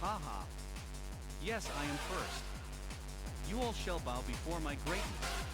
Haha. Yes, I am first. You all shall bow before my greatness.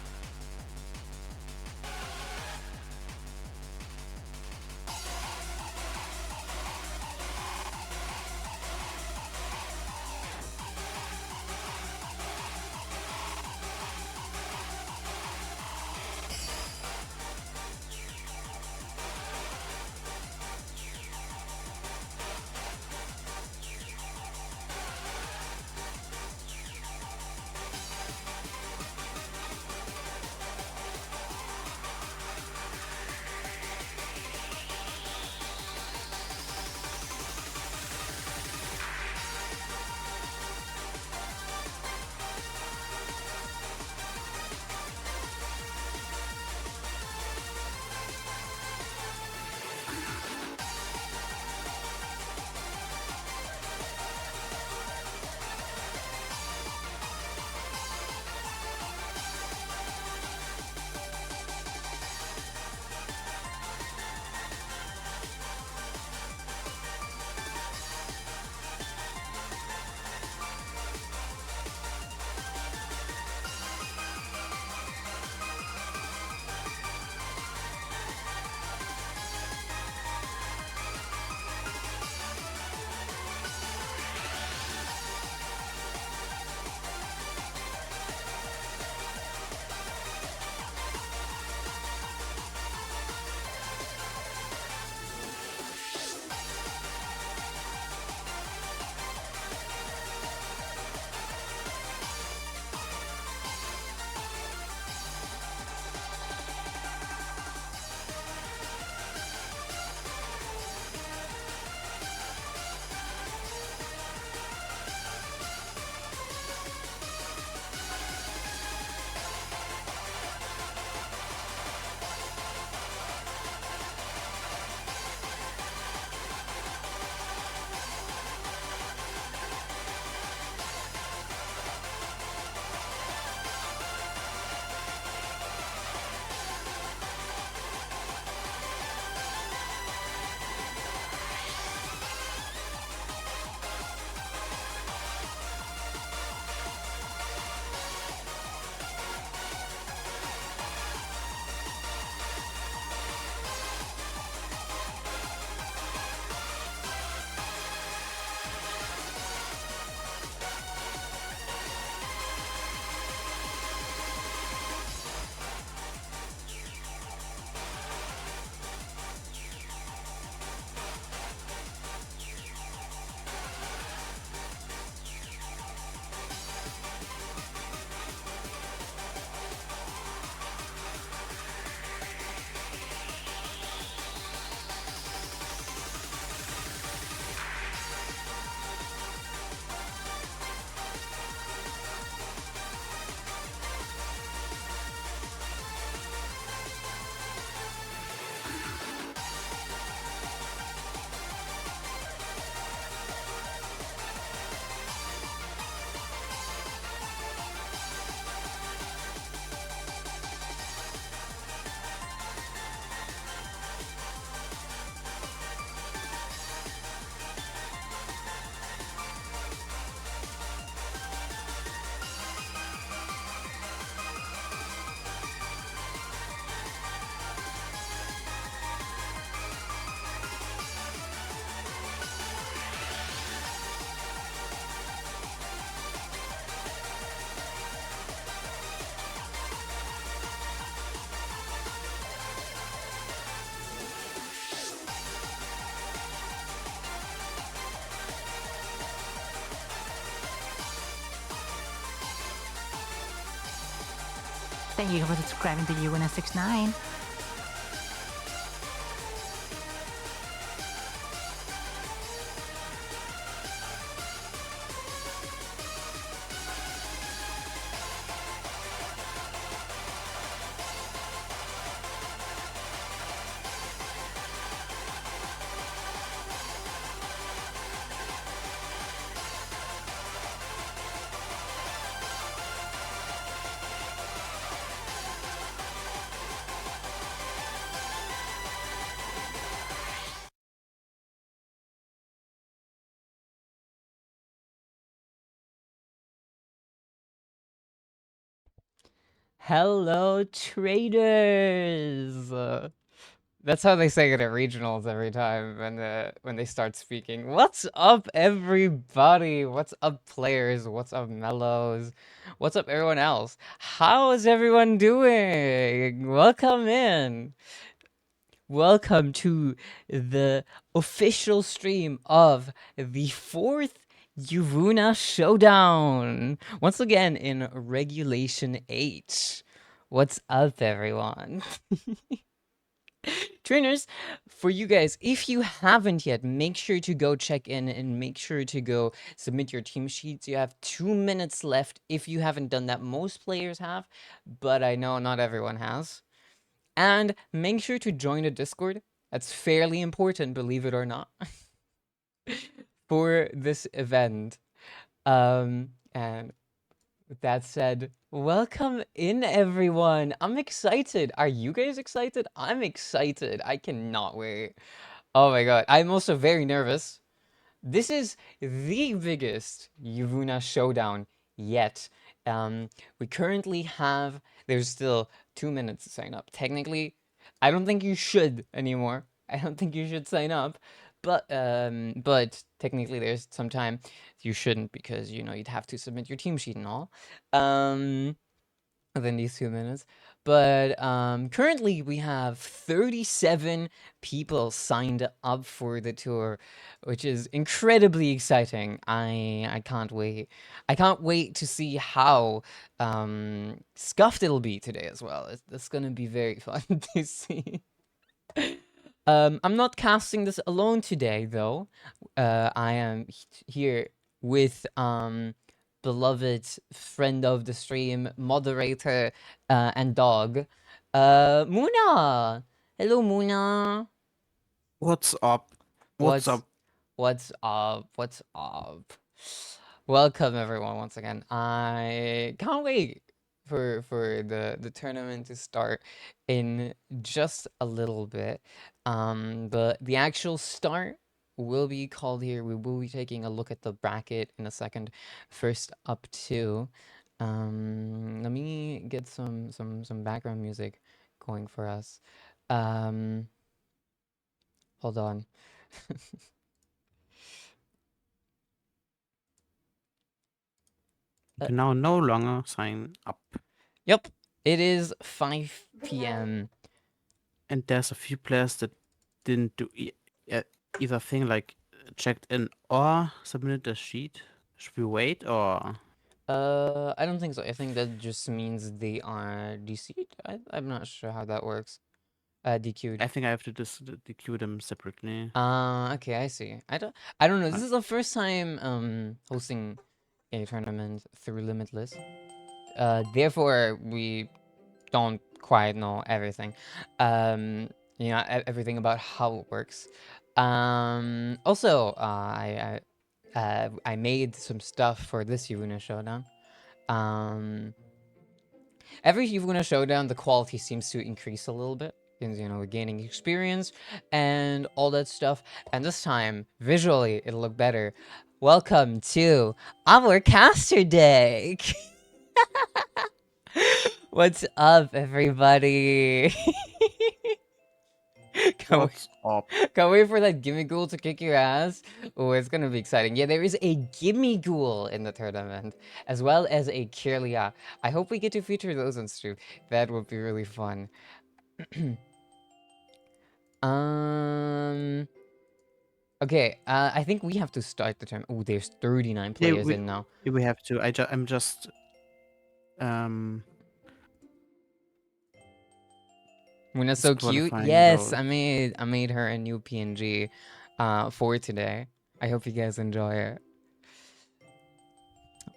Thank you for subscribing to YUWUNA'S69. Hello, traders. That's how they say it at regionals every time when they start speaking. What's up, everybody? What's up, players? What's up, mellows? What's up, everyone else? How is everyone doing? Welcome in. Welcome to the official stream of the 4th YUWUNA Showdown. Once again in Regulation H. What's up, everyone? Trainers, for you guys, if you haven't yet, make sure to go check in and make sure to go submit your team sheets. You have 2 minutes left if you haven't done that. Most players have, but I know not everyone has. And make sure to join the Discord. That's fairly important, believe it or not, for this event. And with that said, welcome in, everyone. I'm excited. Are you guys excited? I'm excited. I cannot wait. Oh my god. I'm also very nervous. This is the biggest YUWUNA showdown yet. We currently have... There's still 2 minutes to sign up. Technically, I don't think you should anymore. I don't think you should sign up. But technically there's some time. You shouldn't because, you know, you'd have to submit your team sheet and all. Within these 2 minutes. But currently we have 37 people signed up for the tour, which is incredibly exciting. I can't wait. I can't wait to see how scuffed it'll be today as well. It's gonna be very fun to see. I'm not casting this alone today, though. I am here with beloved friend of the stream, moderator, and dog, Muna. Hello, Muna. What's up? What's up? What's up? What's up? Welcome, everyone, once again. I can't wait for the tournament to start in just a little bit. But the actual start will be called here. We will be taking a look at the bracket in a second. First up to, let me get some background music going for us. Hold on. You can now no longer sign up. Yep, it is 5 p.m. And there's a few players that didn't do either thing, like checked in or submitted a sheet. Should we wait or? I don't think so. I think that just means they are DC'd. I'm not sure how that works. DQ'd. I think I have to DQ them separately. Okay, I see. I don't know. This is the first time hosting a tournament through Limitless. Therefore we don't quite know everything. You know, everything about how it works. Also, I made some stuff for this YUWUNA showdown. Every YUWUNA showdown, the quality seems to increase a little bit. Because, you know, we're gaining experience and all that stuff. And this time, visually, it'll look better. Welcome to our caster deck! What's up, everybody? What's up? Can't wait for that gimme ghoul to kick your ass. Oh, it's gonna be exciting. Yeah, there is a gimme ghoul in the tournament, as well as a Kirlia. I hope we get to feature those on stream. That would be really fun. Okay, I think we have to start the tournament. Oh, there's 39 players in now. We have to. I'm just Muna's so cute. Yes, those. I made her a new PNG for today. I hope you guys enjoy it.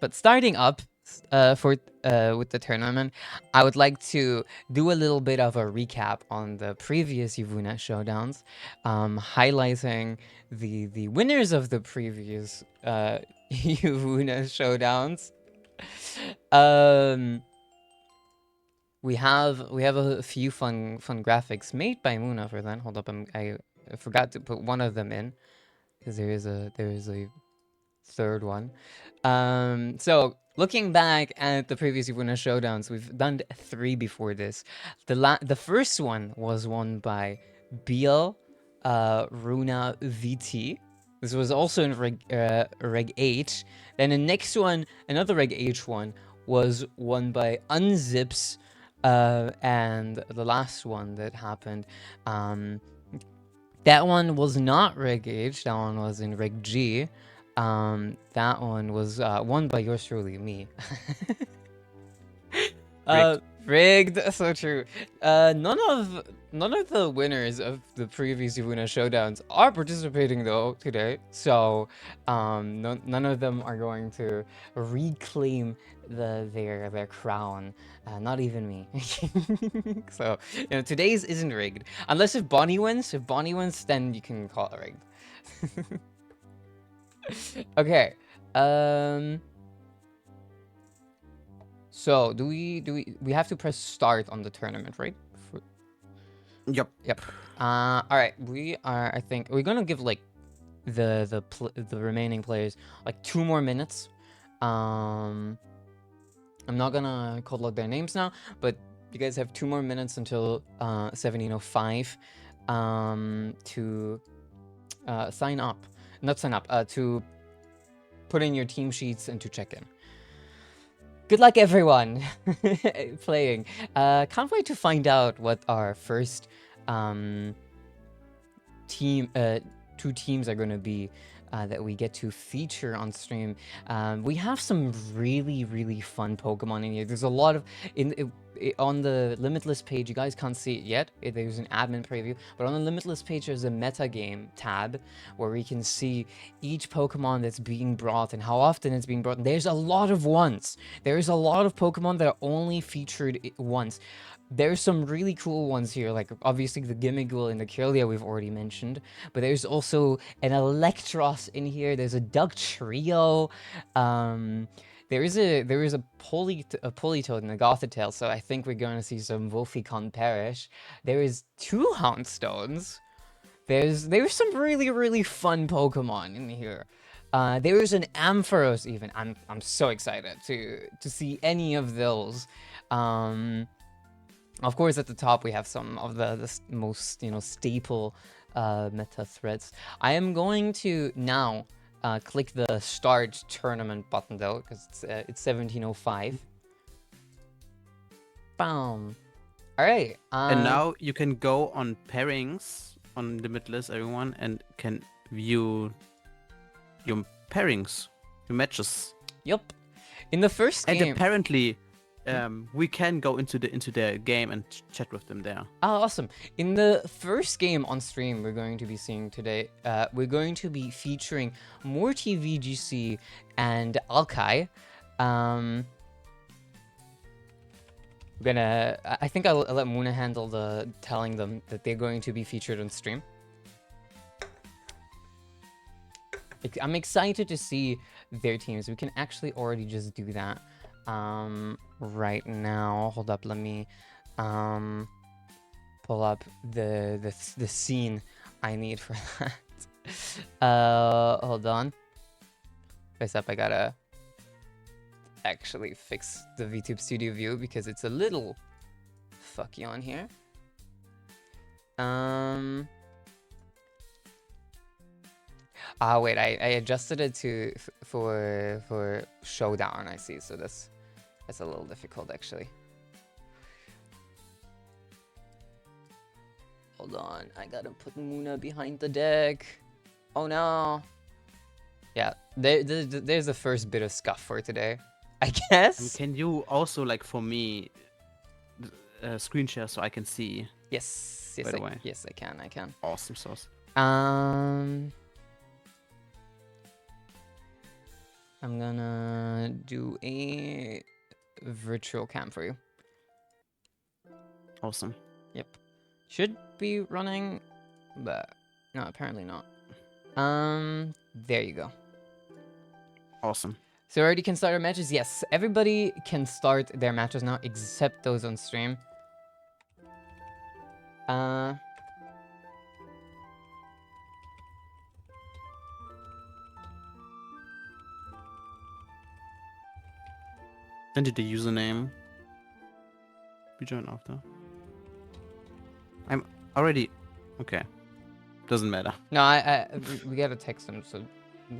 But starting up with the tournament, I would like to do a little bit of a recap on the previous YUWUNA showdowns, highlighting the winners of the previous YUWUNA showdowns. We have a few fun graphics made by Muna for that. Hold up, I forgot to put one of them in because there is a third one. So looking back at the previous YUWUNA showdowns, we've done 3 before this. The first one was won by Biel, Runa VT. This was also in REG-H. Then the next one, another REG-H one, was won by Unzips. And the last one that happened, that one was not REG-H, that one was in REG-G. That one was won by yours truly, me. Rigged, so true. None of the winners of the previous YUWUNA showdowns are participating though today, so none of them are going to reclaim their crown. Not even me. So today's isn't rigged unless if Bonnie wins. If Bonnie wins, then you can call it rigged. Okay. So we have to press start on the tournament, right? Yep. All right. I think we're gonna give like the remaining players like 2 more minutes. I'm not gonna call out their names now, but you guys have 2 more minutes until 17:05 to sign up. Not sign up. To put in your team sheets and to check in. Good luck, everyone, playing. Can't wait to find out what our first team, 2 teams are going to be that we get to feature on stream. We have some really fun Pokemon in here. There's a lot of on the Limitless page. You guys can't see it yet. There's an admin preview, but on the Limitless page there's a metagame tab where we can see each Pokemon that's being brought and how often it's being brought. And there's a lot of ones. There's a lot of Pokemon that are only featured once. There's some really cool ones here, like obviously the Gimmighoul and the Kirlia we've already mentioned, but there's also an Electros in here. There's a Dugtrio. There is a Politoed and a Gothitelle, so I think we're going to see some Wolfecon Perish. There is 2 Houndstones. There's some really fun Pokemon in here. There is an Ampharos even. I'm so excited to see any of those. Of course, at the top we have some of the most staple meta threads. I am going to now click the start tournament button though, because it's 17:05. Boom. All right. And now you can go on pairings on Limitless, everyone, and can view your pairings, your matches. Yep. In the first game. And apparently, we can go into their game and chat with them there. Oh, awesome. In the first game on stream we're going to be seeing today, we're going to be featuring more TVGC and Alkai. I think I'll let Muna handle the telling them that they're going to be featured on stream. I'm excited to see their teams. We can actually already just do that right now. Hold up, let me pull up the scene I need for that. Hold on. First up, I gotta actually fix the VTube Studio View because it's a little fucky on here. Wait, I adjusted it for Showdown, I see, so that's a little difficult actually. Hold on, I gotta put Muna behind the deck. Oh no. Yeah, there's the first bit of scuff for today, I guess. And can you also, like, for me, screen share so I can see? Yes, by the way. Yes, I can. Awesome sauce. I'm gonna do a virtual cam for you. Awesome. Yep. Should be running, but no, apparently not. There you go. Awesome. So already can start our matches? Yes, everybody can start their matches now, except those on stream. Send you the username. We join after. I'm already... Okay. Doesn't matter. No, we gotta text them so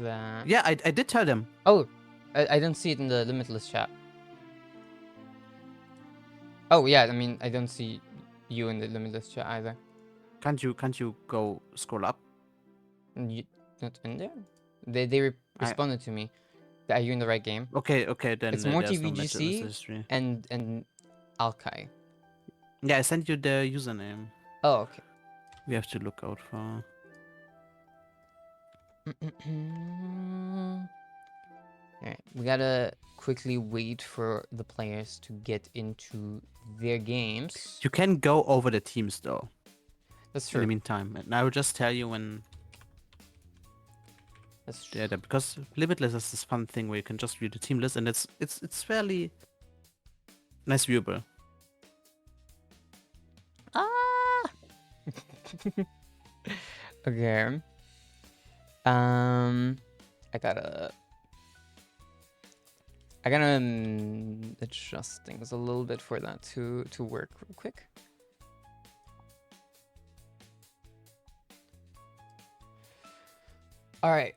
that. Yeah, I did tell them. Oh, I don't see it in the limitless chat. Oh yeah, I mean I don't see you in the limitless chat either. Can't you go scroll up? You not in there? They responded to me. Are you in the right game? Okay, then It's there's no MortyVGC history. and Alkai. Yeah, I sent you the username. Oh, okay. We have to look out for... Alright, we gotta quickly wait for the players to get into their games. You can go over the teams though. That's In the true. meantime, and I will just tell you when... That's true. Yeah, because Limitless is this fun thing where you can just view the team list, and it's fairly nice viewable. Ah! Okay. I gotta adjust things a little bit for that to work real quick. All right.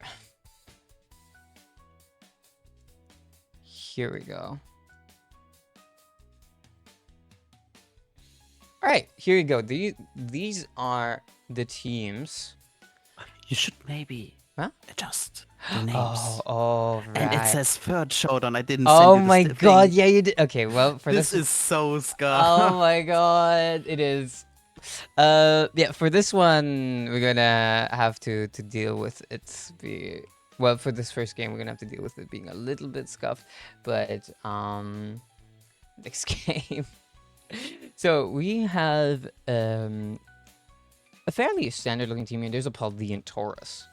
Here we go. All right, here you go. These are the teams. You should maybe adjust the names. Oh, right. And it says third showdown. I didn't Oh send you my the god, thing. yeah, you did. Okay, well, for This this is so scar. Oh my god, it is. Yeah, for this one, we're gonna have to deal with it. Well, for this first game, we're gonna have to deal with it being a little bit scuffed, but next game. So we have a fairly standard-looking team here. There's a Paldean Taurus.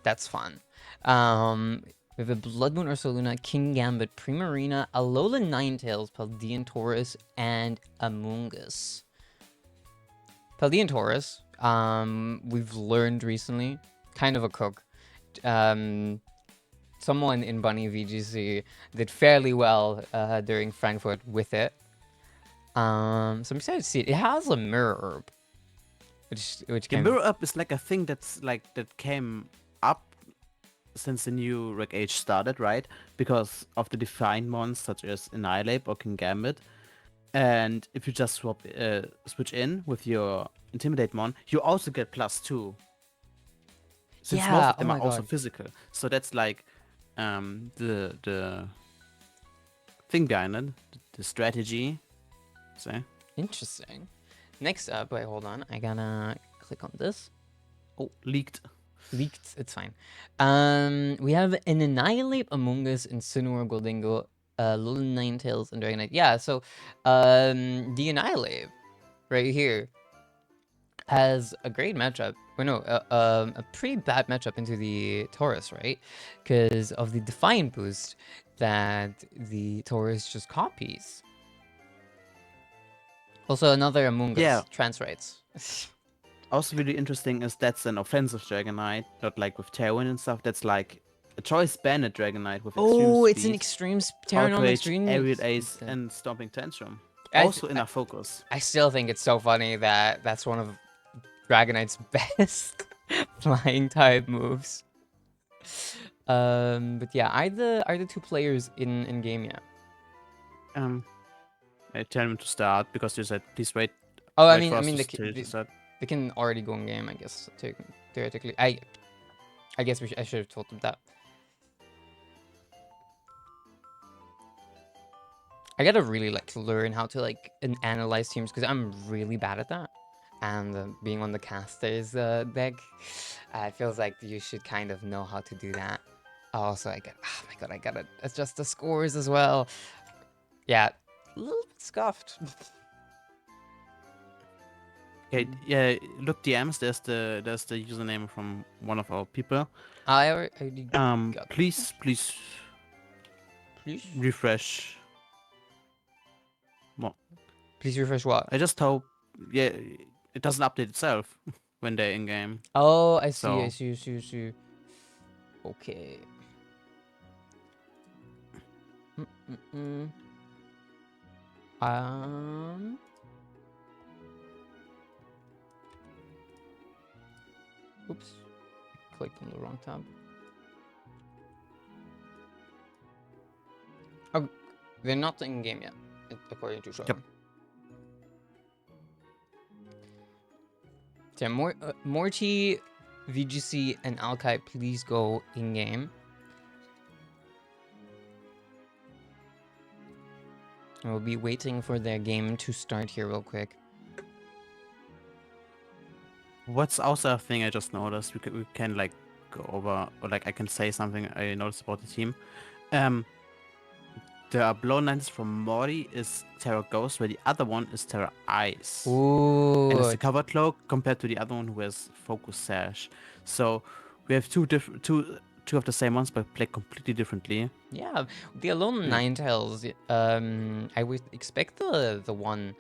That's fun. We have a Blood Moon Ursaluna, King Gambit, Primarina, Alola Ninetales, Paldean Taurus, and Amoonguss. Paldean Taurus, we've learned recently, kind of a cook. Someone in Bunny VGC did fairly well during Frankfurt with it. So I'm excited to see it. It has a mirror herb, which The came... mirror up is like a thing that came up since the new REG-H started, right? Because of the defined mons such as Annihilate or King Gambit. And if you just switch in with your Intimidate mon, you also get +2. Since most Yeah, of them oh are my also God. physical. So that's like the thing behind it, the strategy. So Interesting. Next up, wait, hold on. I gotta click on this. oh, leaked. Leaked, it's fine. We have an Annihilate, Amoonguss, Incineroar, Goldingo, Little Ninetales, and Dragonite. Yeah, so the Annihilate right here has a great matchup. Well, no, a pretty bad matchup into the Taurus, right? Because of the Defiant boost that the Taurus just copies. Also, another Amoonguss. Yeah. Trans rates. Also really interesting is that's an offensive Dragonite, not like with Tailwind and stuff. That's like a choice banded Dragonite with extreme Oh, it's speed, an extreme Terranorm Outrage, extreme. Aerial Ace, and Stomping Tantrum. I Also in our focus. I still think it's so funny that that's one of Dragonite's best flying type moves. But yeah, are the two players in game yet? I tell him to start because you said please wait. Oh, I wait for us mean, to start. they can already go in game, I guess. Theoretically, I guess I should have told them that. I gotta really like to learn how to like analyze teams because I'm really bad at that. And being on the casters deck, it feels like you should kind of know how to do that. Also, oh my god, I gotta adjust the scores as well. Yeah, a little bit scuffed. Okay, yeah, look DMs. There's the username from one of our people. I already got please refresh. What? Please refresh what? I just hope it doesn't update itself when they're in game. Oh, I see, So- I see. Okay. Oops. Clicked on the wrong tab. Oh, they're not in game yet, according to Showdown. So Morty, VGC, and Alkai, please go in game. We'll be waiting for their game to start here real quick. What's also a thing I just noticed, we can like go over, or like I can say something I noticed about the team. The blow lines from Mori is Terra Ghost, where the other one is Terra Ice. Ooh. And it's the cover cloak compared to the other one who has Focus Sash. So we have two of the same ones, but play completely differently. Yeah, the Alone Ninetales, I would expect the one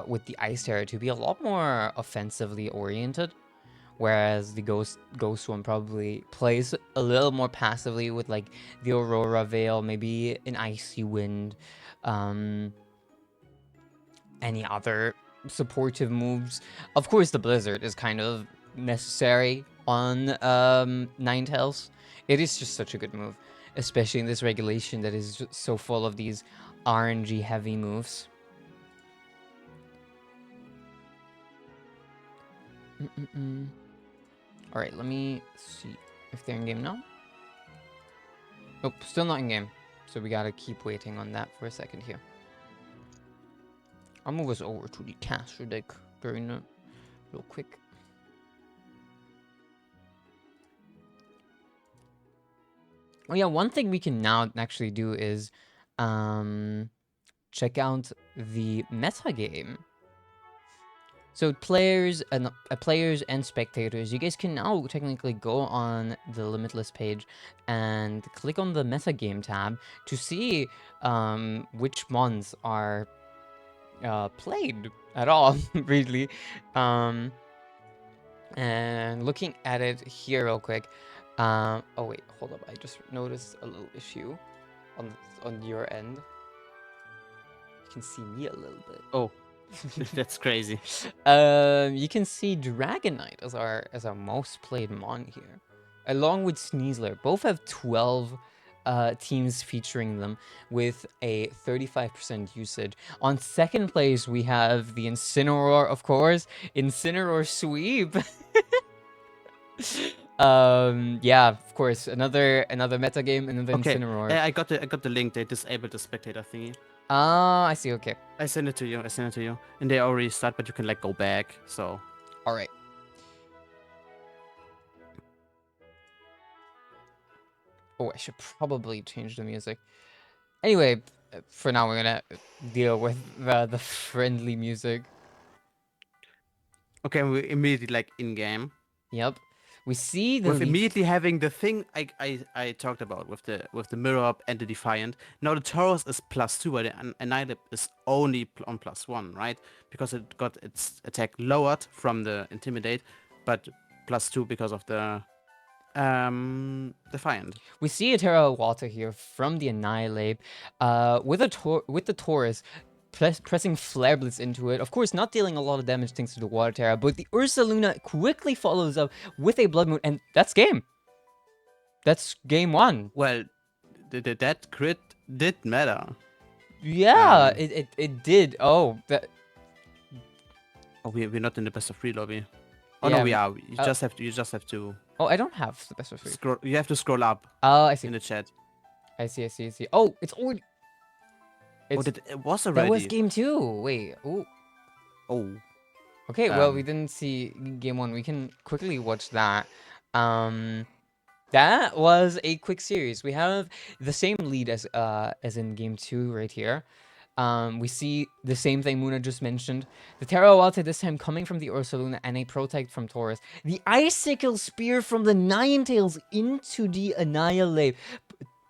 with the Ice Terror to be a lot more offensively oriented, whereas the Ghost one probably plays a little more passively with like the Aurora Veil, maybe an Icy Wind, any other supportive moves. Of course, the Blizzard is kind of necessary on Ninetales. It is just such a good move, especially in this regulation that is just so full of these RNG heavy moves. All right, let me see if they're in game now. Nope, still not in game. So we gotta keep waiting on that for a second here. I'll move us over to the caster deck during the real quick. Oh yeah, one thing we can now actually do is check out the meta game. So players and spectators, you guys can now technically go on the Limitless page and click on the meta game tab to see which mons are played at all, really. And looking at it here real quick. Oh wait, hold up. I just noticed a little issue on your end. You can see me a little bit. Oh, that's crazy. You can see Dragonite as our most played mon here, along with Sneasler. Both have 12 teams featuring them with a 35% usage. On second place, we have the Incineroar, of course. Incineroar Sweep. Yeah, of course. Another meta game, another Incineroar. I got the link. They disabled the spectator thingy. Ah, I see. Okay. I sent it to you. And they already start, but you can like go back. So. All right. Oh, I should probably change the music. Anyway, for now we're gonna deal with the friendly music. Okay, we immediately like in game. Yep. We see the with immediately having the thing I talked about with the mirror up and the Defiant. Now the Taurus is +2, but the Annihilate is only on +1, right? Because it got its attack lowered from the Intimidate, but +2 because of the Defiant. We see a Terra Water here from the Annihilate, with the Taurus pressing Flare Blitz into it. Of course, not dealing a lot of damage thanks to the Water Terra, but the Ursa Luna quickly follows up with a Blood Moon, and that's game. That's game 1. Well, that crit did matter. Yeah, it did. Oh, that. Oh, we're not in the best of 3 lobby. Oh Yeah, no, we are. You just have to. Oh, I don't have the best of 3. Scroll. You have to scroll up. Oh, I see. In the chat. I see. Oh, it's already. It was already. That was game 2. Wait. Ooh. Oh. Okay. Well, we didn't see game 1. We can quickly watch that. That was a quick series. We have the same lead as in game 2 right here. We see the same thing Muna just mentioned. The Terra Walta this time coming from the Ursa Luna and a Protect from Taurus. The Icicle Spear from the Ninetales into the Annihilate,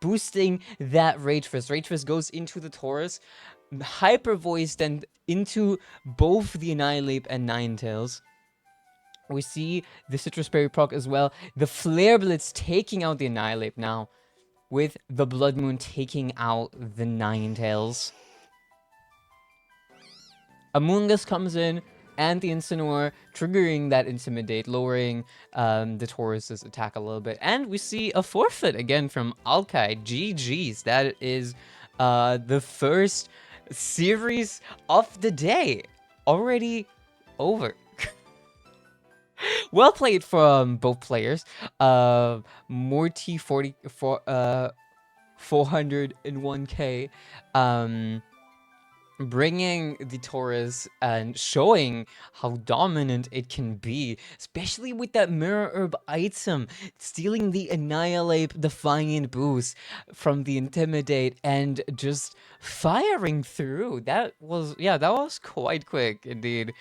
boosting that Rage Fist. Rage Fist goes into the Taurus, Hyper Voice then into both the Annihilate and Ninetales. We see the Citrus Berry proc as well. The Flare Blitz taking out the Annihilate now, with the Blood Moon taking out the Ninetales. Amoonguss comes in and the Incineroar, triggering that Intimidate, lowering the Taurus's attack a little bit. And we see a forfeit again from Alkai. GG's. That is the first series of the day. Already over. Well played from both players. Morty 401k. Bringing the Taurus and showing how dominant it can be, especially with that Mirror Herb item, stealing the Annihilate Defiant boost from the Intimidate and just firing through. That was quite quick indeed.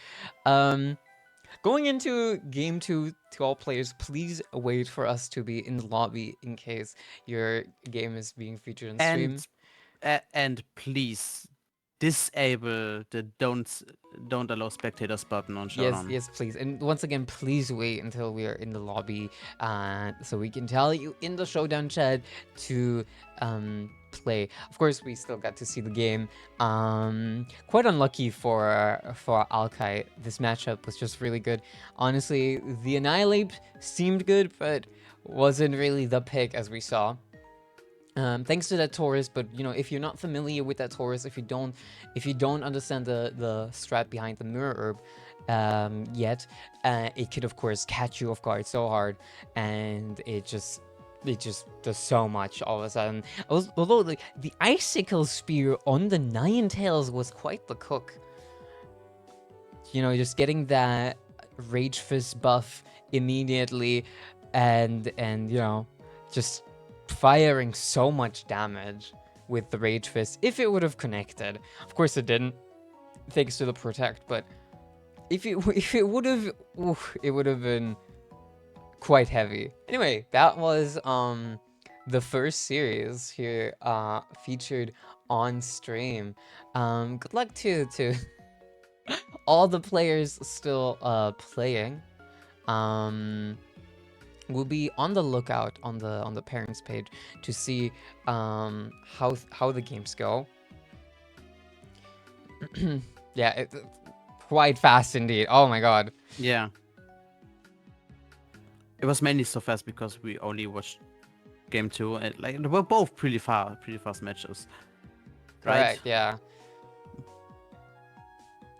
Going into game 2, to all players, please wait for us to be in the lobby in case your game is being featured on stream. And please disable the don't allow spectators button on Showdown. Yes, please. And once again, please wait until we are in the lobby, so we can tell you in the Showdown chat to play. Of course, we still got to see the game. Quite unlucky for Alkai. This matchup was just really good. Honestly, the Annihilate seemed good, but wasn't really the pick as we saw. Thanks to that Taurus, but you know, if you're not familiar with that Taurus, if you don't understand the strat behind the Mirror Herb yet, it could of course catch you off guard so hard, and it just does so much all of a sudden. Although the Icicle Spear on the Ninetales was quite the cook. You know, just getting that Rage Fist buff immediately, and you know, just firing so much damage with the Rage Fist if it would have connected. Of course it didn't, thanks to the Protect, but if it would have, it would have been quite heavy. Anyway, that was the first series here featured on stream. Good luck to all the players still playing. We'll be on the lookout on the parents page to see how the games go. Yeah, it's quite fast indeed. Oh my god. Yeah. It was mainly so fast because we only watched game 2, and like they were both pretty fast matches. Right? Correct, yeah.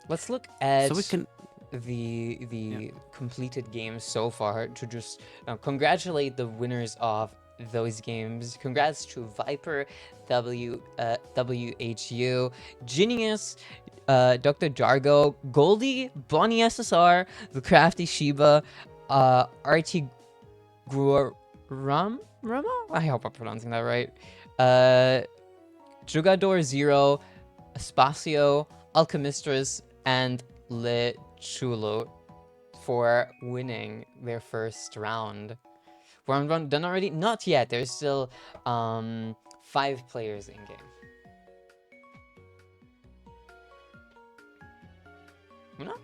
Let's look at So we can the completed games so far to just congratulate the winners of those games. Congrats to Viper, WHU, Genius, Dr. Jargo, Goldie, Bonnie SSR, The Crafty Shiba, RT Rama? I hope I'm pronouncing that right. Jugador Zero, Espacio, Alchemistress, and Le Chulo for winning their first round. We're done already? Not yet. There's still 5 players in game. No?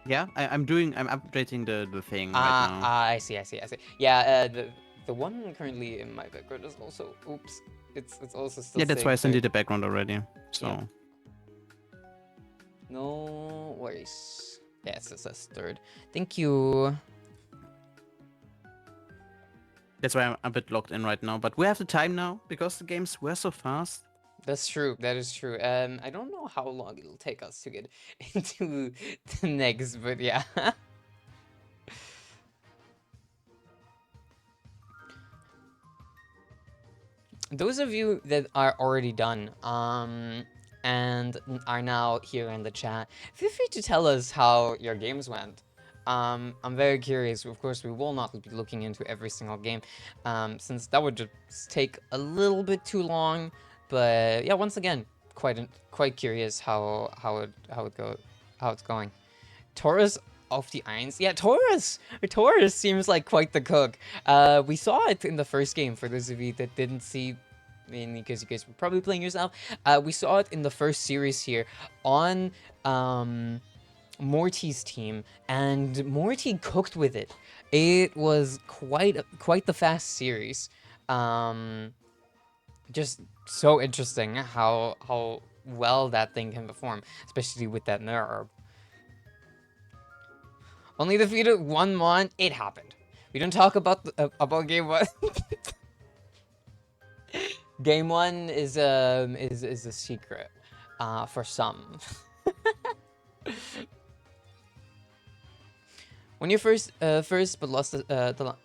Yeah, I'm updating the thing right now. I see. Yeah, the one currently in my background is also, oops, it's also still. Yeah, that's why I sent you the background already. So. Yeah. No worries. Yes, it says 3rd. Thank you. That's why I'm a bit locked in right now. But we have the time now because the games were so fast. That's true. That is true. I don't know how long it'll take us to get into the next, but yeah. Those of you that are already done, and are now here in the chat, feel free to tell us how your games went. I'm very curious. Of course, we will not be looking into every single game, since that would just take a little bit too long. But yeah, once again, quite curious how it's going. Taurus of the Eins. Yeah, Taurus seems like quite the cook. We saw it in the first game. For those of you that didn't see, mainly because you guys were probably playing yourself, we saw it in the first series here on Morty's team, and Morty cooked with it. It was quite the fast series. Just so interesting how well that thing can perform, especially with that nerve. Only defeated one mon. It happened. We don't talk about game one. Game one is a secret, for some. When you first but lost the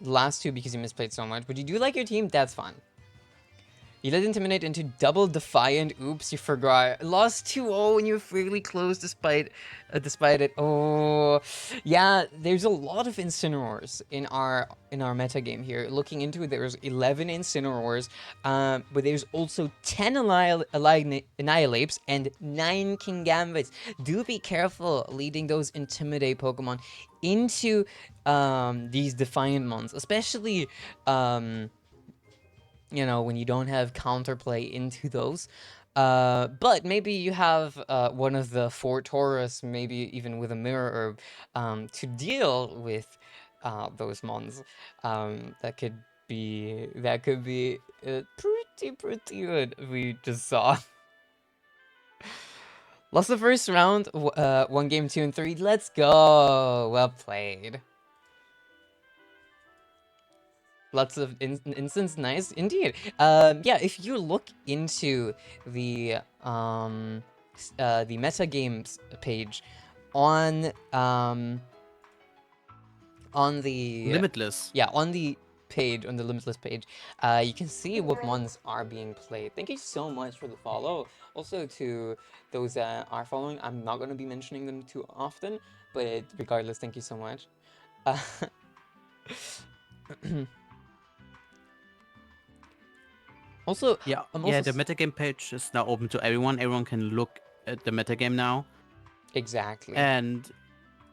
last two because you misplayed so much, but you do like your team. That's fun. You let Intimidate into double Defiant. Oops, you forgot. Lost 2-0 and you're fairly close despite it. Oh, yeah. There's a lot of Incineroars in our meta game here. Looking into it, there's 11 Incineroars, but there's also 10 Annihilapes and 9 Kingambits. Do be careful leading those Intimidate Pokemon into these Defiant mons, especially you know, when you don't have counterplay into those. But maybe you have one of the 4 Taurus, maybe even with a Mirror Herb, to deal with those mons. That could be pretty good. We just saw. Lost the first round, 1 game 2 and 3. Let's go. Well played. Lots of instance, nice indeed. Yeah, if you look into the meta games page on the Limitless. yeah, on the page, on the Limitless page, you can see what mons are being played. Thank you so much for the follow. Also to those that are following, I'm not going to be mentioning them too often, but regardless, thank you so much. Also, Yeah, the metagame page is now open to everyone. Everyone can look at the metagame now. Exactly. And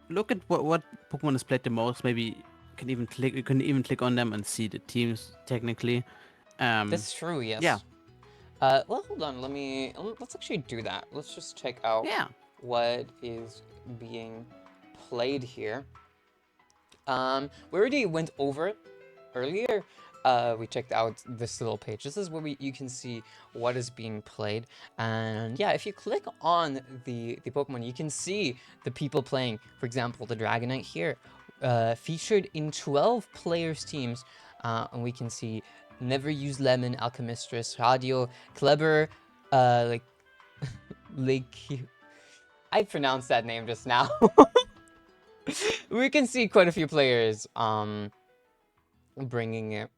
look at what Pokemon is played the most. Maybe you can even click on them and see the teams technically. That's true, yes. Yeah. Well, hold on. Let's actually do that. Let's just check out what is being played here. We already went over it earlier. We checked out this little page. This is where you can see what is being played. And yeah, if you click on the Pokemon, you can see the people playing. For example, the Dragonite here, featured in 12 players teams. And we can see Never Use Lemon, Alchemistress, Radio, Kleber, like I pronounced that name just now. We can see quite a few players bringing it.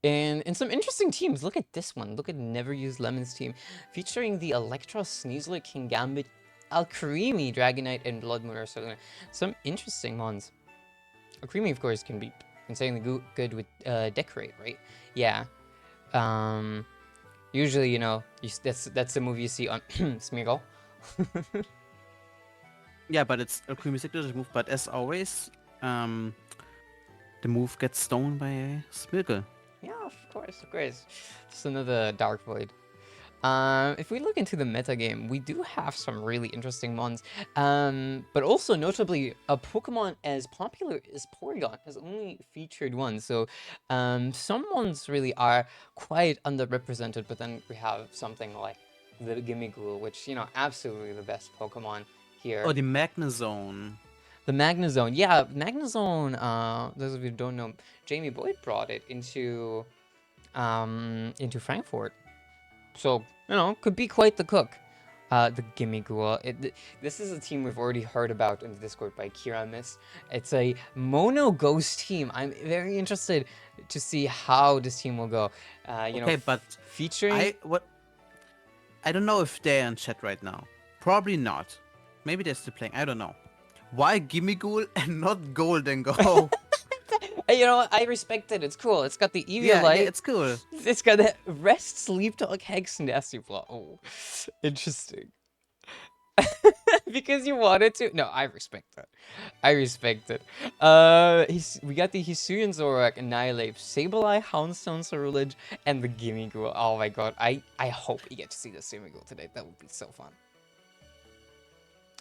And some interesting teams. Look at this one. Look at Never Use Lemon's team, featuring the Electro, Sneasler, Kingambit, Alcremie, Dragonite, and Blood Moon Ursaluna. Some interesting ones. Alcremie, of course, can be insanely good with Decorate, right? Yeah. Usually, you know, that's the move you see on Smeargle. Yeah, but it's Alcremie's signature move. But as always, the move gets stolen by Smeargle. Yeah, of course. Just another Dark Void. If we look into the metagame, we do have some really interesting mons. But also, notably, a Pokemon as popular as Porygon has only featured one. So, some mons really are quite underrepresented, but then we have something like the Gimmighoul, which, you know, absolutely the best Pokemon here. Oh, the Magnezone. The Magnezone, yeah, Magnezone, those of you who don't know, Jamie Boyd brought it into Frankfurt. So, you know, could be quite the cook. The Gimmighoul. This is a team we've already heard about in the Discord by Kiramis. It's a mono ghost team. I'm very interested to see how this team will go. You know, but featuring... I don't know if they're in chat right now. Probably not. Maybe they're still playing. I don't know. Why Gimmighoul and not Golden Go? You know, I respect it. It's cool. It's got the Eviolite. Yeah, it's cool. It's got the Rest, Sleep Talk, Hex, Nasty Flaw. Oh, interesting. Because you wanted to. No, I respect that. I respect it. We got the Hisuian Zorak, Annihilate, Sableye, Houndstone, Cerulege, and the Gimmighoul. Oh my god. I hope we get to see the Gimmighoul today. That would be so fun.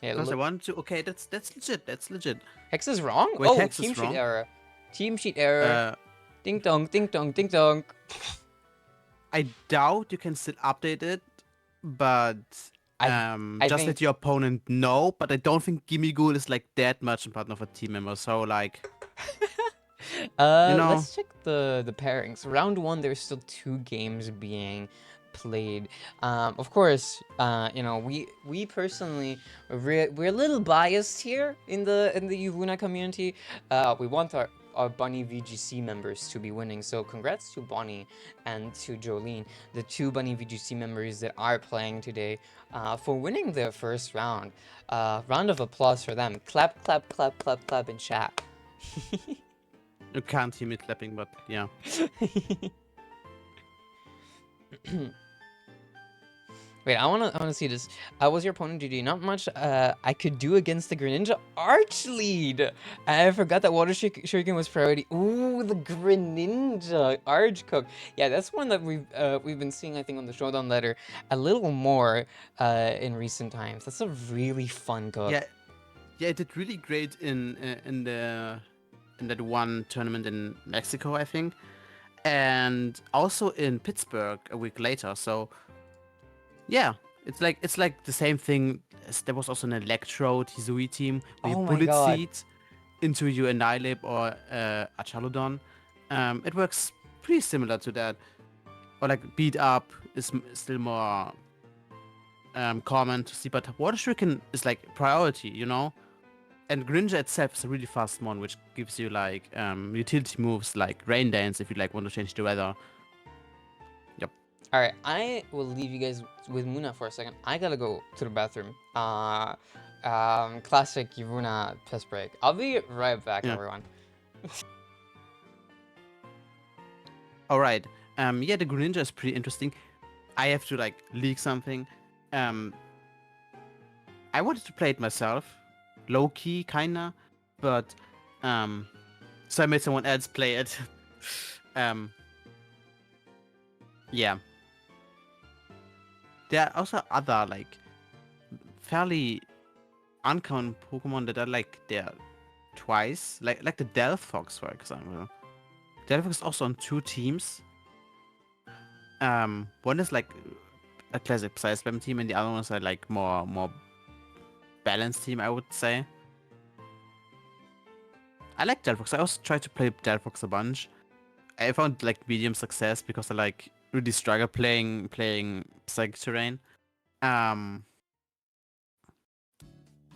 Yeah, Because I want to. Okay, that's legit. That's legit. Hex is wrong? Wait, oh, Hex team is sheet wrong? error. Team sheet error. Ding dong, ding dong, ding dong. I doubt you can still update it, but I just think let your opponent know. But I don't think Gimme Ghoul is like that much important of a team member. So like, you know, let's check the pairings. Round 1, there's still 2 games being played. Of course, you know, we personally we're a little biased here in the Yuvuna community. We want our Bunny VGC members to be winning. So congrats to Bonnie and to Jolene, the 2 Bunny VGC members that are playing today, for winning their first round. Round of applause for them. Clap, clap, clap, clap, clap in chat. you can't hear me clapping, but yeah. Wait, I wanna see this. Was your opponent GG? Not much I could do against the Greninja Arch lead. I forgot that Water Shuriken was priority. Ooh, the Greninja Arch Cook. Yeah, that's one that we've been seeing, I think, on the Showdown letter a little more in recent times. That's a really fun cook. Yeah, it did really great in that one tournament in Mexico, I think, and also in Pittsburgh a week later. So yeah, it's like the same thing. There was also an Electrode Hisui team where you Oh my bullet God. seed into your Annihilate or a Chaludon. It works pretty similar to that. Or like Beat Up is still more common to see, but Water Shuriken is like priority, you know? And Greninja itself is a really fast one, which gives you like utility moves like Rain Dance if you like want to change the weather. Yep. All right, I will leave you guys with Muna for a second. I gotta go to the bathroom. Classic Yuvuna piss break. I'll be right back, Yeah. everyone. All right. Yeah, the Greninja is pretty interesting. I have to like leak something. I wanted to play it myself, low key kinda, but so I made someone else play it. Yeah. There are also other like fairly uncommon Pokemon that are like there twice, like the Delphox, for example. Delphox is also on 2 teams. One is like a classic Psy Spam team, and the other one is like more balanced team, I would say. I like Delphox. I also tried to play Delphox a bunch. I found like medium success because I like really struggle playing Psychic Terrain.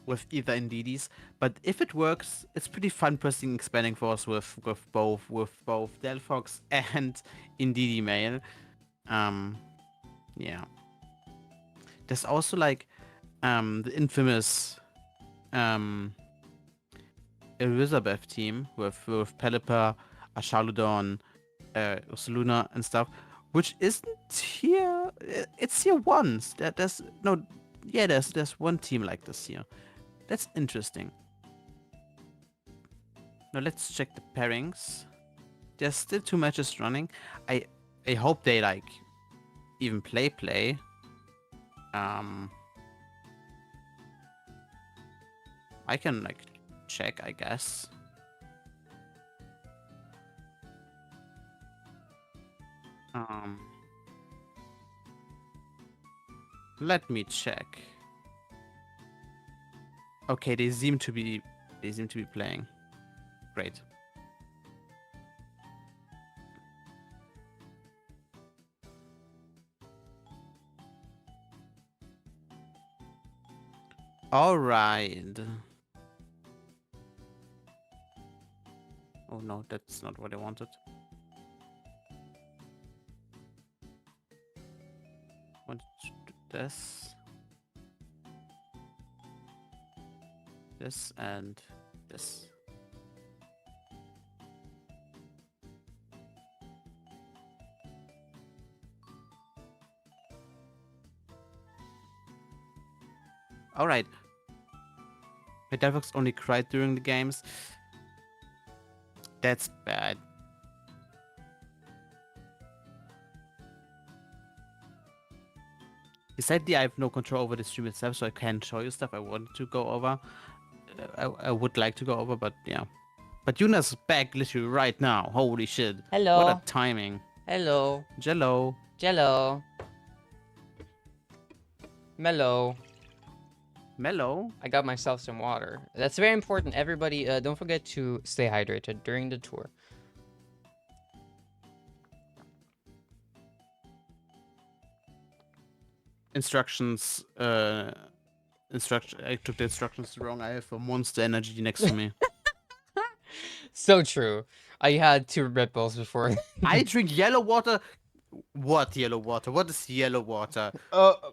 With either Indeedee, but if it works, it's pretty fun pressing Expanding Force with both Delphox and Indeedee male. Yeah. There's also like the infamous Elizabeth team with Pelipper, a Charludon, Ursaluna and stuff, which isn't here. It's here once. There's one team like this here. That's interesting. Now let's check the pairings. There's still 2 matches running. I hope they like even play. I can like check, I guess. Let me check. Okay, they seem to be playing. Great. All right. Oh no, that's not what I wanted. Want to do this. This and this. Alright. My Delphox only cried during the games. That's bad. Sadly, I have no control over the stream itself, so I can't show you stuff I wanted to go over. I would like to go over, but yeah. But Yuna's back literally right now. Holy shit. Hello. What a timing. Hello. Jello. Jello. Mellow. Mellow. I got myself some water. That's very important. Everybody, don't forget to stay hydrated during the tour. Instructions. I took the instructions wrong. I have a Monster Energy next to me. So true. I had 2 Red Bulls before. I drink yellow water. What yellow water? What is yellow water?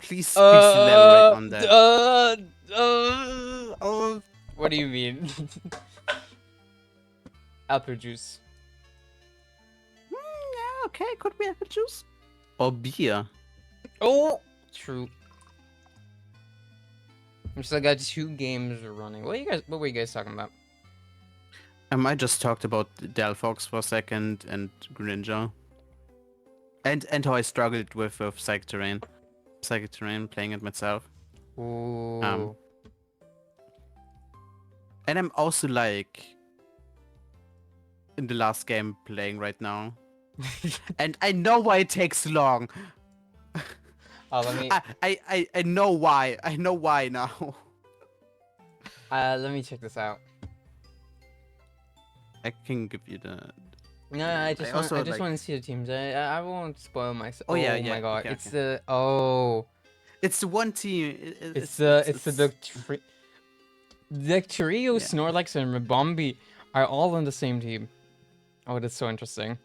Please elaborate on that. What do you mean? Apple juice. Yeah, okay, could be apple juice. Or beer. Oh, true. We still got 2 games running. What were you guys talking about? I just talked about Delphox for a second and Greninja. And how I struggled with Psychic Terrain. Psychic Terrain, playing it myself. Ooh. And I'm also like in the last game playing right now. And I know why it takes long. Oh, let me I know why. I know why now. let me check this out. I can give you the. No, I just want like... to see the teams. I won't spoil myself. Oh yeah, my god, okay, it's okay. It's the one team. It's the Dictrio, Yeah. Snorlax, and Ribombee are all on the same team. Oh, that's so interesting.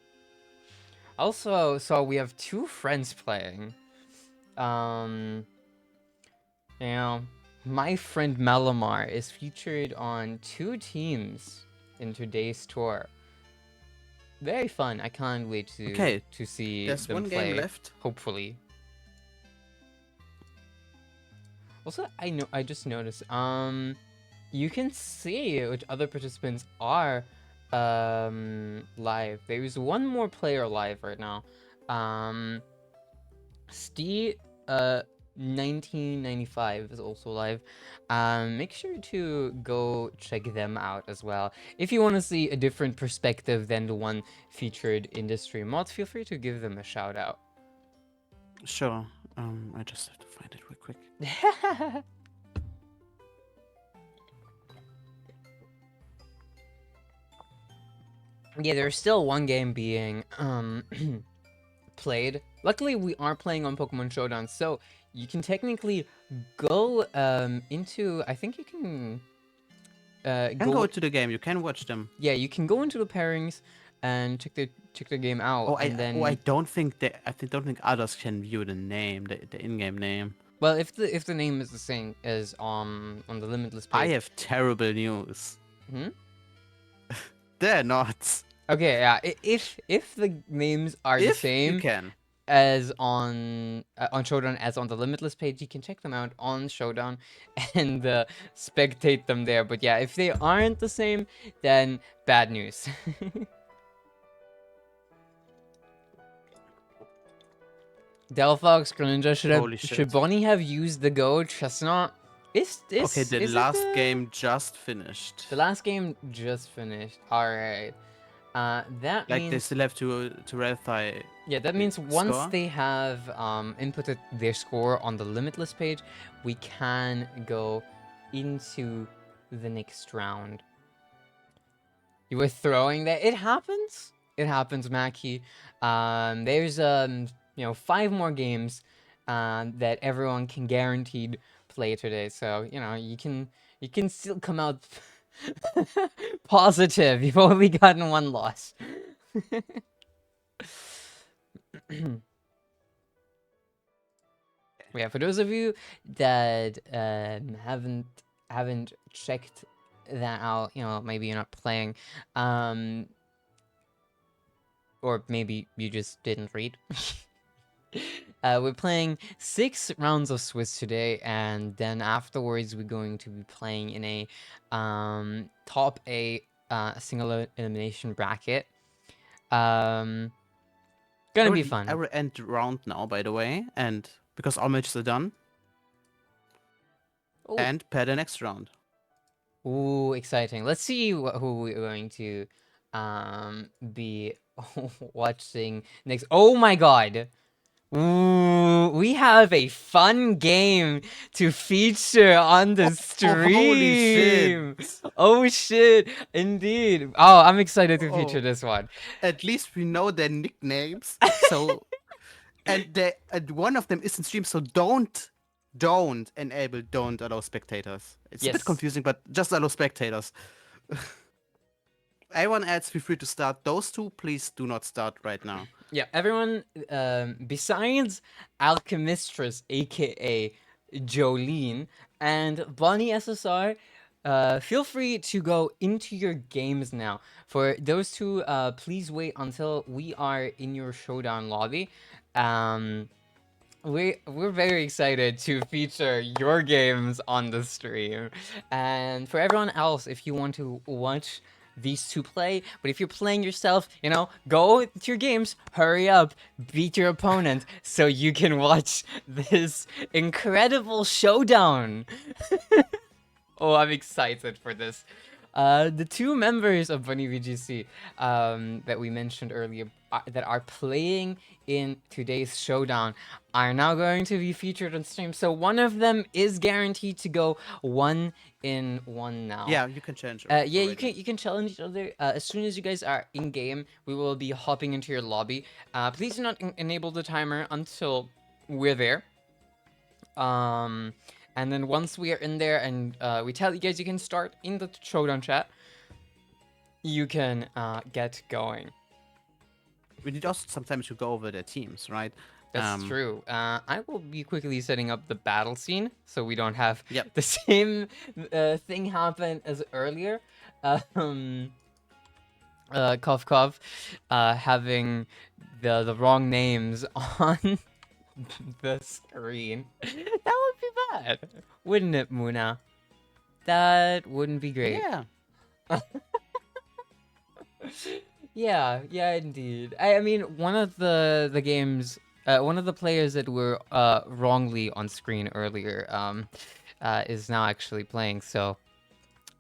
Also, so we have 2 friends playing. You know, my friend Malamar is featured on 2 teams in today's tour. Very fun. I can't wait to see There's them one play. game left. Hopefully. Also, I just noticed. You can see which other participants are live. There's one more player live right now. Steve 1995 is also live. Make sure to go check them out as well. If you want to see a different perspective than the one featured in the stream mod, feel free to give them a shout out. Sure. I just have to find it real quick. Yeah, there's still one game being played. Luckily, we are playing on Pokemon Showdown, so you can technically go into. I think you can. Go to the game. You can watch them. Yeah, you can go into the pairings and check the game out. I don't think others can view the name, the in-game name. Well, if the name is the same as on the Limitless page. I have terrible news. Hmm? They're not. Okay, yeah. If the names are the same, you can. As on Showdown as on the Limitless page, you can check them out on Showdown and spectate them there. But yeah, if they aren't the same, then bad news. Delphox, Greninja, should Bonnie have used the Go Chestnut? Okay, the last game just finished. The last game just finished. Alright. That like means... they still have to verify. Yeah, that means once score? they have inputted their score on the Limitless page, we can go into the next round. You were throwing that. It happens. It happens, Mackie. There's 5 more games that everyone can guaranteed play today. So you can still come out positive. You've only gotten 1 loss. Yeah, for those of you that haven't checked that out, maybe you're not playing, or maybe you just didn't read. We're playing 6 rounds of Swiss today, and then afterwards we're going to be playing in a top 8 single elimination bracket. Gonna be fun. I will end round now, by the way, and because all matches are done. Ooh. And pair the next round. Ooh, exciting! Let's see who we're going to be watching next. Oh my god! Ooh, we have a fun game to feature on the stream. Holy shit. Oh shit, indeed. Oh, I'm excited to feature Oh. this one. At least we know their nicknames. So, and one of them is in stream. So don't allow spectators. It's a bit Yes. confusing, but just allow spectators. Everyone else, feel free to start. Those two, please do not start right now. Yeah, everyone besides Alchemistress, aka Jolene, and Bonnie SSR, feel free to go into your games now. For those two, please wait until we are in your showdown lobby. We're very excited to feature your games on the stream. And for everyone else, if you want to watch these two play, but if you're playing yourself, you know, go to your games, hurry up, beat your opponent so you can watch this incredible showdown. Oh, I'm excited for this. The two members of Bunny VGC that we mentioned earlier that are playing in today's showdown are now going to be featured on stream. So one of them is guaranteed to go 1-in-1 now. Yeah, you can change. Yeah, already. you can challenge each other. As soon as you guys are in game, we will be hopping into your lobby. Please do not enable the timer until we're there. And then once we are in there and we tell you guys you can start in the showdown chat, you can get going. We need also sometimes to go over their teams, right? That's true. I will be quickly setting up the battle scene so we don't have Yep. the same thing happen as earlier. Cough cough, having the wrong names on the screen. That would be bad, wouldn't it, Muna? That wouldn't be great. Yeah. Yeah, indeed. I mean, one of the games, one of the players that were wrongly on screen earlier, is now actually playing. So,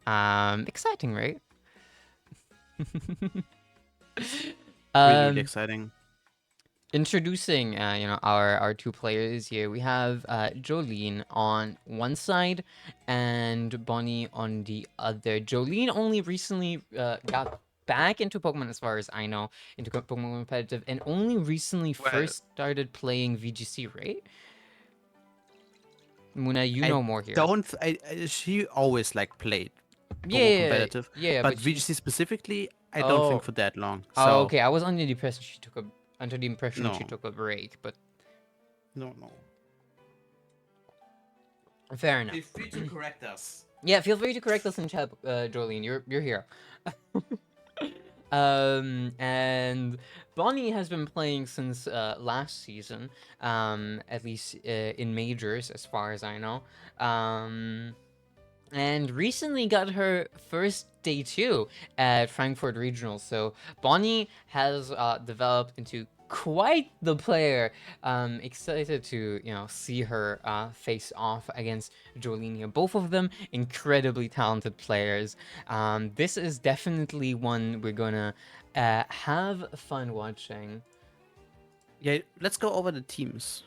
exciting, right? Really exciting. Introducing, you know, our two players here. We have Jolene on one side and Bonnie on the other. Jolene only recently got back into Pokemon, as far as I know, into Pokemon competitive, and only recently first started playing VGC, right? Muna, you know more here. She always like played Pokemon Yeah, competitive. yeah, But but VGC specifically, I don't think Oh. for that long. Oh, So okay. I was under the impression she took a break, but no. fair enough. Feel free to correct us. Yeah, feel free to correct us in chat, Jolene. You're here. And Bonnie has been playing since last season, at least in majors, as far as I know. And recently got her first day 2 at Frankfurt Regional. So Bonnie has developed into quite the player. Excited to, you know, see her face off against Jolene here. Both of them incredibly talented players. This is definitely one we're gonna have fun watching. Yeah, let's go over the teams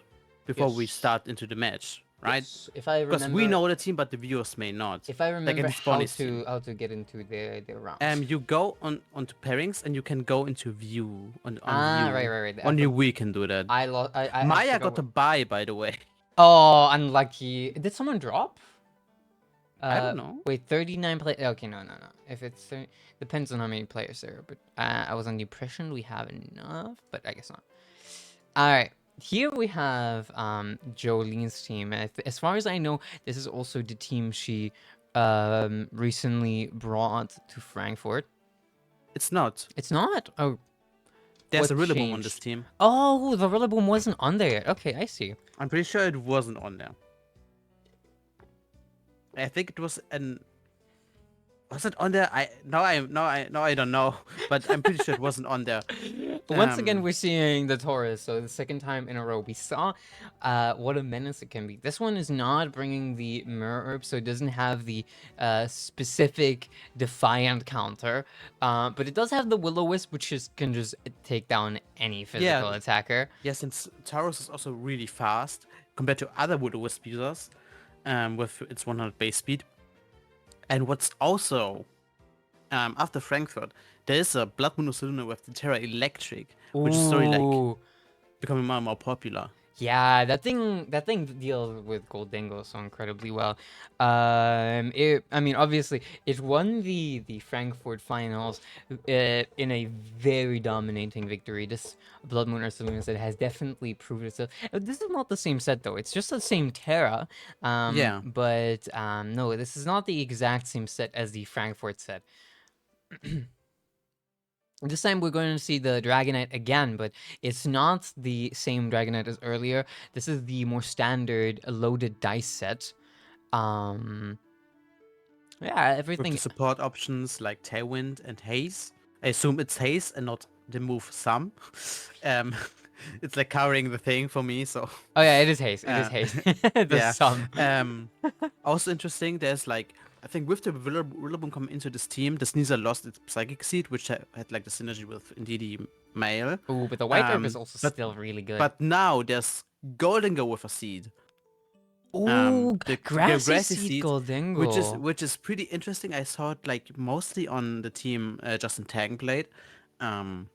before we Yes. start into the match, right? Yes, if I remember, Because we know the team, but the viewers may not. If I remember in how Bonnie's team. to get into their rounds. You go onto pairings and you can go into view on view. Right. Only we can do that. I Maya forgot got a buy, by the way. Oh, unlucky. Did someone drop? I don't know. Wait, 39 play. Okay, no. If it's depends on how many players there are. But I was on the impression we have enough, but I guess not. All right. Here we have Jolene's team. As far as I know, this is also the team she recently brought to Frankfurt. It's not. It's not. Oh, There's a what Rillaboom on changed? this team. Oh, the Rillaboom wasn't on there yet. Okay, I see. I'm pretty sure it wasn't on there. I think it was an Was it on there? I don't know, but I'm pretty sure it wasn't on there. Once again, we're seeing the Taurus, so the second time in a row. We saw what a menace it can be. This one is not bringing the Mirror Herb, so it doesn't have the specific Defiant counter, but it does have the Will-O-Wisp, which can just take down any physical attacker. Yeah, since Taurus is also really fast compared to other Will-O-Wisp users, with its 100 base speed. And what's also, after Frankfurt, there is a Blood Moon Saloon with the Terra Electric, which is slowly like becoming more and more popular. Yeah, that thing deals with Goldengo so incredibly well. I mean, obviously, it won the Frankfurt finals in a very dominating victory. This Blood Moon Ursaluna set has definitely proved itself. This is not the same set though; it's just the same Terra. Yeah. But no, this is not the exact same set as the Frankfurt set. This time we're going to see the Dragonite again, but it's not the same Dragonite as earlier. This is the more standard loaded dice set. Yeah, everything. With the support options like Tailwind and Haze. I assume it's Haze and not the move Some. It's like covering the thing for me, so. Oh yeah, it is Haze. It is Haze. The Some. Also interesting, there's like, I think with the Rillaboom coming into this team, the Sneasel lost its Psychic Seed, which had like the synergy with Indeedee Male. Ooh, but the White Herb is also still really good. But now there's Goldengo with a seed. Ooh, the Grassy Seed Goldengo. which is pretty interesting. I saw it like mostly on the team Justin Tagen played. And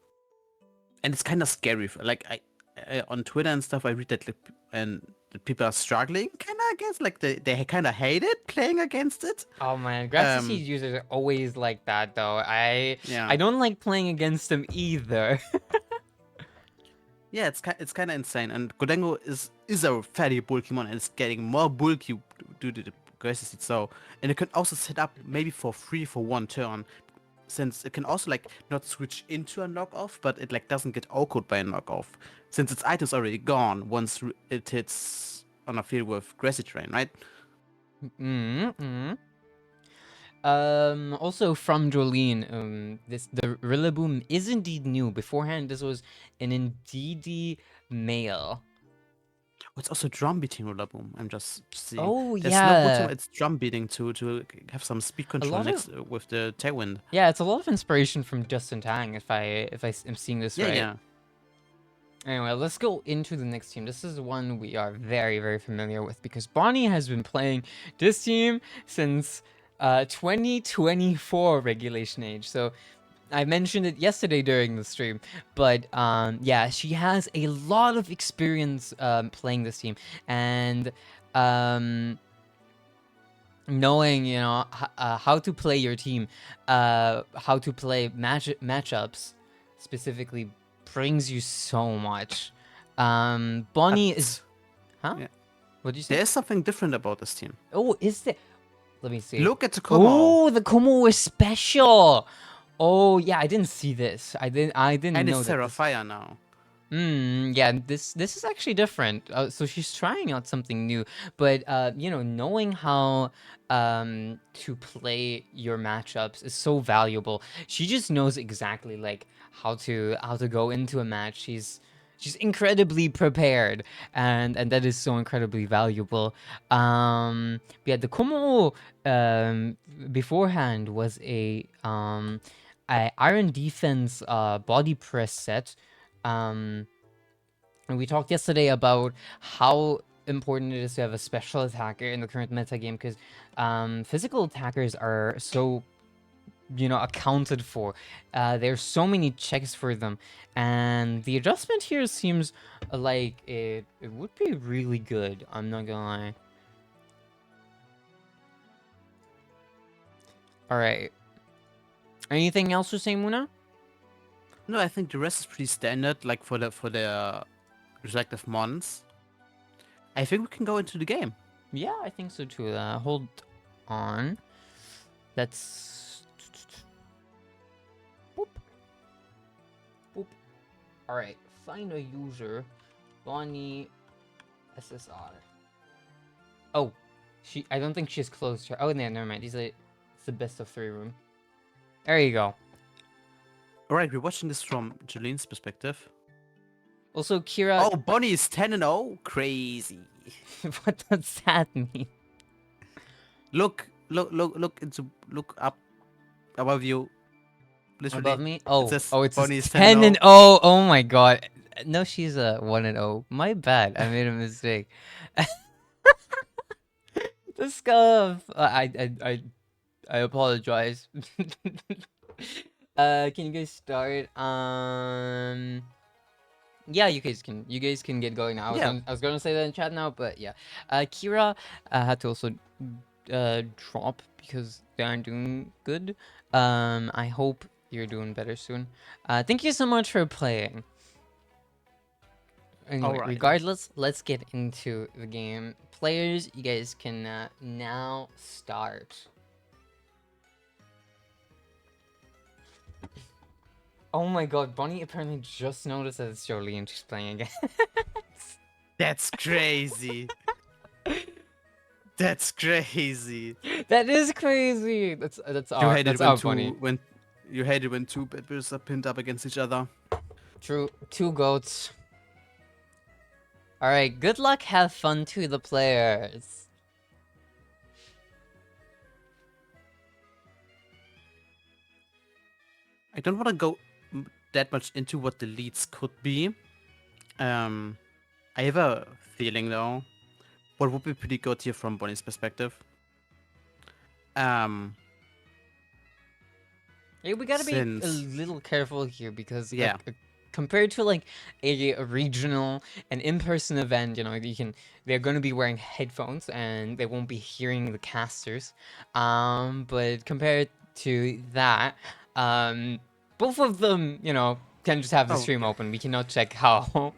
it's kind of scary. Like I on Twitter and stuff, I read that and the people are struggling kind of against, like they kind of hate it playing against it. Oh man, Grassy Seed users are always like that though. I don't like playing against them either. Yeah, it's kind of insane. And Goldengo is a fairly bulky mon, and it's getting more bulky due to the Grassy Seed. So, and it can also set up maybe for free for one turn, since it can also like not switch into a knockoff, but it like doesn't get OHKO'd by a knockoff, since its item's already gone once it hits on a field with grassy terrain, right? Also from Jolene, the Rillaboom is indeed new. Beforehand, this was an Indeedee male. It's also drum beating Rillaboom. I'm just seeing. Oh There's yeah, it's drum beating to have some speed control next with the Tailwind. Yeah, it's a lot of inspiration from Justin Tang. If I am seeing this right. Yeah. Anyway, let's go into the next team. This is one we are very, very familiar with because Bonnie has been playing this team since 2024 Regulation Age. So I mentioned it yesterday during the stream, but yeah, she has a lot of experience playing this team, and knowing, you know, how to play your team, how to play matchups specifically brings you so much. Bonnie is... Huh? Yeah. What did you say? There's something different about this team. Oh, is there? Let me see. Look at the Como. Oh, the Como is special. Oh, yeah, I didn't see this. I didn't know that. And it's Seraphire now. Yeah, this is actually different. So she's trying out something new, but you know, knowing how to play your matchups is so valuable. She just knows exactly like how to go into a match. She's incredibly prepared, and that is so incredibly valuable. Yeah, the Como beforehand was a Iron Defense body press set. And we talked yesterday about how important it is to have a special attacker in the current meta game, because physical attackers are so, you know, accounted for. There's so many checks for them, and the adjustment here seems like it would be really good. I'm not gonna lie. All right. Anything else to say, Muna? No, I think the rest is pretty standard, like for the respective mons. I think we can go into the game. Yeah, I think so too. Hold on. Let's... Boop. Boop. Alright, find a user. Bonnie SSR. Oh, I don't think she's closed her. Oh, no, never mind. These are It's the best of 3 room. There you go. Alright, we're watching this from Jolene's perspective. Also, Kira... Oh, Bonnie is 10-0? Crazy. What does that mean? Look up above you. Literally. Above me? Oh, says it says Bonnie's 10 and 10-0. 0. Oh my god. No, she's a 1 and 0. My bad. I made a mistake. The scuff. I apologize. Can you guys start? Yeah, you guys can get going now. I was gonna say that in chat now, but yeah. Kira had to also drop because they aren't doing good. I hope you're doing better soon. Thank you so much for playing. Anyway, regardless, let's get into the game. Players, you guys can now start. Oh my god, Bonnie apparently just noticed that it's Jolene she's playing again. That's crazy. That's crazy. That is crazy. That's our Bonnie. You hate it when 2 bad boys are pinned up against each other. True. 2 goats. Alright, good luck, have fun to the players. I don't want to go that much into what the leads could be. I have a feeling though, what would be pretty good here from Bonnie's perspective. Yeah, we gotta be a little careful here because compared to like a regional, an in-person event, you know, they're gonna be wearing headphones and they won't be hearing the casters. But compared to that, both of them, you know, can just have the stream open. We cannot check how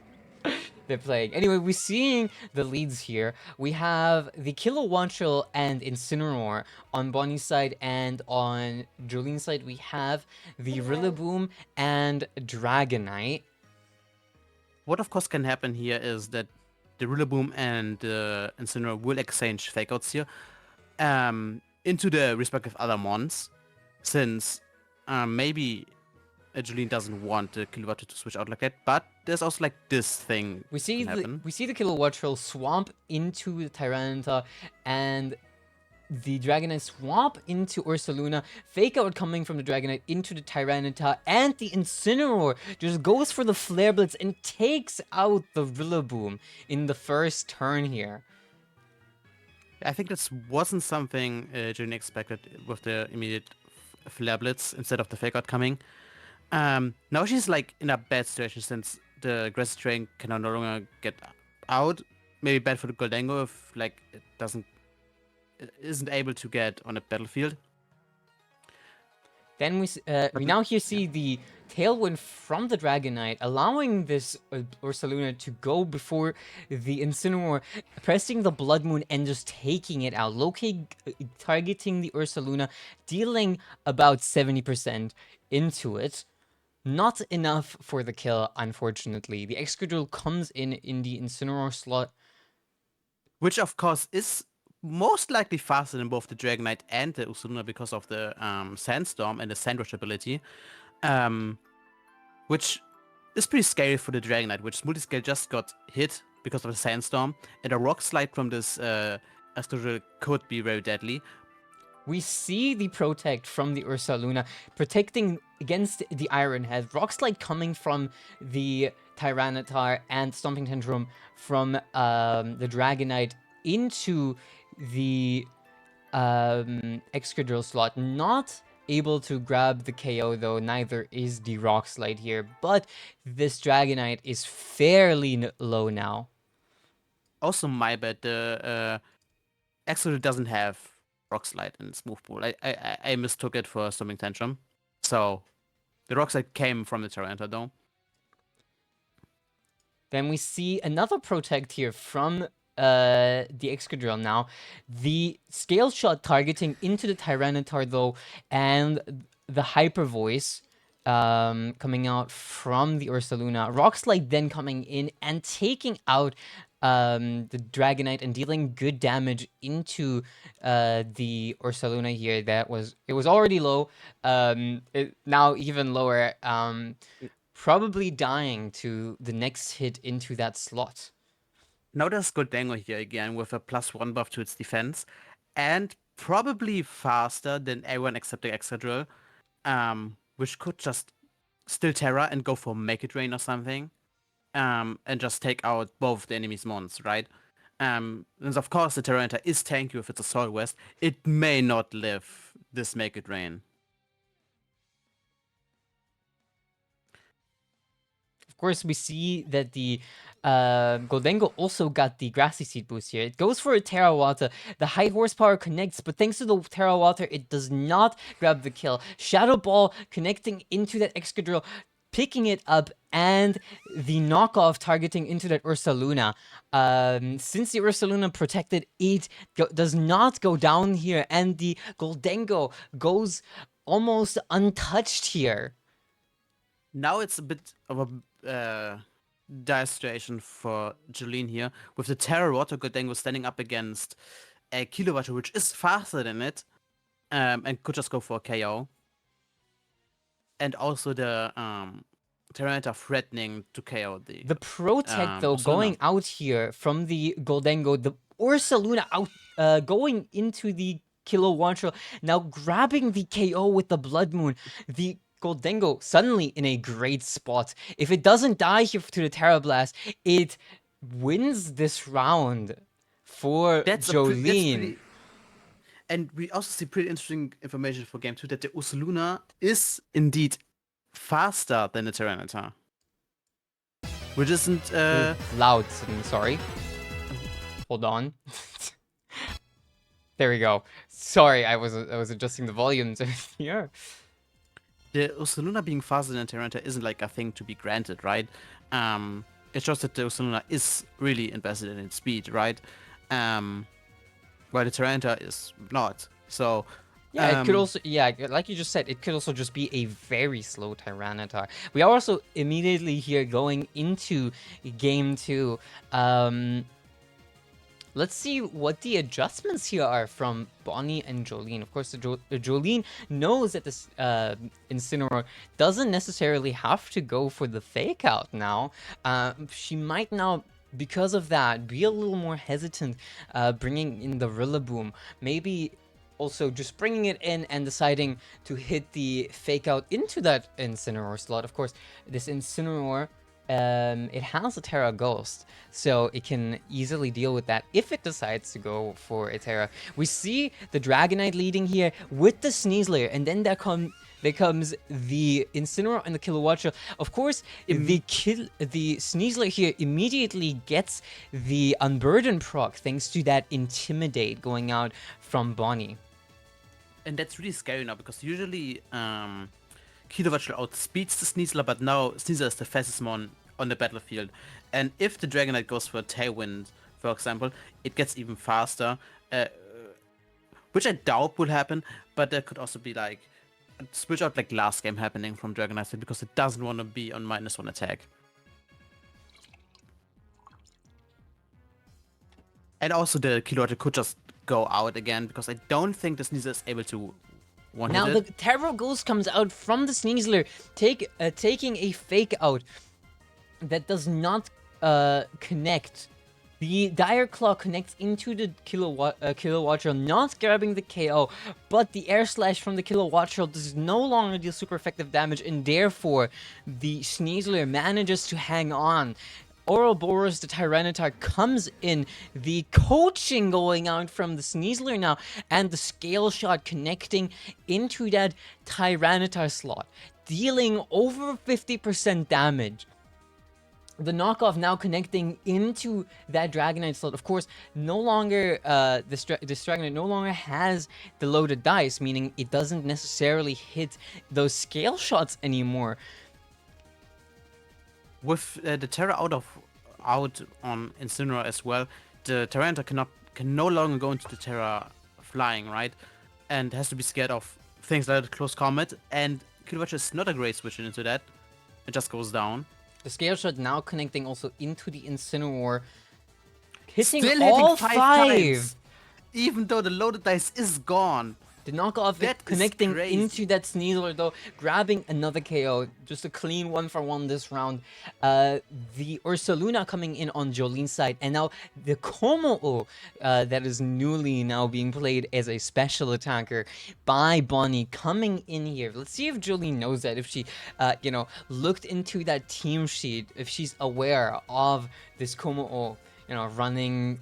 they're playing. Anyway, we're seeing the leads here. We have the Kilowattrel and Incineroar on Bonnie's side, and on Jolene's side, we have the Rillaboom and Dragonite. What of course can happen here is that the Rillaboom and Incineroar will exchange Fake-Outs here into the respective other mons, since maybe Jolene doesn't want the Kilowattrel to switch out like that, but there's also like this thing. We see the Kilowattrel swamp into the Tyranitar, and the Dragonite swamp into Ursaluna. Fake out coming from the Dragonite into the Tyranitar, and the Incineroar just goes for the Flare Blitz and takes out the Rillaboom in the first turn here. I think this wasn't something Jolene expected with the immediate Flare Blitz instead of the Fake Out coming. Now she's like in a bad situation since the Grassy Terrain can no longer get out. Maybe bad for the Goldango if like it isn't able to get on a battlefield. Then we now here see the Tailwind from the Dragonite, allowing this Ursaluna to go before the Incineroar, pressing the Blood Moon and just taking it out. Loki targeting the Ursaluna, dealing about 70% into it. Not enough for the kill, unfortunately. The Excadrill comes in the Incineroar slot. Which, of course, is most likely faster than both the Dragonite and the Ursaluna because of the Sandstorm and the Sandrush ability. Which is pretty scary for the Dragonite, which Multiscale just got hit because of the Sandstorm. And a Rock Slide from this Excadrill could be very deadly. We see the Protect from the Ursaluna, protecting against the Iron Head. Rock Slide coming from the Tyranitar, and Stomping Tantrum from the Dragonite into the Excadrill slot. Not able to grab the KO though, neither is the Rock Slide here, but this Dragonite is fairly low now. Also, my bad, the Excadrill doesn't have Rock Slide in its move pool. I mistook it for Stomping Tantrum. So the Rock Slide came from the Tyranitar though. Then we see another Protect here from the Excadrill now. The Scale Shot targeting into the Tyranitar though, and the Hyper Voice coming out from the Ursaluna. Rock Slide then coming in and taking out the Dragonite and dealing good damage into the Ursaluna here. It was already low, now even lower, probably dying to the next hit into that slot. Now there's Goldengo here again with a +1 buff to its defense, and probably faster than everyone except the Excadrill, which could just still Terra and go for Make It Rain or something, and just take out both the enemy's mons, right? And of course the Tyranitar is tanky with its Assault Vest. It may not live this Make It Rain. Of course, we see that the Goldengo also got the Grassy Seed boost here. It goes for a Terra Water. The high horsepower connects, but thanks to the Terra Water, it does not grab the kill. Shadow Ball connecting into that Excadrill, picking it up, and the knockoff targeting into that Ursaluna. Since the Ursaluna protected, it does not go down here, and the Goldengo goes almost untouched here. Now it's a bit of a dire situation for Jolene here, with the Terra Water Goldengo standing up against a Kilowatt, which is faster than it, and could just go for a KO. And also the Tyranitar threatening to KO the... The Protect, though, Ursaluna. going out here from the Goldengo, the Ursaluna out, going into the Kilowattrel, now grabbing the KO with the Blood Moon. The Goldengo suddenly in a great spot. If it doesn't die here to the Terra Blast, it wins this round for Jolene. And we also see pretty interesting information for game 2 that the Ursaluna is indeed faster than the Tyranitar. Which isn't Loud, sorry. Hold on. There we go. Sorry, I was adjusting the volumes here. The Ursaluna being faster than Tyranitar isn't like a thing to be granted, right? It's just that the Ursaluna is really invested in its speed, right? While the Tyranitar is not. So yeah, it could also, yeah, like you just said, it could also just be a very slow Tyranitar. We are also immediately here going into game 2. Let's see what the adjustments here are from Bonnie and Jolene. Of course, Jolene knows that this Incineroar doesn't necessarily have to go for the Fake Out now. She might now, because of that, be a little more hesitant bringing in the Rillaboom. Maybe also just bringing it in and deciding to hit the Fake Out into that Incineroar slot. Of course, this Incineroar, it has a Terra Ghost, so it can easily deal with that if it decides to go for a Terra. We see the Dragonite leading here with the Sneasler, and then there comes the Incineroar and the Kilowattrel. Of course, the Sneasler here immediately gets the Unburden proc thanks to that Intimidate going out from Bonnie. And that's really scary now, because usually Kilowattrel outspeeds the Sneasler, but now Sneasler is the fastest mon on the battlefield. And if the Dragonite goes for a Tailwind, for example, it gets even faster, which I doubt will happen, but there could also be like a switch out like last game happening from Dragonite, because it doesn't want to be on -1 attack. And also the Kilowattrel could just go out again, because I don't think the Sneasler is able to one-hit Now it. the Terra Ghost comes out from the Sneasler, taking a Fake Out that does not connect. The Dire Claw connects into the Kilowattrel, not grabbing the KO, but the Air Slash from the Kilowattrel does no longer deal super effective damage, and therefore the Sneasler manages to hang on. Ouroboros, the Tyranitar, comes in, the coaching going out from the Sneasler now, and the Scale Shot connecting into that Tyranitar slot, dealing over 50% damage. The knockoff now connecting into that Dragonite slot. Of course, no longer, this Dragonite no longer has the loaded dice, meaning it doesn't necessarily hit those Scale Shots anymore. With the Terra out on Incineroar as well, the Tyranitar can no longer go into the Terra flying, right? And has to be scared of things like close combat, and Kilowattrel is not a great switch into that. It just goes down. The Scale Shot now connecting also into the Incineroar. hitting Still all hitting 5 5. times, even though the loaded dice is gone. The knockoff That is connecting crazy. into that Sneasler though, grabbing another KO, just a clean 1-for-1 this round. The Ursaluna coming in on Jolene's side, and now the Komo that is newly now being played as a special attacker by Bonnie coming in here. Let's see if Jolene knows that, if she, looked into that team sheet, if she's aware of this Komo, running,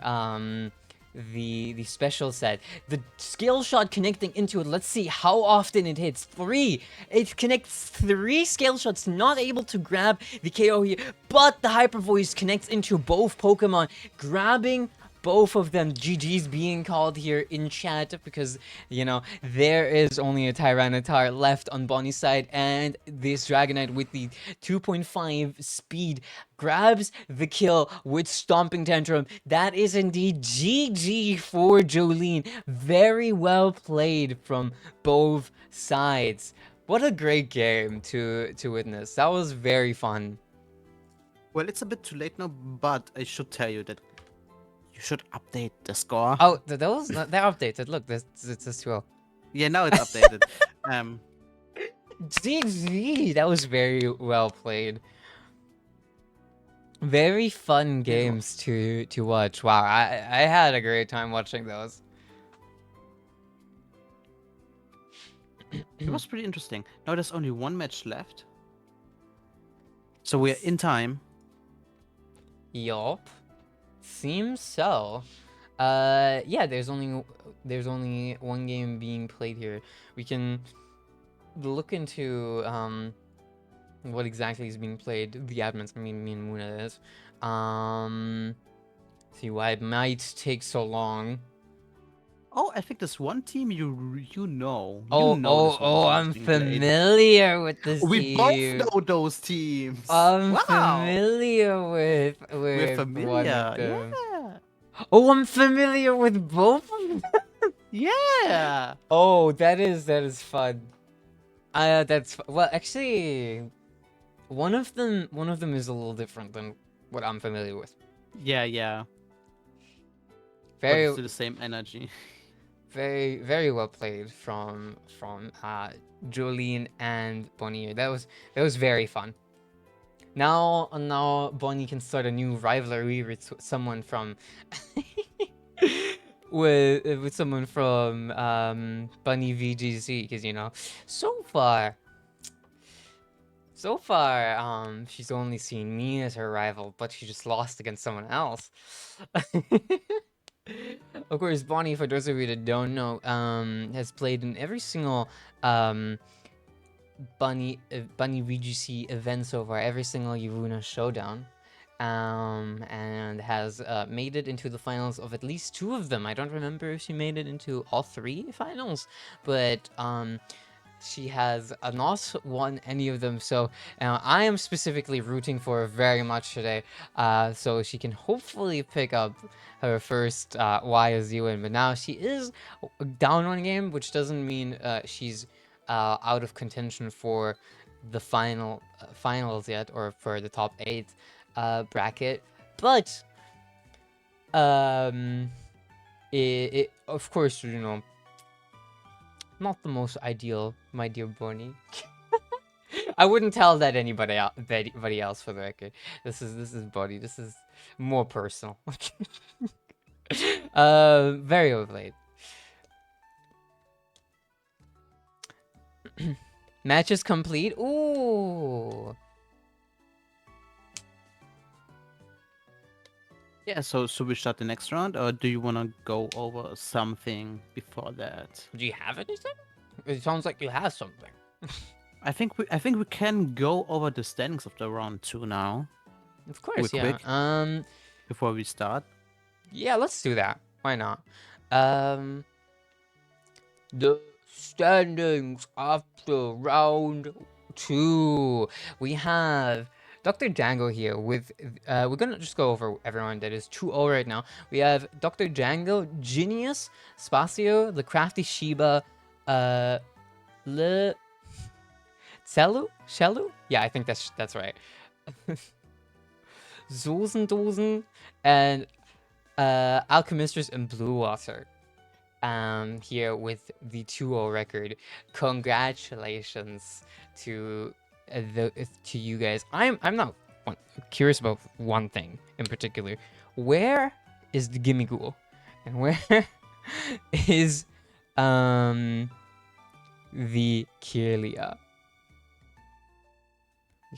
the special set. The skill shot connecting into it. Let's see how often it hits. 3. It connects 3 skill shots, not able to grab the KO here, but the Hyper Voice connects into both Pokemon, grabbing both of them. GG's being called here in chat because, there is only a Tyranitar left on Bonnie's side, and this Dragonite with the 2.5 speed grabs the kill with Stomping Tantrum. That is indeed GG for Jolene. Very well played from both sides. What a great game to witness. That was very fun. Well, it's a bit too late now, but I should tell you that you should update the score. Oh, they're updated. Look, this as well. Yeah, now it's updated. GG! That was very well played. Very fun games to watch. Wow, I had a great time watching those. It was pretty interesting. Now there's only 1 match left, so we're in time. Yup. Seems so. Yeah, there's only 1 game being played here. We can look into what exactly is being played. The admins, I mean, me and Muna is. See why it might take so long. Oh, I think there's one team you know. I'm familiar with this We team. both know those teams. I'm Wow. familiar with We're familiar. one of them. Yeah. Oh, I'm familiar with both of them. Yeah. Oh, that is fun. Well, actually, one of them is a little different than what I'm familiar with. Yeah. Very, But it's the same energy. very, very well played from Jolene and Bonnie. That was very fun. Now Bonnie can start a new rivalry with someone from with someone from Bunny VGC, because so far she's only seen me as her rival, but she just lost against someone else. Of course, Bonnie, for those of you that don't know, has played in every single Bunny VGC event so far, every single YUWUNA'S showdown, and has made it into the finals of at least 2 of them. I don't remember if she made it into all 3 finals, but she has not won any of them. So I am specifically rooting for her very much today, so she can hopefully pick up her first YSU win. But now she is down 1 game, which doesn't mean she's out of contention for the finals yet, or for the top 8 bracket. But it of course, not the most ideal, my dear Bonnie. I wouldn't tell that anybody else, for the record. This is Bonnie. This is more personal. Very well played. Match is complete. Ooh. Yeah, so should we start the next round, or do you want to go over something before that? Do you have anything? It sounds like you have something. I think we can go over the standings of the round 2 now. Of course, Real yeah. quick. Before we start. Yeah, let's do that. Why not? The standings after round 2. We have Dr. Django here with, we're gonna just go over everyone that is 2-0 right now. We have Dr. Django, Genius, Spacio, the Crafty Shiba, Shelu? Yeah, I think that's right. Zulzendosen, and Alchemisters and Blue Water. Here with the 2-0 record. Congratulations to you guys. I'm not curious about one thing in particular. Where is the Gimmighoul? And where is the Kirlia?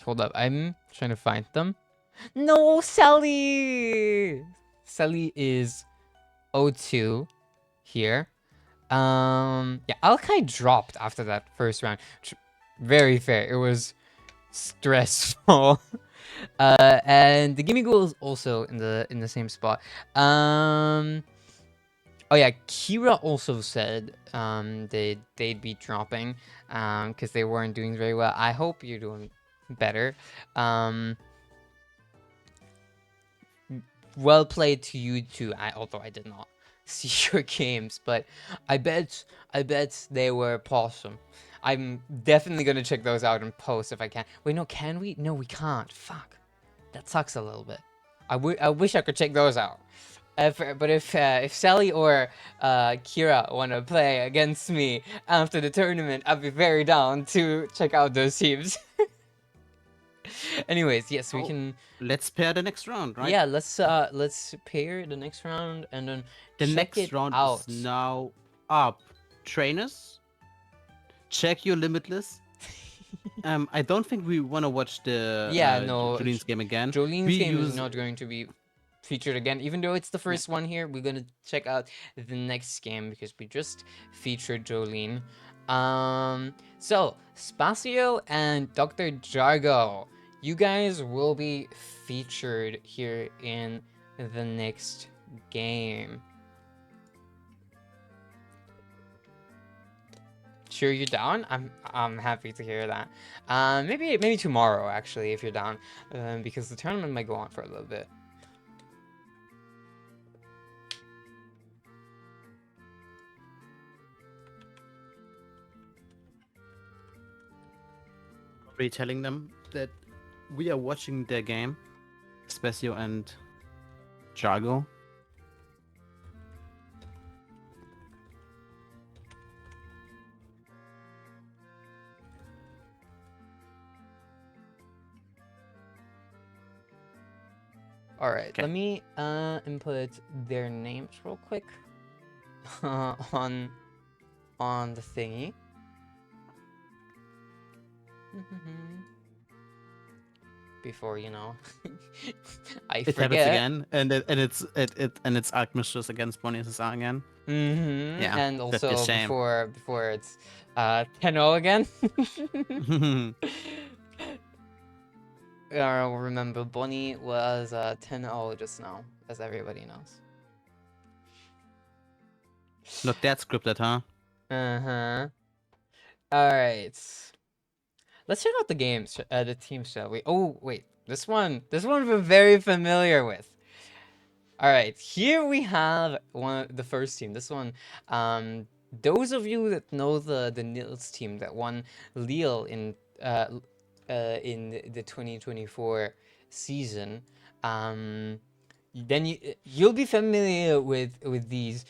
Hold up, I'm trying to find them. No, Sally! Sally is 0-2 here. Yeah, Alkai dropped after that first round. Very fair. It was stressful. And the Gimmighoul is also in the same spot. Oh yeah, Kira also said they'd be dropping because they weren't doing very well. I hope you're doing better. Well played to you too. Although I did not see your games, but I bet they were awesome. I'm definitely gonna check those out and post if I can. Wait, no, can we? No, we can't. Fuck, that sucks a little bit. I wish I could check those out. But if Sally or Kira want to play against me after the tournament, I'd be very down to check out those teams. Anyways, yes, we can. Let's pair the next round, right? Yeah, let's pair the next round and then the check next round out. is now up. Trainers, check your limitless. I don't think we want to watch the Jolene's game again. Jolene's game is not going to be featured again, even though it's the first one here. We're gonna check out the next game because we just featured Jolene. So Spacio and Dr. Jargo, you guys will be featured here in the next game. Sure you're down? I'm happy to hear that. Maybe tomorrow actually if you're down, because the tournament might go on for a little bit. Telling them that we are watching their game, Spacio and Jargo. All right, let me input their names real quick on the thingy. Before I forget. It happens again, and it's Alchemisters against Bonnie SSR again. Yeah, and also before it's 10-0 again. Remember, Bonnie was 10-0 just now, as everybody knows. Look, that's scripted, huh? All right. Let's check out the games, the teams, shall we? Oh, wait, this one we're very familiar with. All right, here we have the first team. This one, those of you that know the Nils team that won Lille in the 2024 season, then you'll be familiar with these.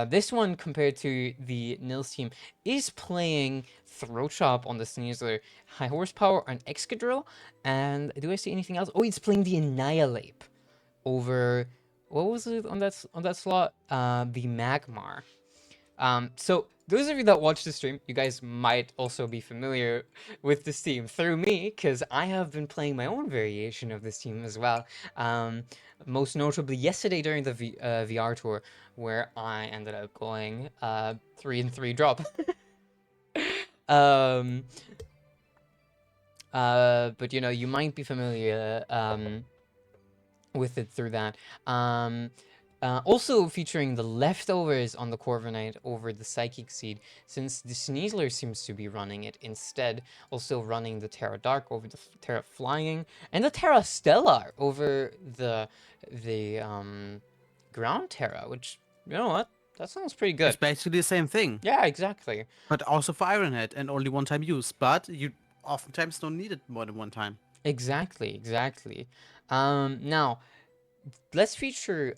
This one, compared to the Nils team, is playing Throat Chop on the Sneasler, High Horsepower on Excadrill, and do I see anything else? Oh, it's playing the Annihilate over, what was it on that slot? The Magmar. So those of you that watch the stream, you guys might also be familiar with this team through me, because I have been playing my own variation of this team as well. Most notably yesterday during the VR tour, where I ended up going 3-3 drop. But you might be familiar with it through that. Also featuring the leftovers on the Corviknight over the Psychic Seed, since the Sneasler seems to be running it instead. Also running the Terra Dark over the Terra Flying, and the Terra Stellar over the Ground Terra, which, you know what? That sounds pretty good. It's basically the same thing. Yeah, exactly. But also for Ironhead and only one-time use. But you oftentimes don't need it more than one time. Exactly. Now, let's feature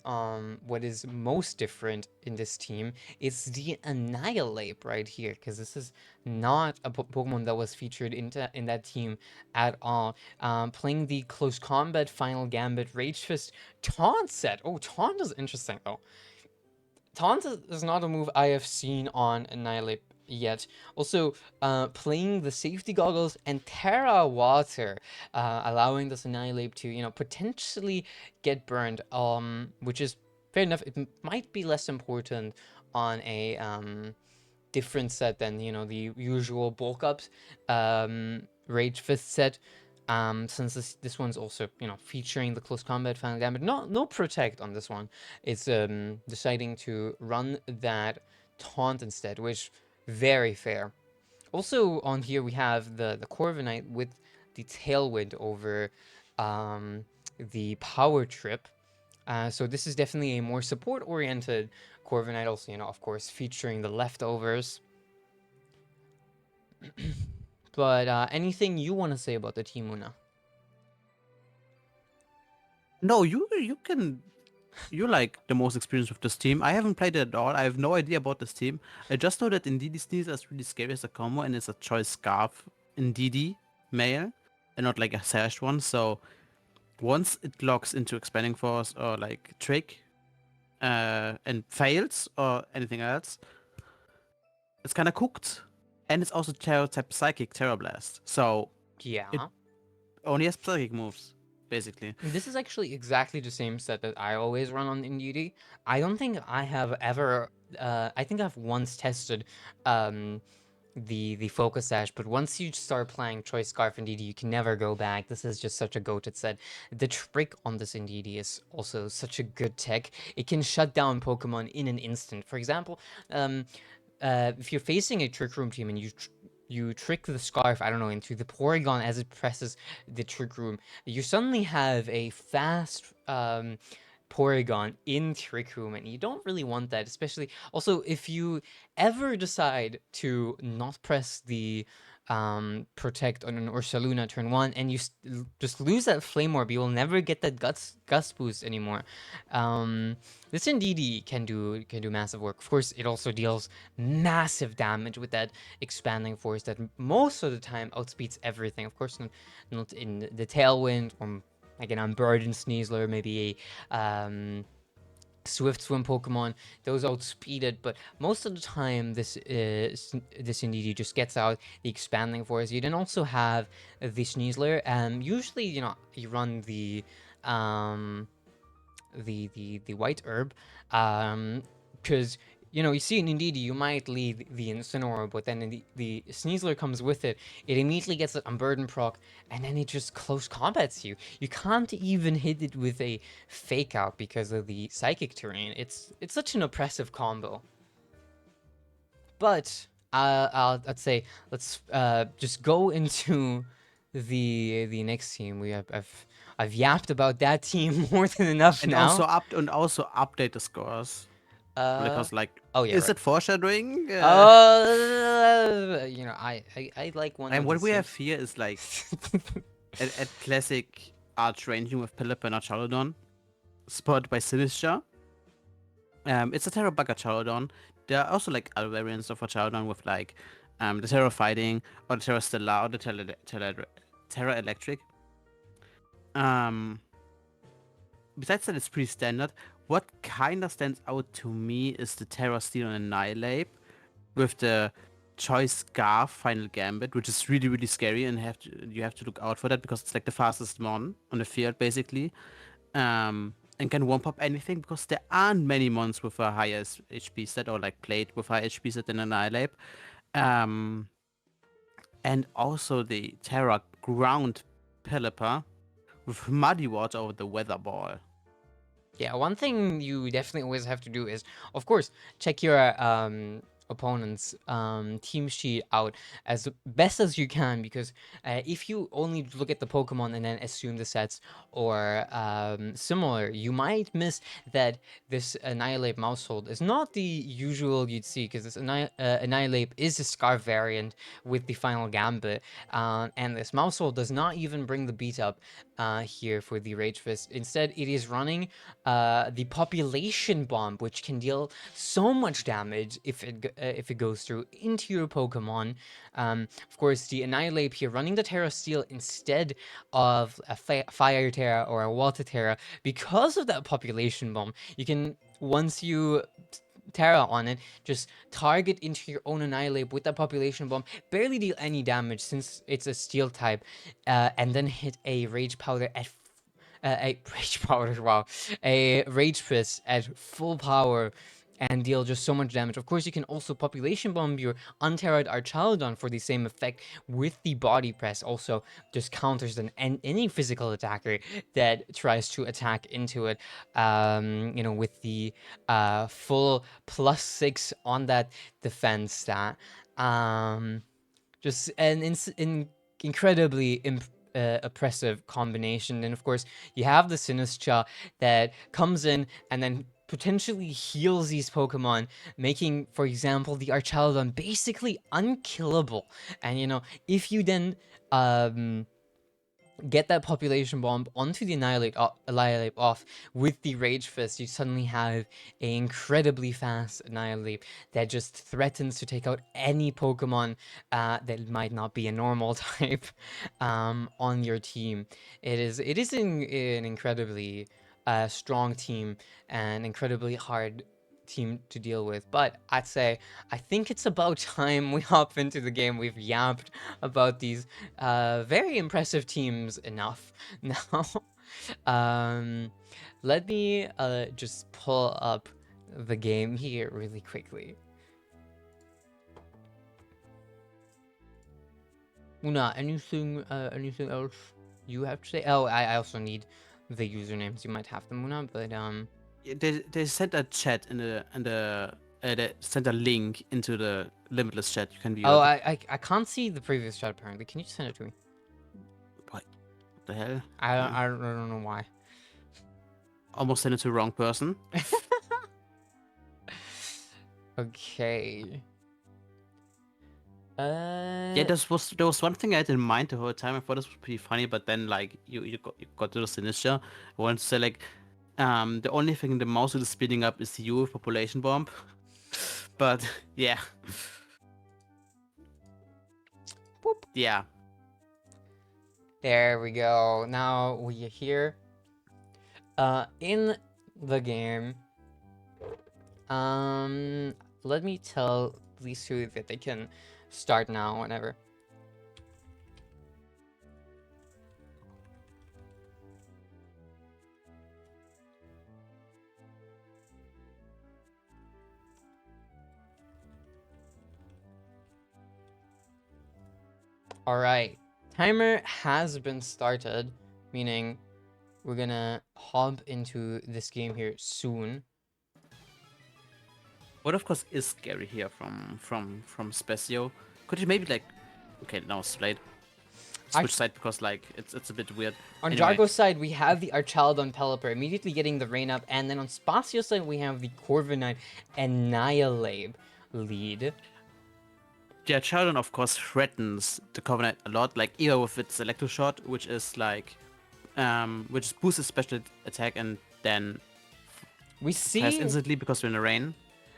what is most different in this team. It's the Annihilate right here, because this is not a Pokemon that was featured in that team at all. Playing the Close Combat, Final Gambit, Rage Fist, Taunt set. Oh, Taunt is interesting though. Taunt is not a move I have seen on Annihilate yet. Also, playing the safety goggles and Terra Water, allowing this Annihilate to, potentially get burned, which is fair enough. It might be less important on a different set than, the usual bulk ups Rage Fist set. Since this one's also, featuring the Close Combat, Final Gambit, no Protect on this one. It's deciding to run that Taunt instead, which very fair. Also on here we have the Corviknight with the Tailwind over the Power Trip. So this is definitely a more support-oriented Corviknight, also, of course, featuring the leftovers. But anything you want to say about the team, Una? No, you can. You're like the most experienced with this team. I haven't played it at all. I have no idea about this team. I just know that Indeedee Sneasel is really scary as a combo, and it's a choice Scarf Indeedee male, and not like a sashed one. So once it locks into Expanding Force or like Trick, and fails or anything else, it's kind of cooked. And it's also Terror type Psychic Terror Blast. So Yeah. it only has Psychic moves, basically. This is actually exactly the same set that I always run on Indeedee. I don't think I have ever. I think I've once tested the Focus Sash, but once you start playing Choice Scarf Indeedee, you can never go back. This is just such a goated set. The trick on this Indeedee is also such a good tech. It can shut down Pokemon in an instant. For example, if you're facing a Trick Room team and you trick the Scarf, I don't know, into the Porygon as it presses the Trick Room, you suddenly have a fast Porygon in Trick Room, and you don't really want that, especially also if you ever decide to not press the Protect on an Ursaluna turn 1 and you just lose that Flame Orb, you will never get that Gust boost anymore. This Indeedee can do massive work. Of course, it also deals massive damage with that Expanding Force that most of the time outspeeds everything. Of course, not in the Tailwind or again on Burden Sneasler, maybe a Swift Swim Pokemon, those outspeed it, but most of the time this Indeedee just gets out the Expanding Force. You then also have the Sneasler, usually, you run the White Herb, because you see an Indeedee, you might leave the Incineroar, but then the Sneasler comes with it. It immediately gets an Unburden proc, and then it just close combats you. You can't even hit it with a Fake Out because of the Psychic terrain. It's such an oppressive combo. But I'd say let's just go into the next team. I've yapped about that team more than enough And now. also update the scores. Because oh yeah, is right. it foreshadowing? I like one. And of what the we have things. here is like a classic arch ranging with Pelipper and Charlodon, spotted by Sinistra. It's a Terra Bugger Charlodon. There are also like other variants of a Charlodon with like the Terra Fighting or the Terra Stellar or the Terra Electric. Besides that, it's pretty standard. What kind of stands out to me is the Terra Steel and Annihilate with the Choice Scarf Final Gambit, which is really, really scary, and you have to look out for that because it's like the fastest mon on the field, basically. And can one pop anything because there aren't many mons with a higher HP set or like played with higher HP set than Annihilate. And also the Terra Ground Pelipper with Muddy Water over the Weather Ball. Yeah, one thing you definitely always have to do is, of course, check your opponent's team sheet out as best as you can, because if you only look at the Pokemon and then assume the sets or similar, you might miss that this Annihilate Mousehold is not the usual you'd see, because this Annihilate is a Scarf variant with the Final Gambit, and this Mousehold does not even bring the beat up here for the Rage Fist. Instead, it is running the Population Bomb, which can deal so much damage if it goes through into your Pokemon. Of course, the Annihilate here running the Terra Steel instead of a Fire Terra or a Water Terra. Because of that Population Bomb, you can, once you Terra on it, just target into your own Annihilate with that Population Bomb, barely deal any damage since it's a Steel type, and then hit a Rage Powder at a Rage Powder, wow, a Rage Fist at full power and deal just so much damage. Of course, you can also Population Bomb your Unterrad Archaludon for the same effect with the Body Press. Also, just counters any physical attacker that tries to attack into it. You know, with the full +6 on that defense stat. Just an incredibly oppressive combination. And of course, you have the Sinistcha that comes in and then potentially heals these Pokemon, making, for example, the Archaludon basically unkillable. And, you know, if you then get that Population Bomb onto the Annihilate off with the Rage Fist, you suddenly have an incredibly fast Annihilate that just threatens to take out any Pokemon that might not be a normal type on your team. It is an incredibly strong team and incredibly hard team to deal with, but I'd say I think it's about time we hop into the game. We've yapped about these very impressive teams enough now. Let me just pull up the game here really quickly. Una, anything else you have to say? Oh, I also need the usernames. You might have them, Una, but They sent a chat they sent a link into the Limitless chat. You can view oh, it. I can't see the previous chat apparently. Can you just send it to me? What the hell? I don't know why. Almost sent it to the wrong person. Okay. Yeah, there was one thing I had in mind the whole time. I thought this was pretty funny, but then like you got to the Sinistcha. I wanted to say like, the only thing the mouse is speeding up is you with Population Bomb. But yeah. Boop. Yeah. There we go. Now we are here. In the game. Let me tell these two that they can start now whenever. Alright, timer has been started, meaning we're gonna hop into this game here soon. What of course is scary here from Specio. Could you maybe like, okay, now it's late. Switch side because like it's a bit weird. On Anyway. Jargo's side, we have the Archaludon Pelipper immediately getting the rain up, and then on Spacio's side, we have the Corviknight Annihilate lead. Yeah, Sheldon of course threatens the Covenant a lot, like either with its Electro Shot, which is like, which boosts its special attack and then We see has instantly because we're in the rain.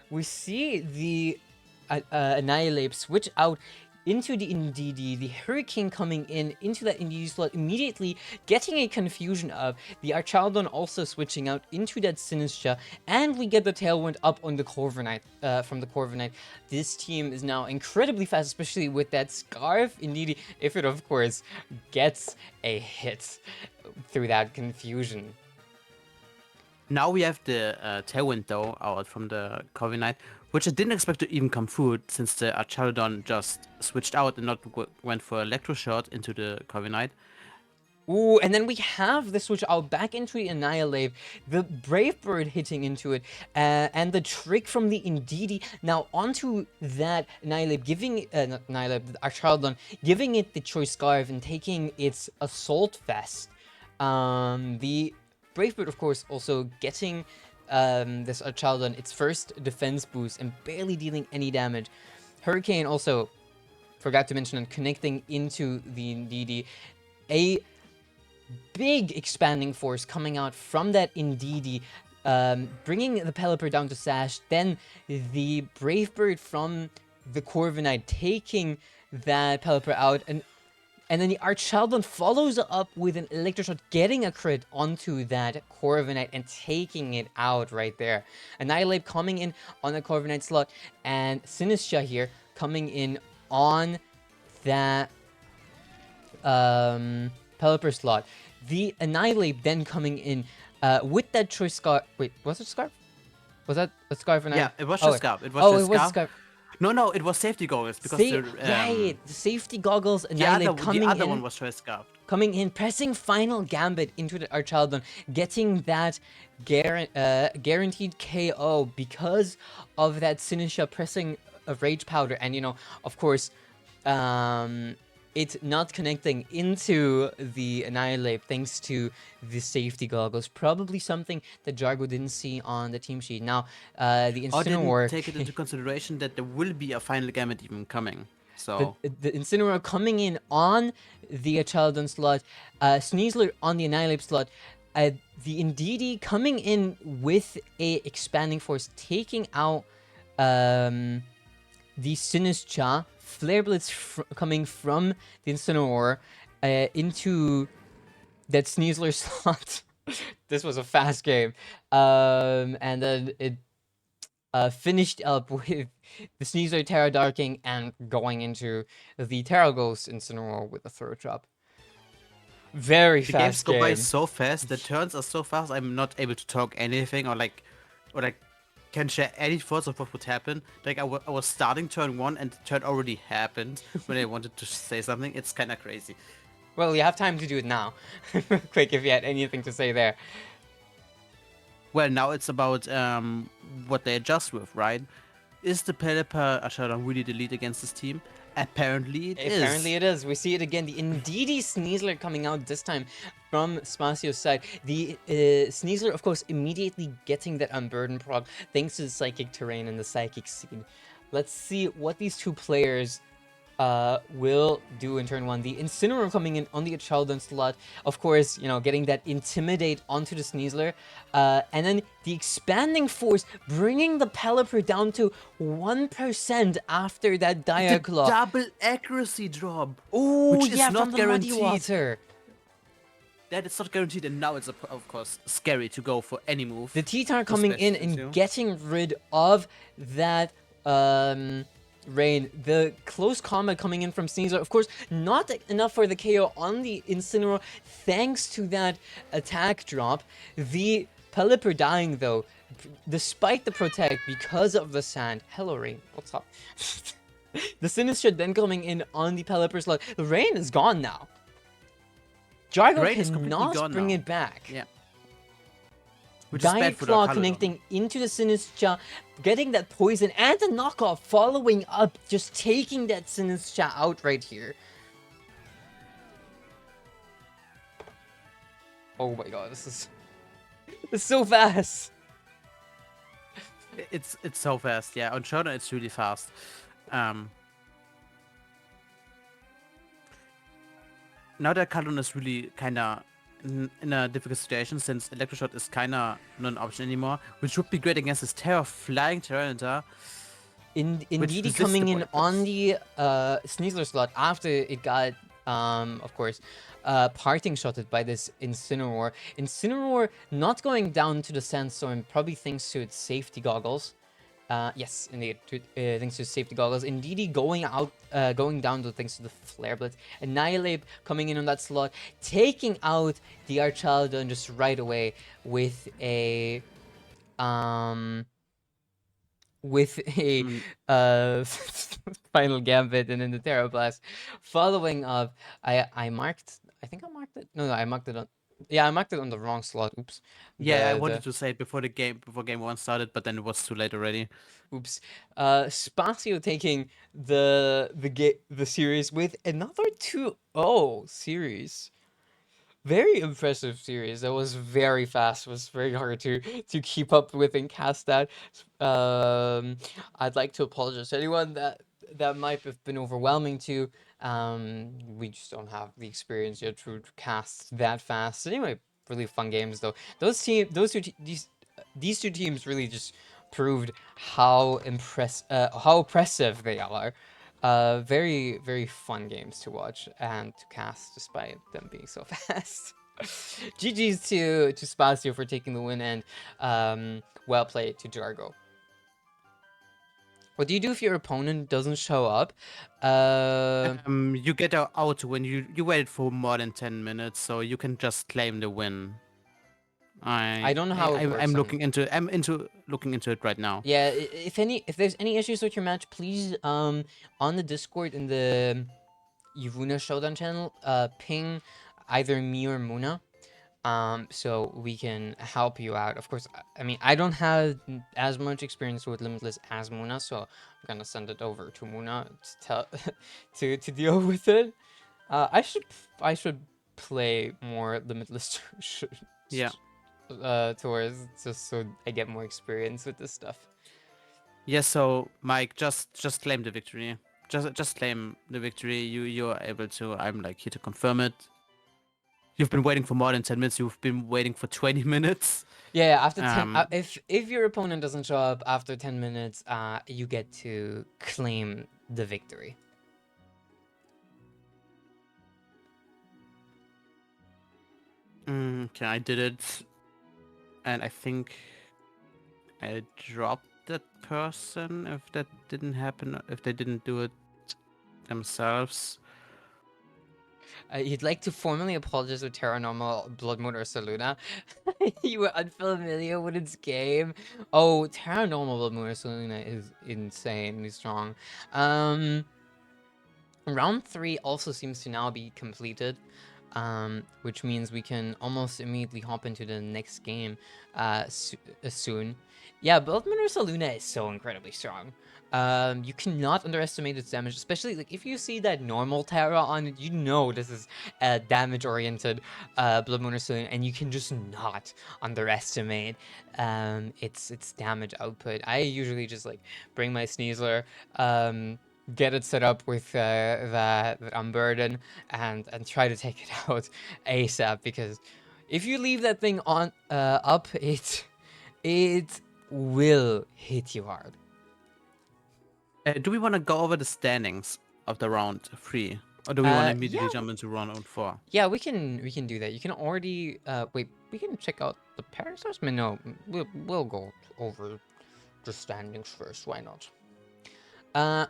we see the Annihilate switch out into the Indeedee, the Hurricane coming in into that Indeedee slot immediately, getting a confusion of the Archaludon also switching out into that Sinistcha, and we get the Tailwind up on the Corviknight, from the Corviknight. This team is now incredibly fast, especially with that Scarf Indeedee, if it of course gets a hit through that confusion. Now we have the Tailwind though out from the Covenant, which I didn't expect to even come through since the Archaludon just switched out and not went for Electro Shot into the Covenant. Ooh, and then we have the switch out back into the Annihilate, the Brave Bird hitting into it, and the trick from the Indeedee now onto that Annihilate, giving, not Annihilate, Archaludon, giving it the Choice Scarf and taking its Assault Vest. The Brave Bird, of course, also getting this Archaludon its first defense boost and barely dealing any damage. Hurricane also, forgot to mention, connecting into the Indeedee. A big expanding force coming out from that Indeedee, bringing the Pelipper down to Sash, then the Brave Bird from the Corviknight taking that Pelipper out, and then the Archdon follows up with an Electroshot, getting a crit onto that Corviknight and taking it out right there. Annihilate coming in on the Corviknight slot, and Sinistcha here coming in on that Pelipper slot. The Annihilate then coming in with that Choice Scarf. Wait, was it Scarf? Was that a Scarf? Yeah, it was just Scarf. It was just Scarf. No, it was safety goggles because right, the safety goggles. Annihilate coming in. The other one was Choice Scarf. Coming in, pressing Final Gambit into the Archdon, getting that guaranteed KO because of that Sinistcha pressing a Rage Powder, and you know, of course, it's not connecting into the Annihilate thanks to the safety goggles. Probably something that Jargo didn't see on the team sheet. Now, the Incineroar... didn't take it into consideration that there will be a Final Gambit even coming. So the Incineroar coming in on the Archdon slot, Sneasler on the Annihilate slot, the Indeedee coming in with a Expanding Force, taking out the Sinistcha, Flare Blitz coming from the Incineroar into that Sneasler slot. This was a fast game. And then it finished up with the Sneasler Terra Darking and going into the Terra Ghost Incineroar with a Throat Drop. Very fast game. The games go by so fast, the turns are so fast, I'm not able to talk anything or can share any thoughts of what would happen. Like I was starting turn 1 and the turn already happened when I wanted to say something. It's kind of crazy. Well, you have time to do it now. Quick, if you had anything to say there. Well, now it's about what they adjust with, right? Is the Pelipper Archdon really the lead against this team? Apparently it is. Apparently it is. We see it again. The Indeedee Sneasler coming out this time from Spacio's side. The Sneasler, of course, immediately getting that Unburden proc thanks to the Psychic Terrain and the Psychic Seed. Let's see what these two players will do in turn 1. The Incineroar coming in on the Archdon slot, of course, you know, getting that Intimidate onto the Sneasler, and then the Expanding Force bringing the Pelipper down to 1% after that Dire Claw. The double accuracy drop. Oh, which yeah, is not from the guaranteed. Muddy Water. That is not guaranteed, and now it's of course scary to go for any move. The T-Tar coming in and getting rid of that Rain. The close combat coming in from Sneasler, of course, not enough for the KO on the Incineroar thanks to that attack drop. The Pelipper dying though, despite the protect because of the sand. Hello Rain, what's up? The Sinistcha then coming in on the Pelipper slot. The Rain is gone now. Jargo cannot bring it back. Yeah. Dire Claw connecting into the Sinistcha, getting that poison and the knockoff following up, just taking that Sinistcha out right here. Oh my god, this is so fast. It's so fast, yeah. On SHOWDOWN it's really fast. Now that Kalon is really kinda in a difficult situation since Electroshot is kinda not an option anymore, which would be great against this flying Tyranitar. Indeedee coming in on the Sneasler slot after it got, of course, parting shotted by this Incineroar. Incineroar not going down to the Sandstorm, probably thanks to its safety goggles. Yes, indeed, thanks to safety goggles. Indeedee going down to thanks to the Flare Blitz. Annihilate coming in on that slot, taking out the Archdon just right away with a Final Gambit and then the Terra Blast. Following up, I marked. I think I marked it. No, I marked it on. Yeah, I marked it on the wrong slot. Oops. Yeah, I wanted to say it before game 1 started, but then it was too late already. Oops. Spacio taking the series with another 2-0 series. Very impressive series. That was very fast. It was very hard to keep up with and cast that. I'd like to apologize to anyone that that might have been overwhelming too. We just don't have the experience yet to cast that fast. Anyway, really fun games though. These two teams really just proved how oppressive they are. Very very fun games to watch and to cast, despite them being so fast. GG's to Spacio for taking the win, and well played to Jargo. What do you do if your opponent doesn't show up? You get out when you waited for more than 10 minutes, so you can just claim the win. I don't know how it works. I'm looking into it right now. Yeah, if there's any issues with your match, please on the Discord in the YUWUNA'S Showdown channel, ping either me or Muna. So we can help you out. Of course, I mean, I don't have as much experience with Limitless as Muna, so I'm gonna send it over to Muna to deal with it. I should play more Limitless Yeah. tours, just so I get more experience with this stuff. Yeah, so Mike, just claim the victory. Just claim the victory. You're able to. I'm like here to confirm it. You've been waiting for more than 10 minutes. You've been waiting for 20 minutes. Yeah, after 10, if your opponent doesn't show up after 10 minutes, you get to claim the victory. Okay, I did it, and I think I dropped that person. If that didn't happen, if they didn't do it themselves. You'd like to formally apologize to Terranormal, Blood Moon, or Saluna. You were unfamiliar with its game. Oh, Terranormal, Blood Moon, or Saluna is insanely strong. Round 3 also seems to now be completed, which means we can almost immediately hop into the next game soon. Yeah, Blood Moon or Saluna is so incredibly strong. You cannot underestimate its damage, especially like if you see that normal Terra on it, you know this is a damage-oriented Blood Moon or Saluna, and you can just not underestimate its damage output. I usually just like bring my Sneasler, get it set up with that Unburden, and try to take it out ASAP, because if you leave that thing on up, it will hit you hard. Do we want to go over the standings of the round 3, or do we want to immediately jump into round 4? Yeah, we can do that. You can already wait. We can check out the parent stars. No, we'll go over the standings first. Why not?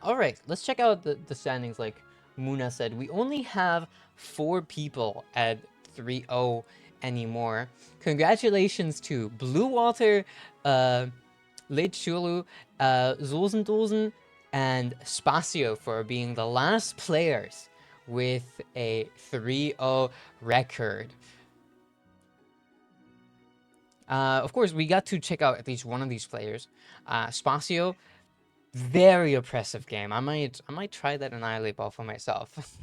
All right, let's check out the standings. Like Muna said, we only have 4 people at 3-0 anymore. Congratulations to Blue Water, Late Shulu, Zulzendozen, and Spacio for being the last players with a 3-0 record. Of course, we got to check out at least one of these players. Spacio, very oppressive game. I might try that Annihilate ball for myself.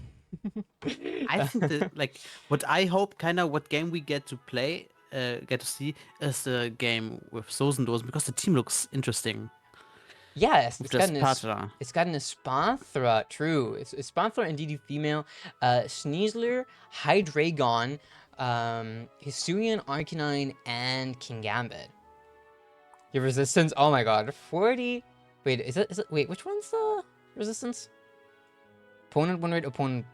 I think that, like, what I hope, kind of what game we get to play, get to see, is the game with Sosendosen, because the team looks interesting. Yes, it's got an Espathra, true. It's Espathra and DD female, Sneasler, Hydreigon, Hisuian, Arcanine, and Kingambit. Your resistance, oh my god, 40. Wait, is it wait, which one's the resistance? Opponent win rate, opponent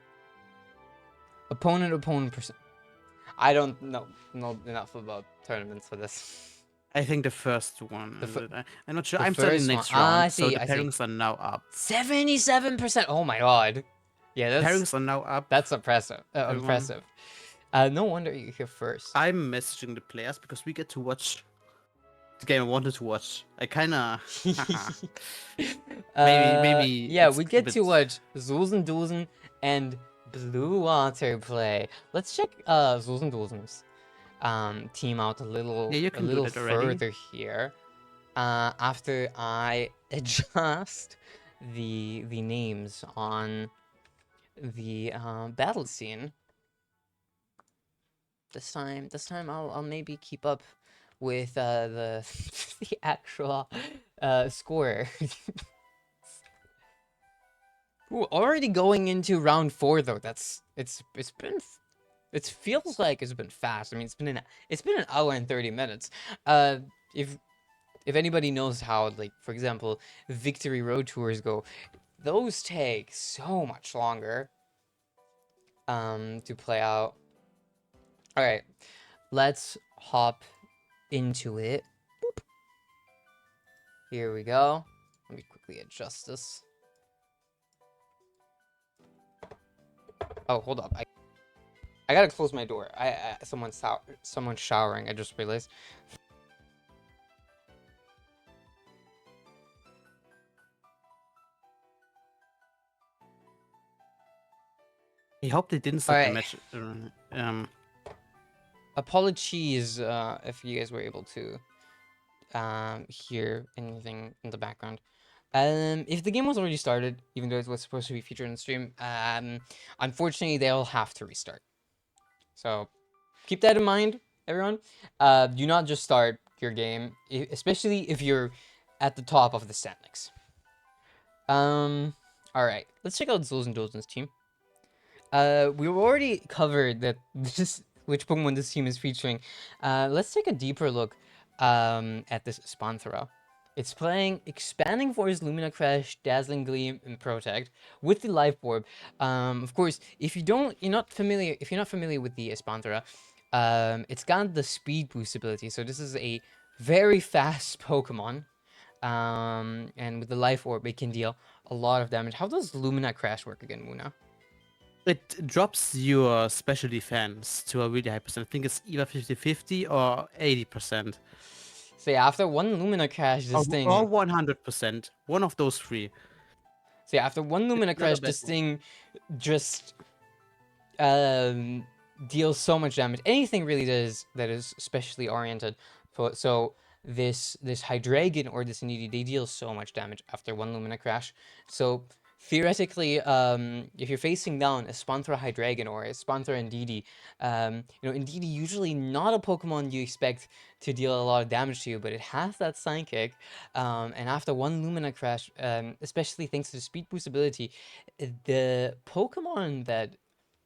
percent. I don't know enough about tournaments for this. I think the first one. I'm not sure. I'm starting next round, so the pairings are now up. 77%. Oh my god. Yeah, pairings are now up. That's impressive. Impressive. No wonder you're here first. I'm messaging the players because we get to watch the game I wanted to watch. I kind of maybe. Yeah, we get to watch Zulzendosen and Blue Water play. Let's check Zulzendosen's team out a little further here. After I adjust the names on the battle scene. This time I'll maybe keep up with the the actual score. Ooh, already going into round 4 though. It feels like it's been fast. I mean, it's been an hour and 30 minutes. Uh, if anybody knows how, like, for example, victory road tours go, those take so much longer to play out. All right, let's hop into it. Boop. Here we go. Let me quickly adjust this. Oh, hold up. I gotta close my door. Someone's showering. I just realized. I hope they didn't start the Alright. match. Apologies if you guys were able to hear anything in the background. If the game was already started, even though it was supposed to be featured in the stream, unfortunately they'll have to restart. So keep that in mind, everyone. Do not just start your game, especially if you're at the top of the standings. Alright, let's check out Zul's and Dozen's team. We've already covered that which Pokemon this team is featuring. Let's take a deeper look at this Espanthera. It's playing Expanding Force, Lumina Crash, Dazzling Gleam, and Protect with the Life Orb. Of course, if you're not familiar with the Espanthera, it's got the Speed Boost ability. So this is a very fast Pokemon. And with the Life Orb, it can deal a lot of damage. How does Lumina Crash work again, Muna? It drops your special defense to a really high percent. I think it's either 50-50 or 80%. So yeah, after one Lumina Crash, this thing... Or 100%. One of those three. So yeah, after one Lumina Crash, this thing just deals so much damage. Anything really that is specially oriented. So this Hydreigon or this Indeedee, they deal so much damage after one Lumina Crash. So theoretically, if you're facing down a Espanthera Hydreigon or a Espanthera Indeedee, Indeedee usually not a Pokemon you expect to deal a lot of damage to you, but it has that Psychic, and after one Lumina Crash, especially thanks to the Speed Boost ability, the Pokemon that,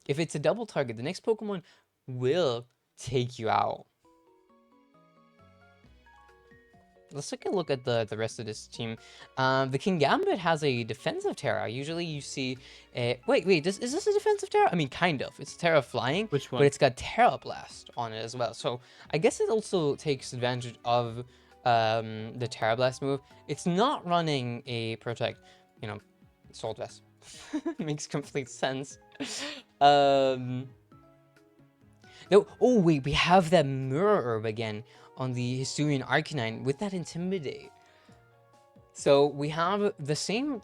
if it's a double target, the next Pokemon will take you out. Let's take a look at the rest of this team. The Kingambit has a defensive Terra. Usually you see a... Wait, is this a defensive Terra? I mean, kind of. It's Terra Flying, Which one? But it's got Terra Blast on it as well. So I guess it also takes advantage of the Terra Blast move. It's not running a Protect, Assault Vest. Makes complete sense. Oh wait, we have that Mirror Herb again on the Hisuian Arcanine with that Intimidate. So we have the same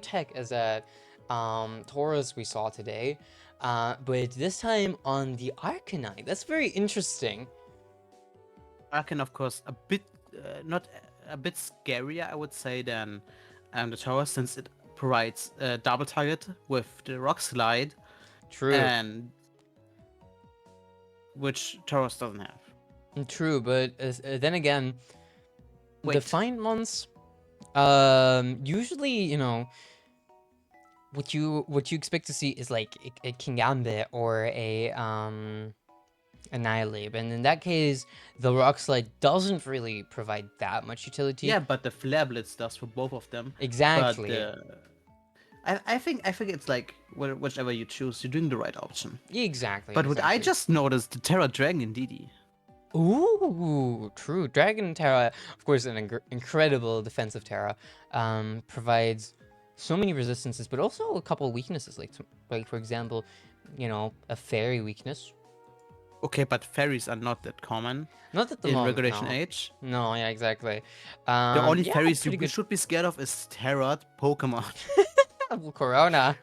tech as that Tauros we saw today, but this time on the Arcanine. That's very interesting. Arcanine, of course, a bit not a bit scarier, I would say, than the Tauros, since it provides a double target with the Rock Slide. True. And which Tauros doesn't have. True, but then again, Defiant Mons, usually, what you expect to see is like a Kingambit or a Annihilate, and in that case, the Rock Slide doesn't really provide that much utility. Yeah, but the Flare Blitz does for both of them. Exactly. But I think it's like whichever you choose, you're doing the right option. Exactly. But what I just noticed, the Terra Dragon Indeedee. Ooh, true. Dragon Terra, of course, an incredible defensive Terra, provides so many resistances, but also a couple of weaknesses, like for example, a Fairy weakness. Okay, but fairies are not that common. Not at the in moment, Regulation no. H. No, yeah, exactly. The only fairies you should be scared of is Terra Pokemon. Corona.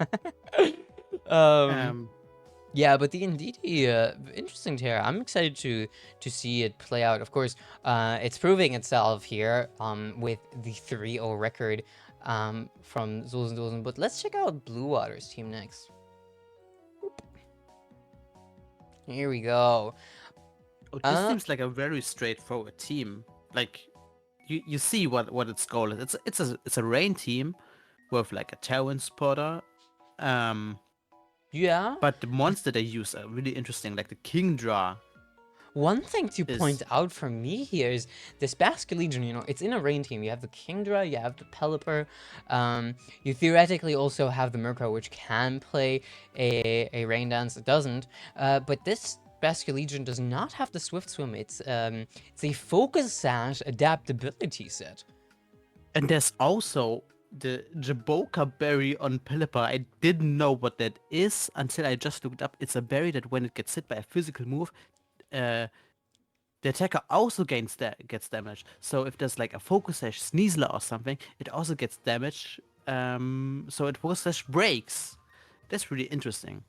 Yeah, but the Indeedee, interesting Terra. I'm excited to see it play out. Of course, it's proving itself here with the 3-0 record from Zul's and Dozen. But let's check out Blue Water's team next. Here we go. Oh, this seems like a very straightforward team. Like, you see what its goal is. It's a rain team with like a Tailwind Spotter Yeah. But the monster they use are really interesting, like the Kingdra. One thing to Is- point out for me here is this Basket Legion, it's in a rain team. You have the Kingdra, you have the Pelipper, you theoretically also have the Murkrow, which can play a rain dance. It doesn't, but this Basket Legion does not have the Swift Swim. It's a Focus Sash adaptability set. And there's also the Jaboka berry on Pelipper. I didn't know what that is until I just looked up. It's a berry that when it gets hit by a physical move, the attacker also gets damage. So if there's like a Focus Sash Sneasler or something, it also gets damage. So it Focus Sash breaks. That's really interesting.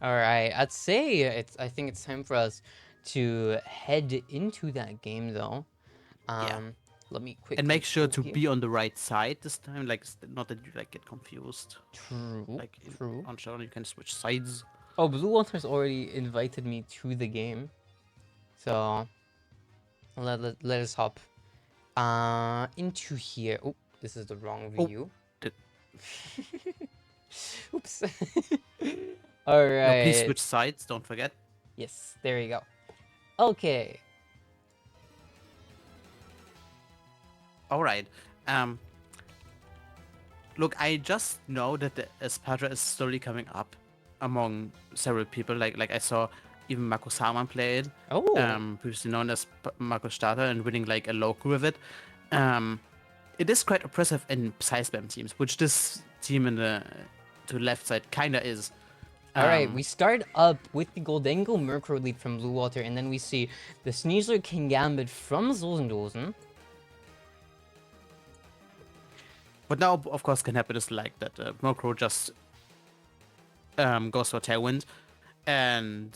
All right, I'd say I think it's time for us to head into that game, though. Yeah. Let me quickly And make sure go to here. be on the right side this time, like not that you like get confused. True. Like True. on Showdown, you can switch sides. Oh, Blue Water's already invited me to the game, so let us hop into here. Oh, this is the wrong Oh, view. the- Oops. All right. No, please switch sides. Don't forget. Yes, there you go. Okay. All right. Look, I just know that the Espadra is slowly coming up among several people. Like I saw even Marco Saman play it. Oh. Previously known as Marco Starter and winning like a local with it. It is quite impressive in Psy-Spam teams, which this team to the left side kinda is. All right, we start up with the Goldengo Murkrow lead from Blue Water, and then we see the Sneasler King Gambit from Zosendosen. What now, of course, can happen is like that Murkrow just goes for Tailwind, and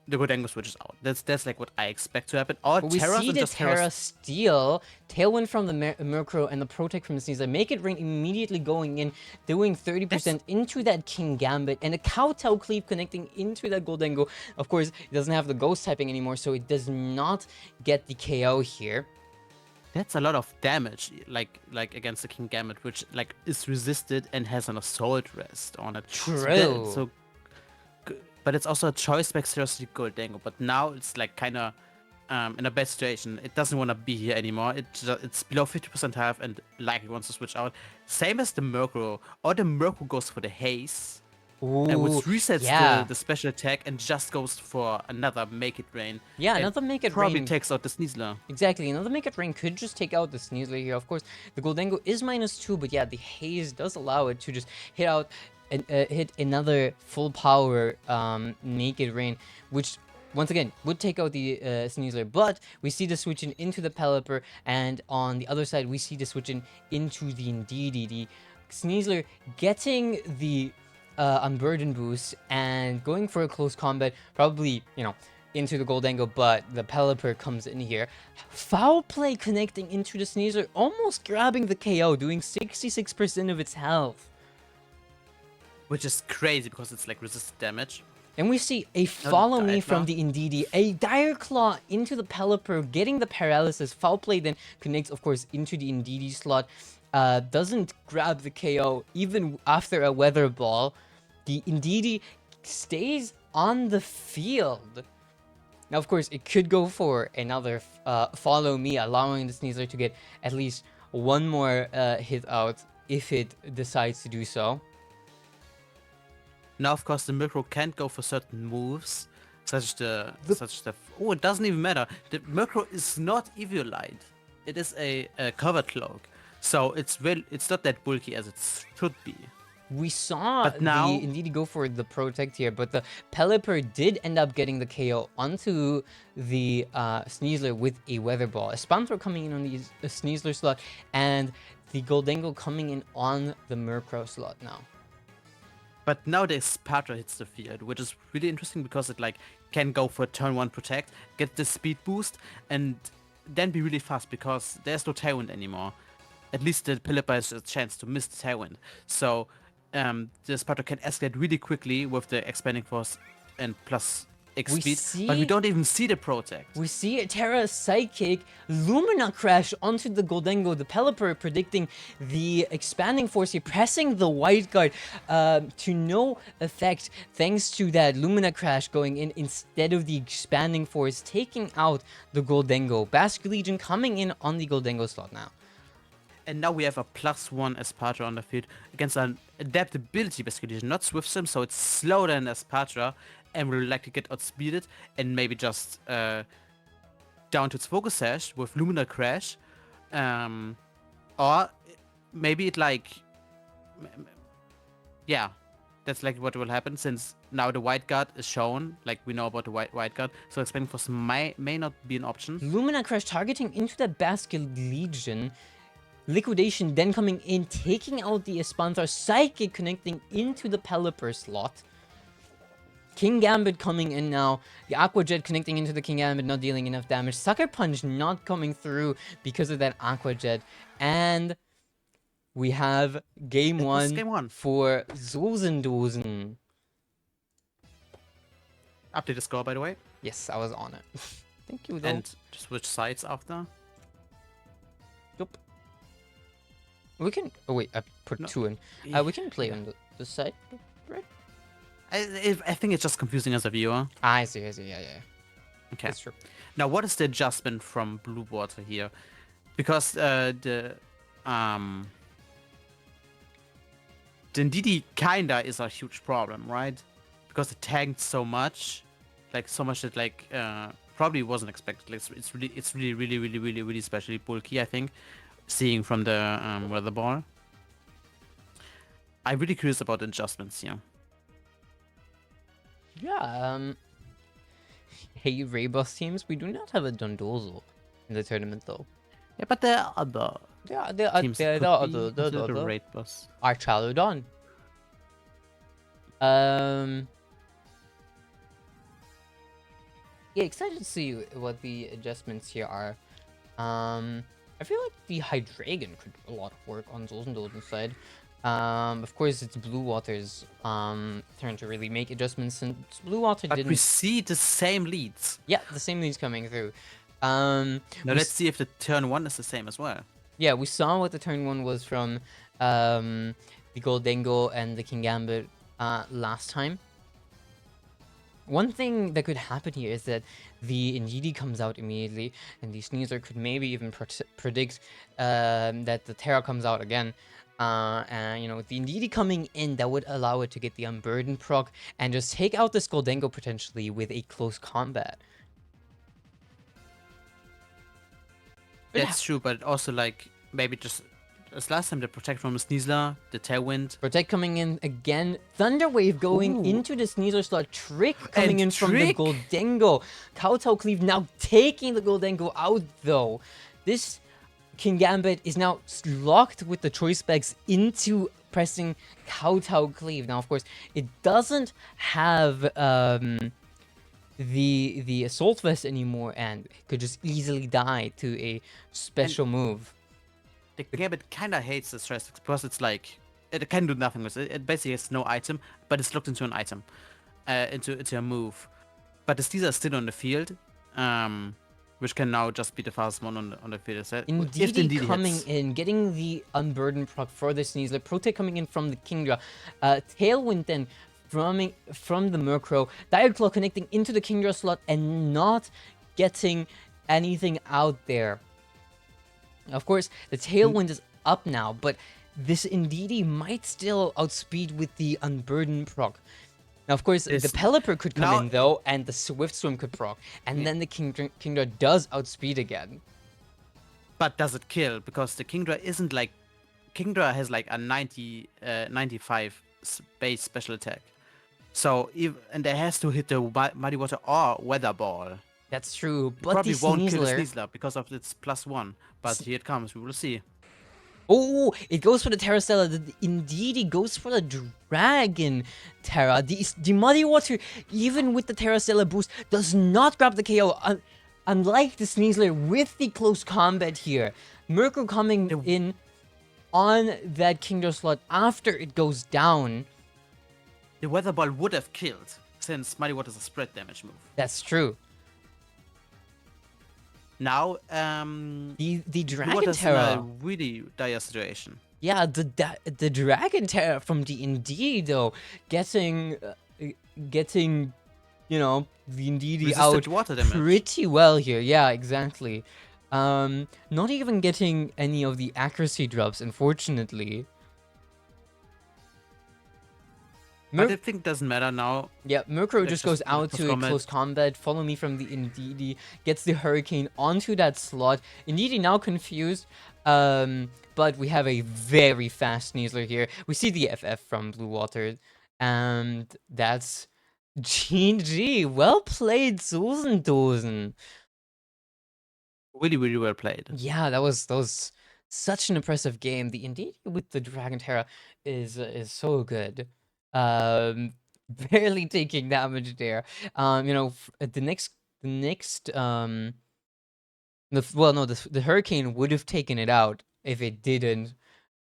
the Goldengo switches out. That's like what I expect to happen. Or But we Terras see and the just Terra steal, Tailwind from the Murkrow, and the Protect from the Sneasler. Make it rain immediately going in, doing 30% into that King Gambit, and a Kowtow Cleave connecting into that Goldengo. Of course, it doesn't have the Ghost typing anymore, so it does not get the KO here. That's a lot of damage, like against the King Gambit, which like is resisted and has an Assault Rest on it. True. But it's also a choice back seriously Goldengo. But now it's like kind of in a bad situation. It doesn't want to be here anymore. It's below 50% health and likely wants to switch out. Same as the Murkrow. Or the Murkrow goes for the Haze. And which resets the special attack and just goes for another Make It Rain. Yeah, and another Make It probably Rain. takes out the Sneasler. Exactly, another Make It Rain could just take out the Sneasler here. Of course, the Goldengo is -2, but yeah, the Haze does allow it to just hit out and hit another full power Make It Rain, which once again would take out the Sneasler. But we see the switch into the Pelipper, and on the other side we see the switch into the Indeedee. The Sneasler getting the Unburden boost and going for a close combat, probably, into the Goldengo, but the Pelipper comes in here. Foul play connecting into the Sneasler, almost grabbing the KO, doing 66% of its health. Which is crazy because it's like resisted damage. And we see a Follow Me Dire from Claw. the Indeedee, a Dire Claw into the Pelipper, getting the paralysis. Foul play then connects, of course, into the Indeedee slot. Doesn't grab the KO even after a Weather Ball. The Indeedee stays on the field. Now, of course, it could go for another Follow Me, allowing the Sneasler to get at least one more hit out if it decides to do so. Now, of course, the Murkrow can't go for certain moves, such the. Oh, it doesn't even matter. The Murkrow is not Eviolite. It is a covered cloak, so it's not that bulky as it should be. We saw But now- the Indeedee go for the Protect here, but the Pelipper did end up getting the KO onto the Sneasler with a Weather Ball. A Spamthrow coming in on the Sneasler slot, and the Goldengo coming in on the Murkrow slot now. But now the Espadra hits the field, which is really interesting because it like can go for turn 1 Protect, get the speed boost, and then be really fast because there's no Tailwind anymore. At least the Pelipper has a chance to miss the Tailwind. So the Espadra can escalate really quickly with the Expanding Force and plus X speed, see- but we don't even see the Protect. We see a Terra Psychic Lumina crash onto the Goldengo, the Pelipper, predicting the expanding force here, pressing the White Guard to no effect thanks to that Lumina crash going in instead of the expanding force, taking out the Goldengo. Basque Legion coming in on the Goldengo slot now. And now we have a +1 Espatra on the field against an adaptability Basque Legion, not Swift Sim, so it's slower than Espatra and will likely get outspeeded and maybe just down to its focus sash with Lumina Crash. Or maybe it like... Yeah, that's like what will happen since now the White Guard is shown, like we know about the White Guard, so expanding force may not be an option. Lumina crash targeting into the Basque Legion. Liquidation then coming in, taking out the Espantar. Psychic connecting into the Pelipper slot. King Gambit coming in now. The Aqua Jet connecting into the King Gambit, not dealing enough damage. Sucker Punch not coming through because of that Aqua Jet. And we have game one for Zosendosen. Update the score, by the way. Yes, I was on it. Thank you, though. And switch sides after. Yup. We can... Oh, wait, I put No. 2 in. We can play on the side, right? I think it's just confusing as a viewer. I see, yeah. Okay. That's true. Now, what is the adjustment from Blue Water here? Because the Ndidi kinda is a huge problem, right? Because it tanked so much, like so much that like probably wasn't expected. Like, it's really especially bulky, I think. Seeing from the weather ball, I'm really curious about the adjustments here. Yeah, hey, Raybus teams, we do not have a Dondozo in the tournament, though. Yeah, but there are other Yeah, there are teams there that are could be other considered a raid boss. our Chaludon. Yeah, excited to see what the adjustments here are. I feel like the Hydreigon could do a lot of work on Zosendosen's side. Of course, it's Blue Water's turn to really make adjustments, since Blue Water But didn't... we see the same leads. Yeah, the same leads coming through. Now let's see if the turn 1 is the same as well. Yeah, we saw what the turn 1 was from the Goldengo and the King Gambit last time. One thing that could happen here is that the Injiri comes out immediately, and the Sneasler could maybe even predict that the Terra comes out again. And, you know, with the Injiri coming in, that would allow it to get the Unburden proc and just take out this Goldengo potentially with a close combat. That's true, but also like maybe just as last time, the Protect from the Sneasler, the Tailwind. Protect coming in again. Thunder Wave going into the Sneasler slot. Trick coming in from the Goldengo. Kowtow Cleave now taking the Goldengo out, though. This King Gambit is now locked with the choice specs into pressing Kowtow Cleave. Now, of course, it doesn't have the Assault Vest anymore, and could just easily die to a special move. The Gambit kinda hates the stress because it's like it can do nothing with it. It basically has no item, but it's looked into an item, into a move. But the Steezer is still on the field, which can now just be the fastest one on the field. Indeed, coming in, getting the Unburden proc for the Sneasler. Protect coming in from the Kingdra. Tailwind then from the Murkrow. Direclaw connecting into the Kingdra slot and not getting anything out there. Of course, the Tailwind is up now, but this Indeedee might still outspeed with the Unburden proc. Now, of course, the Pelipper could come in, though, and the Swift Swim could proc. And then the Kingdra does outspeed again. But does it kill? Because the Kingdra isn't like... Kingdra has like a 95 base special attack. So, and it has to hit the Muddy Water or Weather Ball. That's true, but probably the won't kill the Sneasler Sneasler because of its +1. But here it comes, we will see. Oh, it goes for the Terra Stella. Indeed, it goes for the Dragon Terra. The Muddy Water, even with the Terra Stella boost, does not grab the KO. Unlike the Sneasler with the close combat here. Murkrow coming in on that Kingdra slot after it goes down. The Weather Ball would have killed since Muddy Water is a spread damage move. That's true. Now, The Blue Dragon Water's in a Terra. really dire situation. Yeah, the Dragon Terra from D&D though, getting you know, the Indeedee Resisted out water damage. pretty well here. Yeah, exactly. Not even getting any of the accuracy drops, unfortunately. But I think it doesn't matter now. Yeah, Murkrow Let's just goes just out to a perform it. close combat. Follow me from the Indeedee. Gets the Hurricane onto that slot. Indeedee now confused. But we have a very fast Sneasler here. We see the FF from Blue Water. And that's GG. Well played, Susendosen. Really, really well played. Yeah, that was such an impressive game. The Indeedee with the Dragon Terra is so good. Barely taking damage there. You know, the next the Hurricane would have taken it out if it didn't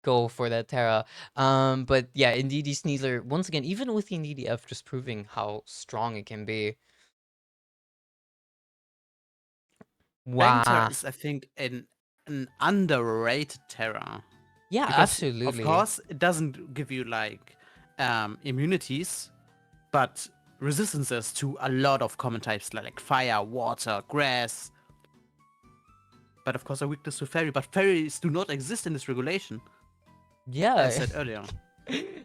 go for that Terra. But yeah, Indeedee Sneasler once again, even with the Indeedee F, just proving how strong it can be. Dragon Terra Wow. is, I think, an underrated Terra. Yeah, Because, absolutely. of course, it doesn't give you like immunities, but resistances to a lot of common types like fire, water, grass. But of course, a weakness to fairy. But fairies do not exist in this regulation, Yeah. as I said earlier.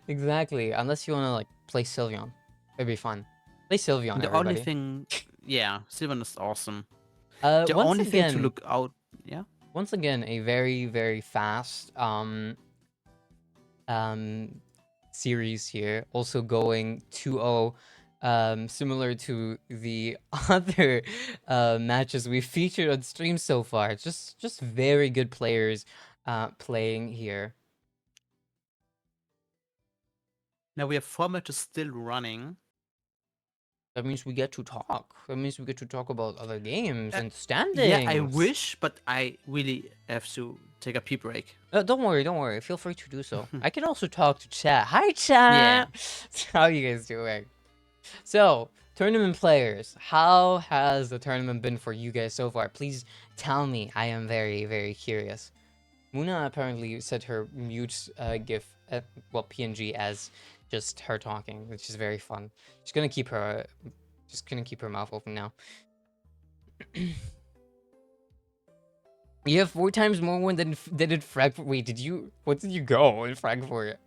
Exactly. Unless you want to like play Sylveon, it'd be fun. Play Sylveon, The everybody. only thing, yeah, Sylvan is awesome. The The only thing to look out, yeah. Once again, a very, very fast series here. Also going 2-0, similar to the other matches we featured on stream so far. Just very good players playing here. Now we have 4 matches still running. That means we get to talk. That means we get to talk about other games and standings. Yeah, I wish, but I really have to take a pee break. Don't worry, don't worry. Feel free to do so. I can also talk to chat. Hi, chat. Yeah. How you guys doing? So, tournament players, how has the tournament been for you guys so far? Please tell me. I am very, very curious. Muna apparently set her mute GIF, well, PNG as just her talking, which is very fun. She's gonna keep her, mouth open now. You have 4 times more win than in Frankfurt. Wait, what did you go in Frankfurt?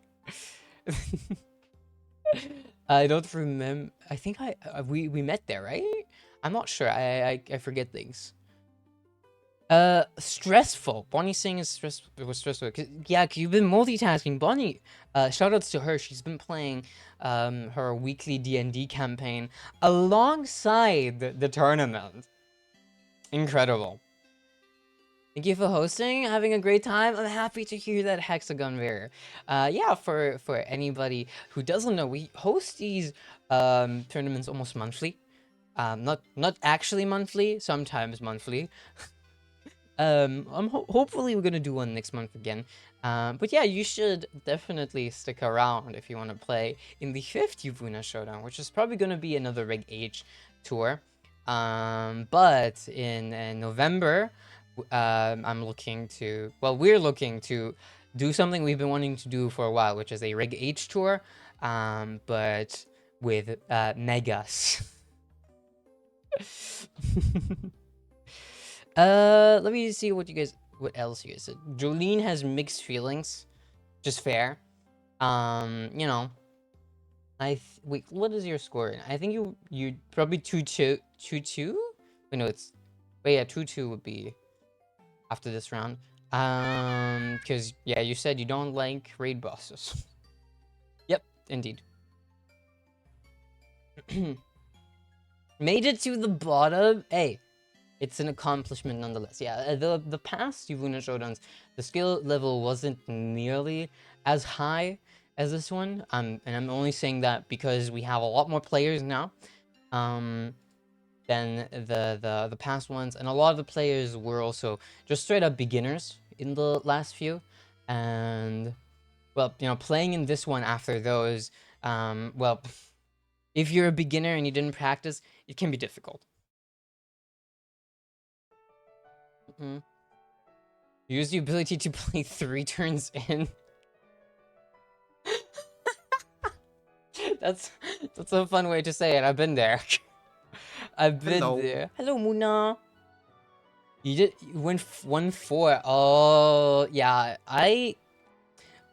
I don't remember. I think we met there, right? I'm not sure. I forget things. Stressful. Bonnie saying it was stressful. Yeah, cause you've been multitasking. Bonnie, shoutouts to her. She's been playing her weekly D&D campaign alongside the tournament. Incredible. Thank you for hosting. Having a great time. I'm happy to hear that, Hexagon Bear. Yeah, for anybody who doesn't know, we host these tournaments almost monthly. Not actually monthly, sometimes monthly. Hopefully we're gonna do one next month again. But yeah, you should definitely stick around if you want to play in the 5th YUWUNA'S Showdown, which is probably gonna be another REG-H tour. But in November, we're looking to do something we've been wanting to do for a while, which is a REG-H tour, but with megas. Let me see what else you guys said. Jolene has mixed feelings, just fair. You know, wait, what is your score? I think you probably 2-2. Wait, no, wait, yeah, 2-2 would be after this round. Because yeah, you said you don't like raid bosses. Yep, indeed. Made it to the bottom. Hey. It's an accomplishment nonetheless. Yeah, the past YUWUNA'S Showdowns, the skill level wasn't nearly as high as this one. And I'm only saying that because we have a lot more players now than the past ones. And a lot of the players were also just straight up beginners in the last few. And, well, you know, playing in this one after those, well, If you're a beginner and you didn't practice, it can be difficult. Use the ability to play 3 turns in. That's a fun way to say it. I've been there. I've been Hello. there. Hello, Muna. You went 1-4. Oh, yeah. I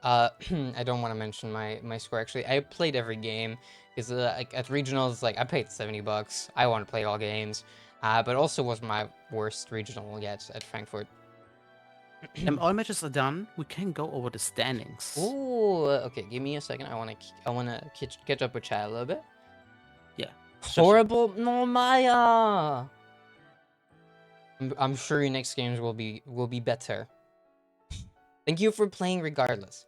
don't want to mention my score actually. I played every game because like at regionals, like I paid $70. I want to play all games. But also was my worst regional yet at Frankfurt. All matches are done. We can go over the standings. Ooh, okay. Give me a second. I wanna catch up with chat a little bit. Yeah. Horrible, no Maya. I'm sure your next games will be better. Thank you for playing regardless.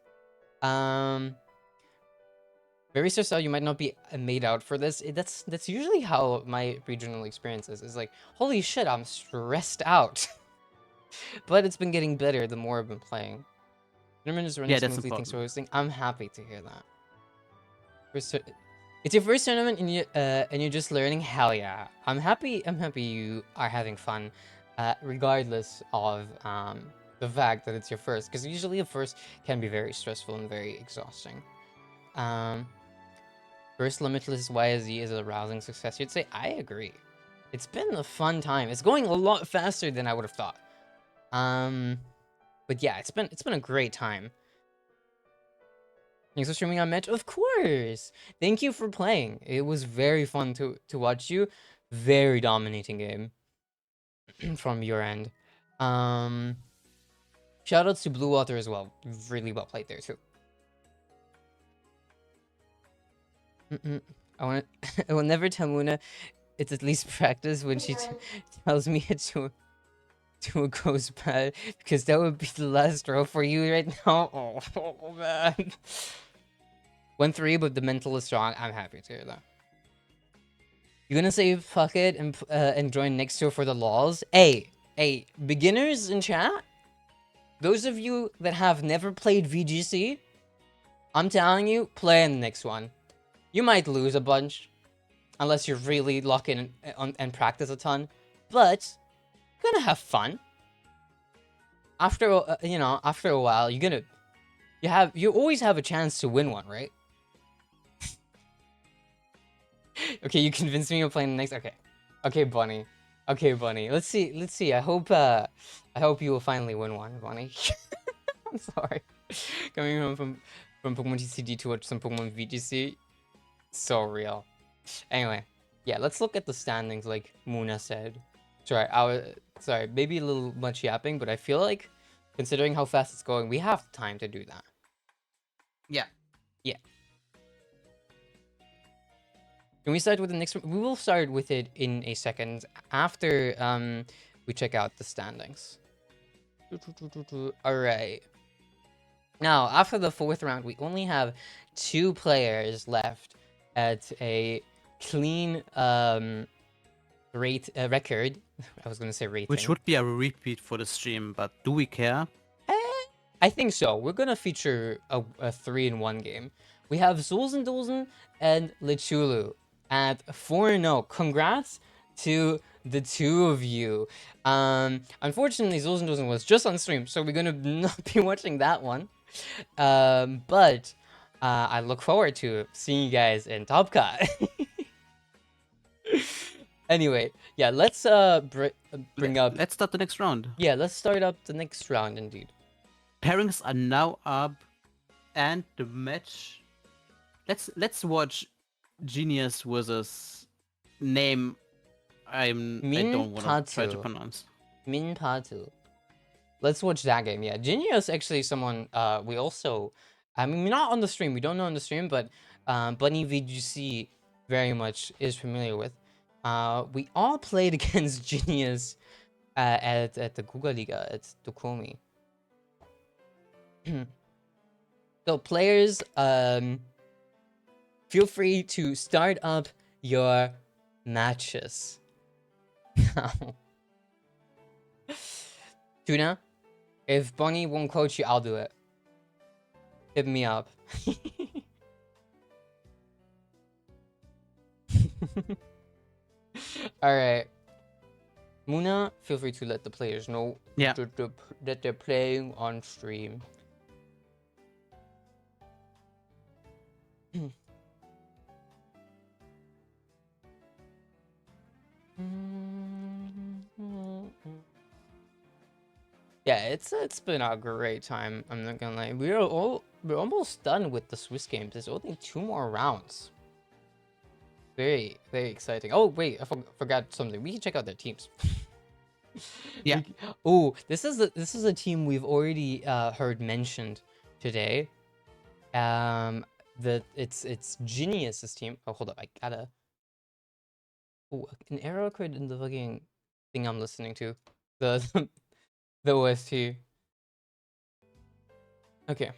Very so you might not be made out for this. That's usually how my regional experience is. It's like, holy shit, I'm stressed out. But it's been getting better the more I've been playing. Tournament is running Yeah, that's smoothly. Thanks for important. hosting. I'm happy to hear that. It's your first tournament and you're just learning. Hell yeah! I'm happy you are having fun, regardless of the fact that it's your first. Because usually the first can be very stressful and very exhausting. First Limitless YZ is a rousing success. You'd say I agree. It's been a fun time. It's going a lot faster than I would have thought. But yeah, it's been a great time. Thanks for streaming on Match. Of course. Thank you for playing. It was very fun to watch you. Very dominating game from your end. Shoutouts to Blue Water as well. Really well played there too. I will never tell Muna it's at least practice when she tells me it's to a ghost pad, because that would be the last row for you right now. Oh man. 1-3, but the mental is strong. I'm happy to hear that. You're gonna say fuck it and join next year for the laws? Hey, beginners in chat? Those of you that have never played VGC, I'm telling you, play in the next one. You might lose a bunch, unless you're really lock in and practice a ton, but you're gonna have fun. After after a while, you always have a chance to win one, right? Okay, you convinced me of playing the next. Okay, Bunny. Okay, Bunny. Let's see. I hope you will finally win one, Bunny. I'm sorry. Coming home from Pokemon TCG to watch some Pokemon VGC, so real. Anyway, yeah, let's look at the standings like Muna said. Sorry, maybe a little much yapping, but I feel like considering how fast it's going, we have time to do that. Yeah. Can we start with the next one? We will start with it in a second after we check out the standings. Alright. Now, after the 4th round, we only have 2 players left at a clean record. I was gonna say rating. Which would be a repeat for the stream, but do we care? I think so. We're gonna feature a 3-in-1 game. We have Zulzen and Lichulu at 4-0. Congrats to the 2 of you. Unfortunately, Zulzen was just on stream, so we're gonna not be watching that one. But I look forward to seeing you guys in Top Cut. Anyway, yeah, let's bring up. Let's start the next round. Yeah, let's start up the next round indeed. Pairings are now up, and the match. Let's watch Genius versus name. I don't want to try to pronounce. Min Patu. Let's watch that game. Yeah, Genius actually someone we also. I mean, not on the stream. We don't know on the stream, but Bunny VGC very much is familiar with. We all played against Genius at the Guga Liga at Dokomi. So players, feel free to start up your matches. Tuna, if Bunny won't coach you, I'll do it. Hit me up. All right. Muna, feel free to let the players know Yeah. that they're playing on stream. Yeah, it's been a great time. I'm not gonna lie. We're almost done with the Swiss games. There's only 2 more rounds. Very exciting. Oh wait, I forgot something. We can check out their teams. Yeah. Oh, this is a team we've already heard mentioned today. It's Genius's team. Oh, hold up, I gotta. Oh, an error occurred in the fucking thing I'm listening to. The the OST. Okay.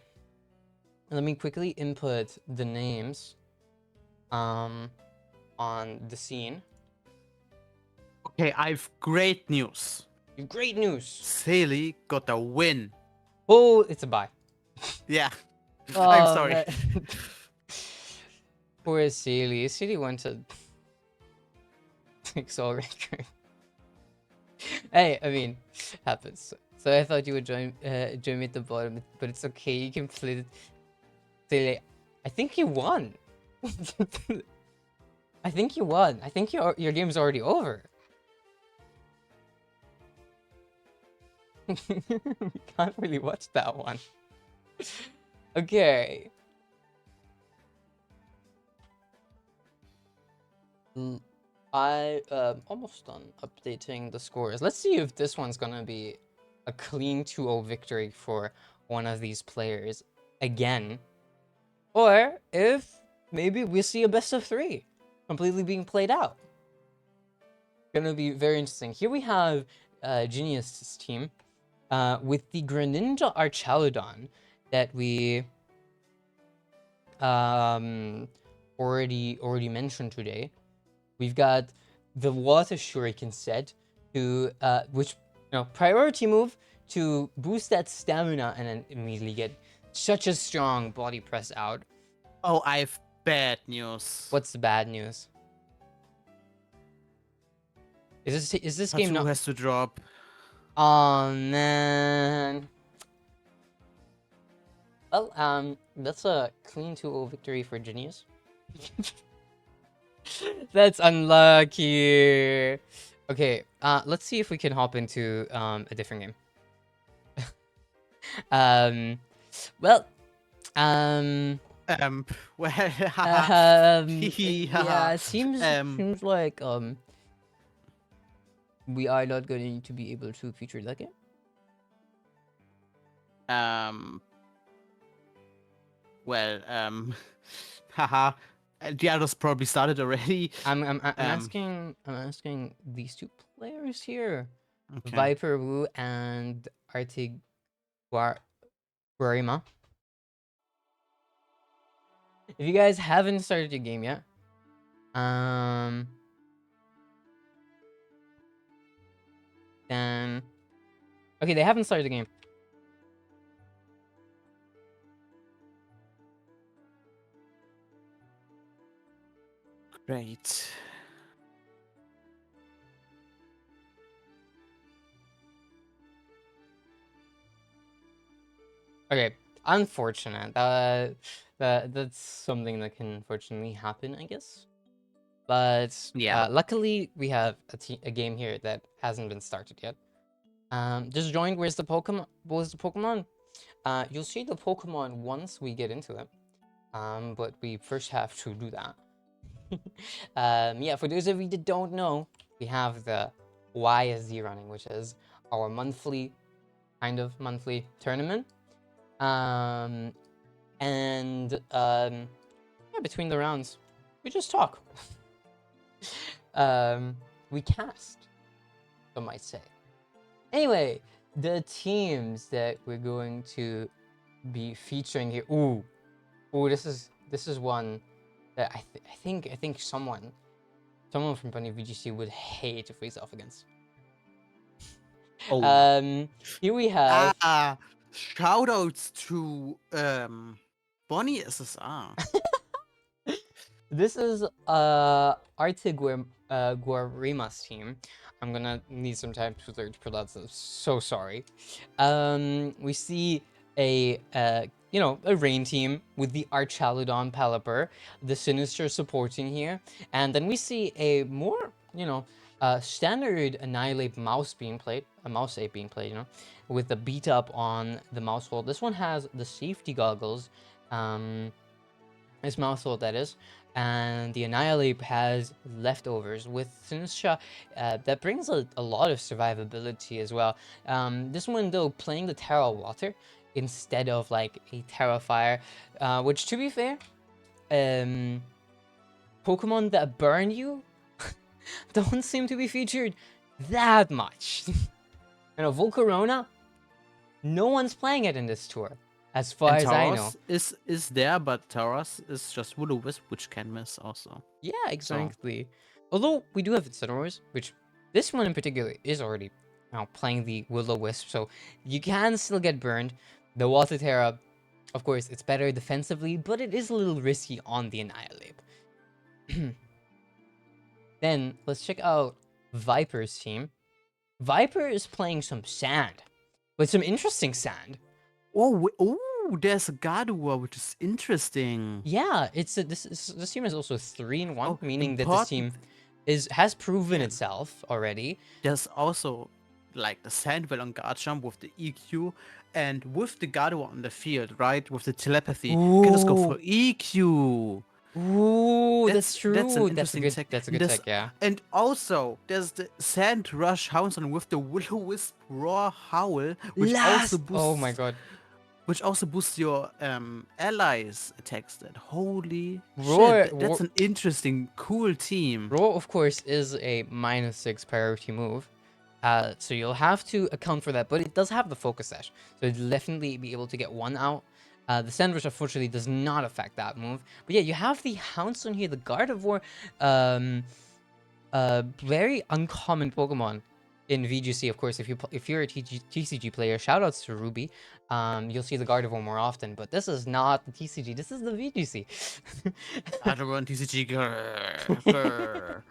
Let me quickly input the names on the scene. Okay, I've great news. Great news. Saley got a win. Oh, it's a bye. Yeah. Oh, I'm sorry. man. Poor Sealy. Sealy went to Excel record. Hey, I mean, happens. So I thought you would join me at the bottom, but it's okay. You can play it. Sealy, I think you won. I think you won. I think your game's already over. We can't really watch that one. Okay. I almost done updating the scores. Let's see if this one's gonna be a clean 2-0 victory for one of these players again, or if maybe we see a best of 3 completely being played out. Gonna be very interesting. Here we have Genius's team with the Greninja Archaludon that we already mentioned today. We've got the Water Shuriken set to which priority move to boost that stamina and then immediately get such a strong body press out. Oh, I've bad news. What's the bad news? Is this game Patu not? has to drop. Oh man. Well, that's a clean 2-0 victory for Genius. That's unlucky. Okay, let's see if we can hop into a different game. Well, Well, yeah, seems like we are not going to be able to feature that game. Haha. The others probably started already. I'm asking these 2 players here, Okay. Viper Wu and Artig Guarima. If you guys haven't started your game yet, then okay, they haven't started the game. Great. Okay, unfortunate. That's something that can unfortunately happen, I guess. But Yeah. luckily we have a game here that hasn't been started yet. Just joined. Where's the Pokemon? Where's the Pokemon? You'll see the Pokemon once we get into it. But we first have to do that. Yeah, for those of you that don't know, we have the YSD running, which is our monthly tournament. And yeah, between the rounds, we just talk. We cast, some might say. Anyway, the teams that we're going to be featuring here. Ooh, this is one that I think someone from Bunny VGC would hate to face off against. Oh. Here we have Shoutouts to Bonnie SSR. This is Guarima's team. I'm gonna need some time to learn to pronounce this. So sorry. We see a a rain team with the Archaludon Pelipper, the Sinister supporting here, and then we see a more standard Annihilate mouse being played, a mouse ape being played, with the beat up on the mouse hold. This one has the safety goggles. His mouthful, that is. And the Annihilate has leftovers with Sinistra. That brings a lot of survivability as well. This one, though, playing the Terra Water instead of like a Terra Fire, which, to be fair, Pokemon that burn you don't seem to be featured that much. Volcarona, no one's playing it in this tour. As far as I know. Is there, but Tauros is just Will-O-Wisp, which can miss also. Yeah, exactly. Although we do have Incineroars, which this one in particular is already playing the Will-O-Wisp, so you can still get burned. The Water Terra, of course, it's better defensively, but it is a little risky on the Annihilate. Then let's check out Viper's team. Viper is playing some sand, but some interesting sand. Oh, there's a Gardevoir, which is interesting. Yeah, this team is also 3-in-1, meaning that this team has proven itself already. There's also like the Sandwell on Garchomp with the EQ, and with the Gardevoir on the field, right? With the telepathy, you can just go for EQ. Ooh, that's true. That's an interesting tech. That's a good tech, yeah. And also, there's the Sand Rush Houndsman with the Will-O-Wisp Roar Howl, which also boosts. Oh my god. Which also boosts your allies' attack stat. Holy shit! That's an interesting, cool team. Roar, of course, is a -6 priority move. So you'll have to account for that, but it does have the Focus Sash, so you'll definitely be able to get one out. The Sandwich, unfortunately, does not affect that move. But yeah, you have the Houndstone here, the Gardevoir, very uncommon Pokemon in VGC. Of course, if you're a TCG player, shoutouts to Ruby. You'll see the Gardevoir more often, but this is not the TCG. This is the VGC. I don't run TCG. Grrr.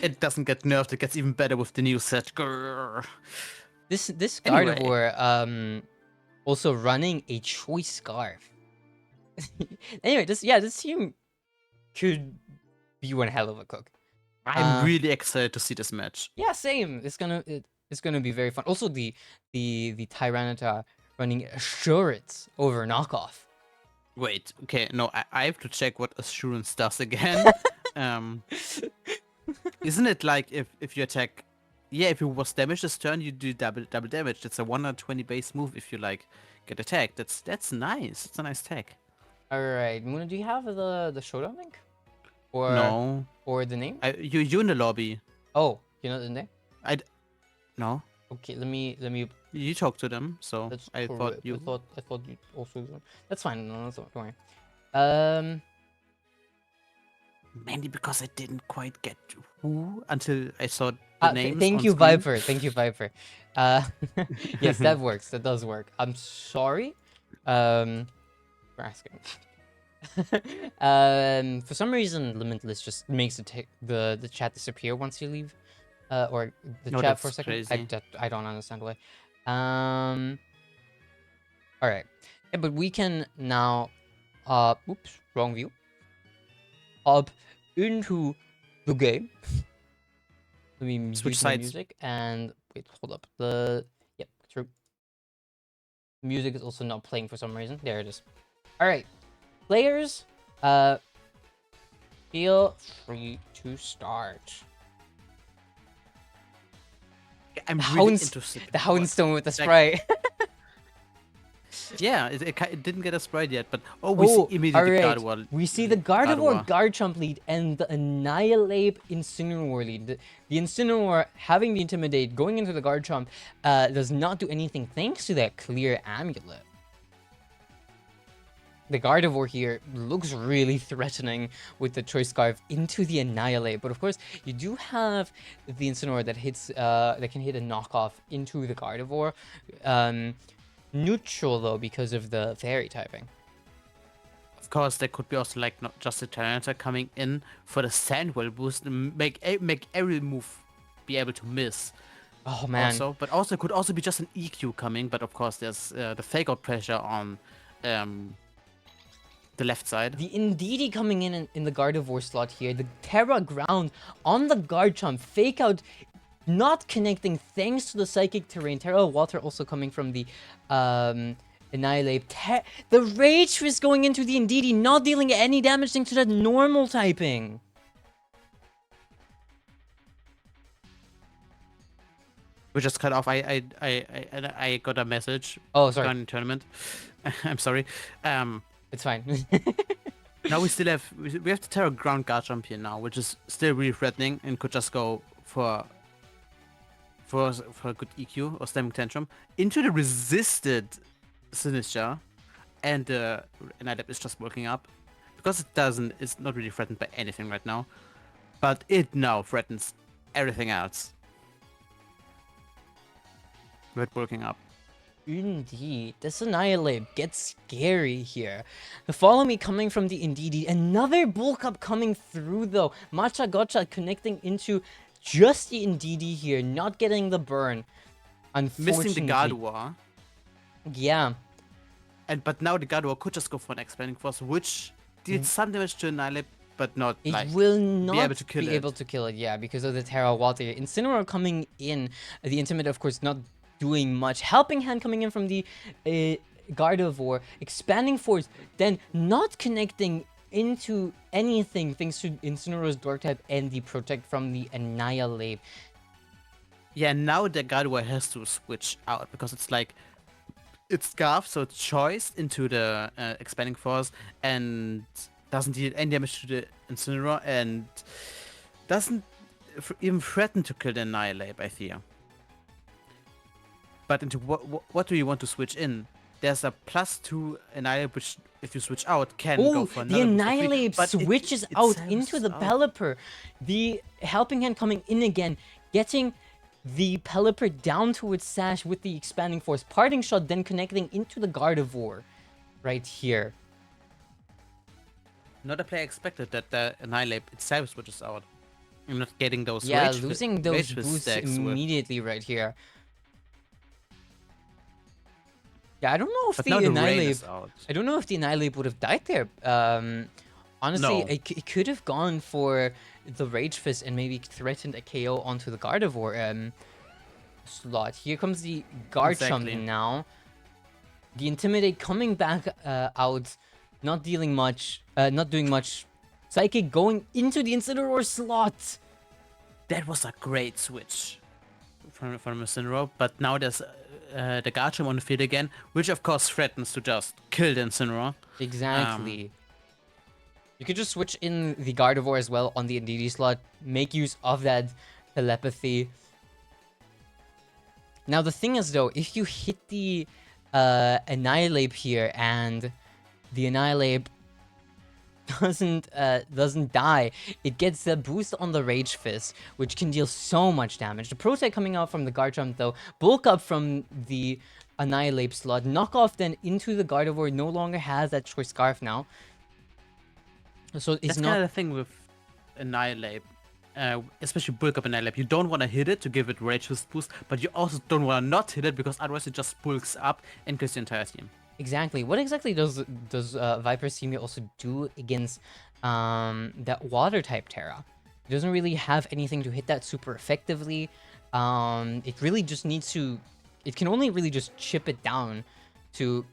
It doesn't get nerfed. It gets even better with the new set. Grrr. This Gardevoir, also running a Choice Scarf. Anyway, this team could be one hell of a cook. I'm really excited to see this match. Yeah, same. It's gonna be very fun. Also, the Tyranitar running Assurance over Knockoff. Wait, okay, no, I have to check what Assurance does again. Isn't it like if you attack? Yeah, if you was damaged this turn, you do double damage. That's a 120 base move if you like get attacked. That's nice. It's a nice tech. All right, Muna, do you have the Showdown link? Or no. Or the name? You in the lobby. Oh, you know the name? No. Okay, let me. You talk to them, so I thought you. I thought you also. That's fine. No, don't worry. Mainly because I didn't quite get who until I saw the names. Thank you, Viper. Thank you, Viper. Yes, that works. That does work. I'm sorry. For asking. For some reason, Limitless just makes the chat disappear once you leave, or the chat for a second. Crazy. I don't understand why. All right, yeah, but we can now, oops, wrong view. Up into the game. Let me switch mute sides. Music and wait, hold up. Yep, true. Music is also not playing for some reason. There it is. All right. Players, feel free to start. I'm really interested. The Houndstone with the Sprite. Yeah, it didn't get a Sprite yet, but we see immediately Gardevoir. We see the Gardevoir Garchomp lead and the Annihilate Incineroar lead. The Incineroar having the Intimidate, going into the Garchomp, does not do anything thanks to that clear amulet. The Gardevoir here looks really threatening with the Choice Scarf into the Annihilate, but of course you do have the Incineroar that hits that can hit a knockoff into the Gardevoir. Neutral though because of the Fairy typing. course, there could be also like not just a Tyranitar coming in for the Sandwell boost and make every move be able to miss. Oh man. Also, but also could also be just an EQ coming. But of course, there's the fake out pressure on the left side. The Indeedee coming in the Gardevoir slot here. The Terra Ground on the Garchomp. Fake out not connecting thanks to the Psychic Terrain. Terra Water also coming from the Annihilate. The Rage Fist going into the Indeedee, not dealing any damage thanks to that normal typing. We just cut off. I got a message. Oh, sorry. During the tournament. I'm sorry. It's fine. Now we still have we have the Terra Ground Garchomp here now, which is still really threatening and could just go for a good EQ or Stemming Tantrum into the resisted Sinistcha, and Annihilate is just working up because it's not really threatened by anything right now, but it now threatens everything else. With working up. Indeed, this Annihilate gets scary here. The Follow Me coming from the Indeedee. Another Bulk Up coming through though. Matcha Gotcha connecting into just the Indeedee here, not getting the burn. Unfortunately. Missing the Gardevoir. Yeah. But now the Gardevoir could just go for an Expanding Force, which did some damage to Annihilate, but not It like will not be able to kill it. able to kill it, yeah, because of the Terra Water. Incineroar coming in. The Intimate, of course, not doing much. Helping Hand coming in from the Gardevoir. Expanding Force, then not connecting into anything thanks to Incineroar's Dark type and the Protect from the Annihilate. Yeah, now the Gardevoir has to switch out because it's like it's Scarf, so it's choice into the Expanding Force and doesn't deal any damage to the Incineroar and doesn't even threaten to kill the Annihilate, I fear. But into what do you want to switch in? There's a +2 Annihilate, which if you switch out can go for the another Annihilate but switches it out sells into the out. Pelipper. The Helping Hand coming in again, getting the Pelipper down to its sash with the Expanding Force. Parting Shot then connecting into the Gardevoir right here. Not a player expected that the Annihilate itself switches out. I'm not getting those Yeah, rage losing rage those fist boosts stacks with- immediately right here. Yeah, I don't know if But the now the rain Annihilate... is out. I don't know if the Annihilate would have died there. Honestly, No. it could have gone for the Rage Fist and maybe threatened a KO onto the Gardevoir slot. Here comes the Garchomp Exactly. now. The Intimidate coming back out, not dealing much, not doing much. Psychic going into the Incineroar slot. That was a great switch from Incineroar, but now there's the Garchomp on the field again, which of course threatens to just kill the Incineroar. Exactly. You could just switch in the Gardevoir as well on the Indeedee slot. Make use of that telepathy. Now the thing is though, if you hit the Annihilate here and the Annihilate doesn't die, it gets the boost on the Rage Fist, which can deal so much damage. The Protect coming out from the Garchomp though, bulk up from the Annihilate slot, knock off then into the Gardevoir, no longer has that Choice Scarf now. So it's That's not... kind of the thing with Annihilate, especially bulk up Annihilate. You don't want to hit it to give it Rage Fist boost, but you also don't want to not hit it because otherwise it just bulks up and kills the entire team. Exactly. What exactly does Viper Simi also do against that Water type Terra? It doesn't really have anything to hit that super effectively. It really just needs to... It can only really just chip it down to,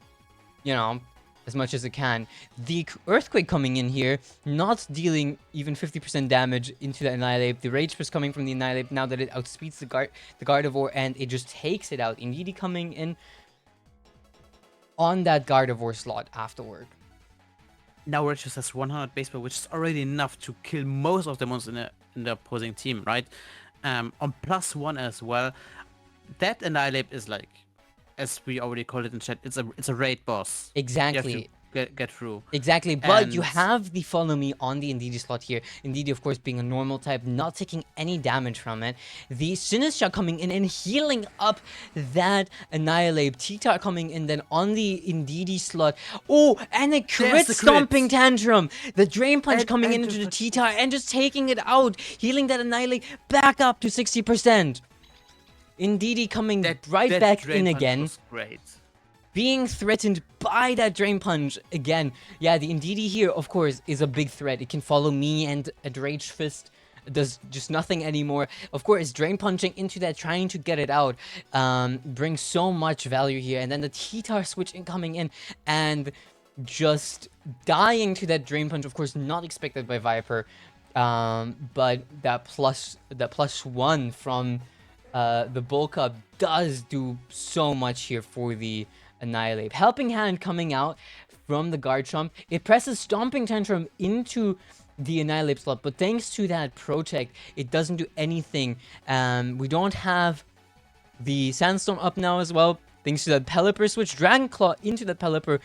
you know, as much as it can. The Earthquake coming in here, not dealing even 50% damage into the Annihilate. The Rage Fist coming from the Annihilate now that it outspeeds the Gardevoir and it just takes it out. Indeedee coming in on that Gardevoir slot afterward. Now Rage Fist has 100 base power, which is already enough to kill most of the monsters in the opposing team, right? On +1 as well. That Annihilate is like, as we already called it in chat, it's a raid boss. Exactly. get through. Exactly, but you And have the follow me on the Indeedee slot here. Indeedee, of course, being a normal type, not taking any damage from it. The Sinistra coming in and healing up that Annihilate. T-Tar coming in then on the Indeedee slot. Oh, and a crit the stomping crit. tantrum. The Drain Punch And- coming and into the just- T-Tar and just taking it out. Healing that Annihilate back up to 60%. Indeedee coming right that back Drain in Punch again. was great. Being threatened by that Drain Punch again. Yeah, the Indeedee here, of course, is a big threat. It can follow me, and a Rage Fist does just nothing anymore. Of course, Drain Punching into that, trying to get it out, brings so much value here. And then the T-Tar switch coming in, and just dying to that Drain Punch, of course, not expected by Viper. But that plus one from the bulk up does do so much here for the Annihilate. Helping Hand coming out from the Garchomp. It presses Stomping Tantrum into the Annihilate slot, but thanks to that Protect, it doesn't do anything. We don't have the Sandstorm up now as well. Thanks to that Pelipper switch, Dragon Claw into the Pelipper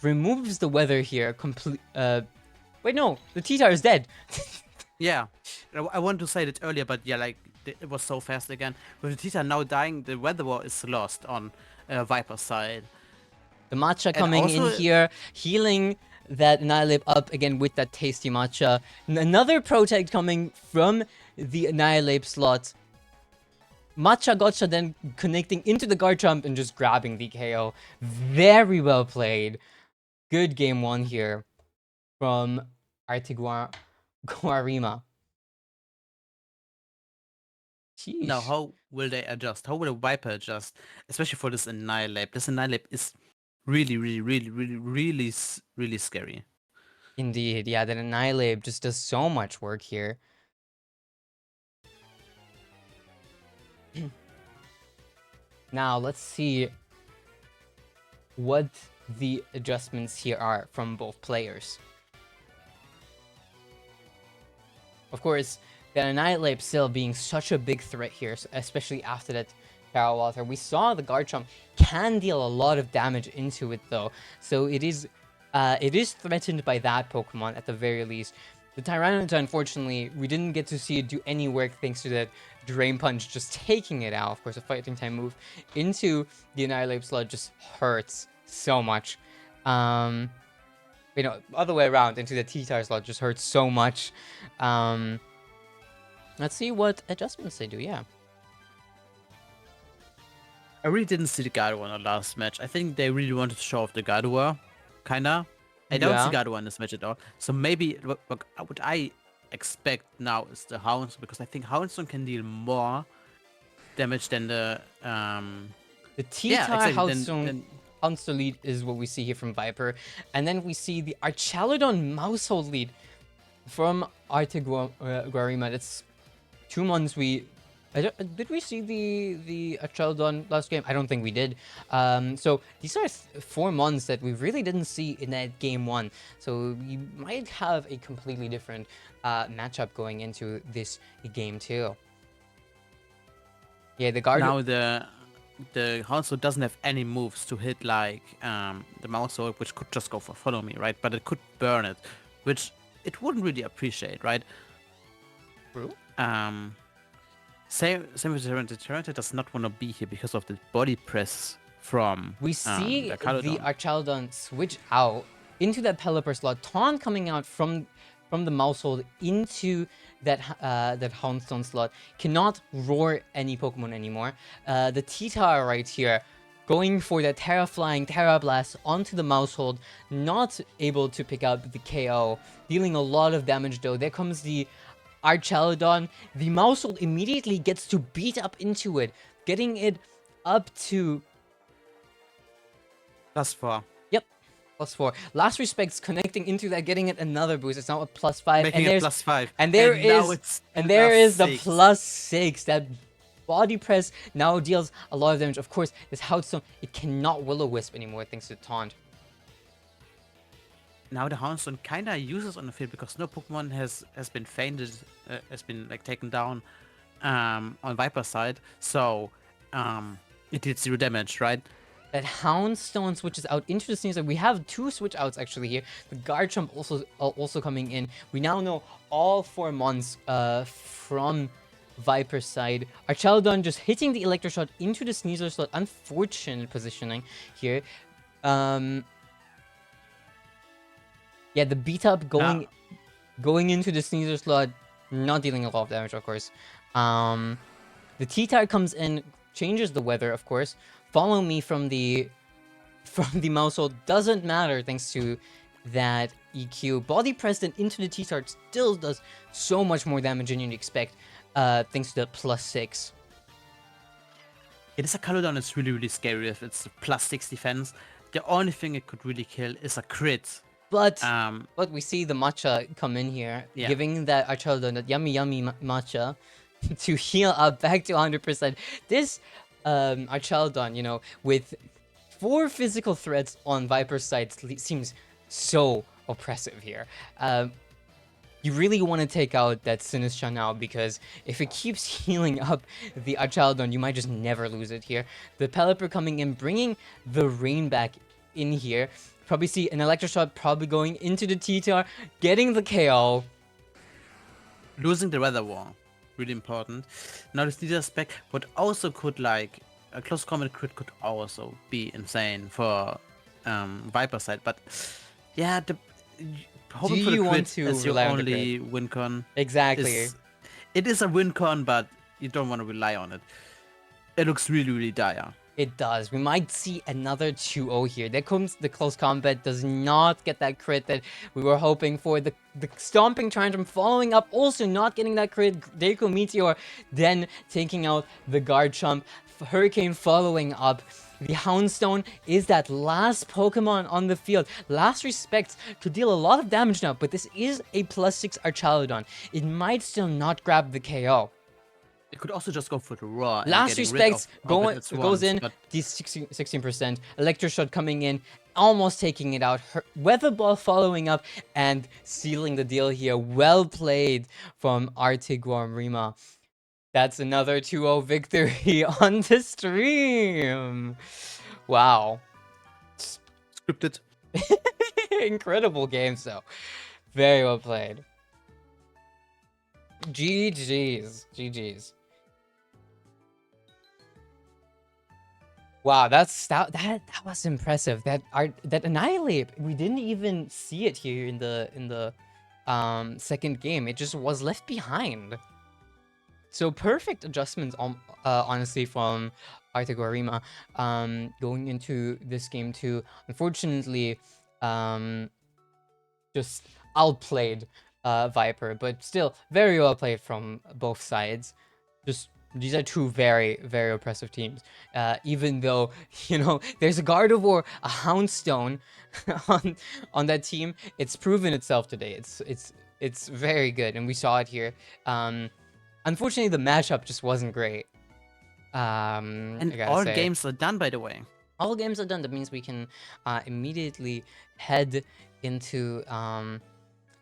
removes the weather here. Wait, no, the T-Tar is dead. Yeah, I wanted to say that earlier, but yeah, like it was so fast again. With the Tita now dying, the weather war is lost on Viper's side. The Matcha coming in also- here, healing that Annihilate up again with that tasty Matcha. Another Protect coming from the Annihilate slot. Matcha Gotcha then connecting into the Garchomp and just grabbing the KO. Very well played. Good game one here from Guarima. Now, Sheesh. how will they adjust? How will a Viper adjust? Especially for this Annihilate. This Annihilate is really scary. Indeed, yeah, that Annihilate just does so much work here. Now, let's see what the adjustments here are from both players. Of course, the Annihilate still being such a big threat here, especially after that Feral Water. We saw the Garchomp can deal a lot of damage into it though, so it is threatened by that Pokemon at the very least. The Tyranitar, unfortunately, we didn't get to see it do any work thanks to that Drain Punch just taking it out. Of course, a Fighting Time move into the Annihilate slot just hurts so much. You know, other way around, into the T-Tar slot just hurts so much. Let's see what adjustments they do, yeah. I really didn't see the Gardevoir in the last match. I think they really wanted to show off the Gardevoir, kinda. I don't see Gardevoir in this match at all. So maybe what I expect now is the Hounds, because I think Houndstone can deal more damage than the T-Tar exactly, Houndstone lead is what we see here from Viper. And then we see the Archaludon Mousehold lead from Guarima. That's 2 months did we see the Archaludon last game? I don't think we did. So these are 4 months that we really didn't see in that game 1. So you might have a completely different matchup going into this game 2. Yeah, the guard. Now the Houndstone doesn't have any moves to hit like the Mousehold, which could just go for follow me, right? But it could burn it, which it wouldn't really appreciate, right? True. Same with the Tyranitar does not want to be here because of the body press from We see the the Archaludon switch out into that Pelipper slot, Taunt coming out from the Mousehold into that Houndstone slot. Cannot roar any Pokemon anymore. The T-Tar right here going for that Terra Flying Terra Blast onto the Mousehold, not able to pick up the KO, dealing a lot of damage though. There comes the Archaludon. The Mousehold immediately gets to beat up into it, getting it up to +4. Yep, +4. Last Respects connecting into that, getting it another boost. It's now a +5. Making it +5. And there now is it's the +6. +6. That body press now deals a lot of damage. Of course, this Houndstone, it cannot Will-O-Wisp anymore thanks to Taunt. Now the Houndstone kinda uses on the field because no Pokemon has been fainted, has been like taken down on Viper's side, so it did 0 damage, right? that Houndstone switches out into the Sneasel. We have 2 switch outs actually here. The Garchomp also coming in. We now know all 4 mons from Viper's side. Archelon just hitting the Electroshot into the Sneasel slot. Unfortunate positioning here. Yeah, the beat up going into the Sneasel slot, not dealing a lot of damage, of course. The T-Tire comes in, changes the weather, of course. Follow me from the Mousehole, doesn't matter thanks to that EQ. Body pressed into the T-Tire still does so much more damage than you'd expect, thanks to the +6. It is a Caludon. It's really, really scary if it's +6 defense. The only thing it could really kill is a crit. But we see the matcha come in here, giving that Archelon that yummy matcha to heal up back to 100%. This Archelon, you know, with 4 physical threats on Viper's side seems so oppressive here. You really want to take out that Sinistra now, because if it keeps healing up the Archelon, you might just never lose it here. The Pelipper coming in, bringing the rain back in here. Probably see an Electroshot probably going into the T-Tar, getting the KO. Losing the weather wall. Really important. Now the Sneasel's back, but also could, like, a close combat crit could also be insane for Viper's side. But yeah, hoping for the crit as your only win con. Exactly. It is a win con, but you don't want to rely on it. It looks really, really dire. It does. We might see another 2-0 here. There comes the close combat, does not get that crit that we were hoping for. The Stomping Tantrum following up, also not getting that crit. Deku Meteor then taking out the Garchomp. Hurricane following up. The Houndstone is that last Pokemon on the field. Last Respect could deal a lot of damage now, but this is a +6 Archelon. It might still not grab the KO. It could also just go for the raw. Last Respect goes in, these 16%. Electroshot coming in, almost taking it out. Weather Ball following up and sealing the deal here. Well played from Artiguan Rima. That's another 2-0 victory on the stream. Wow. Scripted. Incredible games, though. Very well played. GG's. GG's. Wow, that was impressive. That Annihilate, we didn't even see it here in the second game. It just was left behind. So perfect adjustments, honestly, from Artiguarima going into this game too. Unfortunately, just outplayed Viper, but still very well played from both sides. Just these are 2 very, very oppressive teams. Even though, you know, there's a Gardevoir, a Houndstone on that team, it's proven itself today. It's very good, and we saw it here. Unfortunately, the matchup just wasn't great. And all games are done, by the way. All games are done. That means we can immediately head into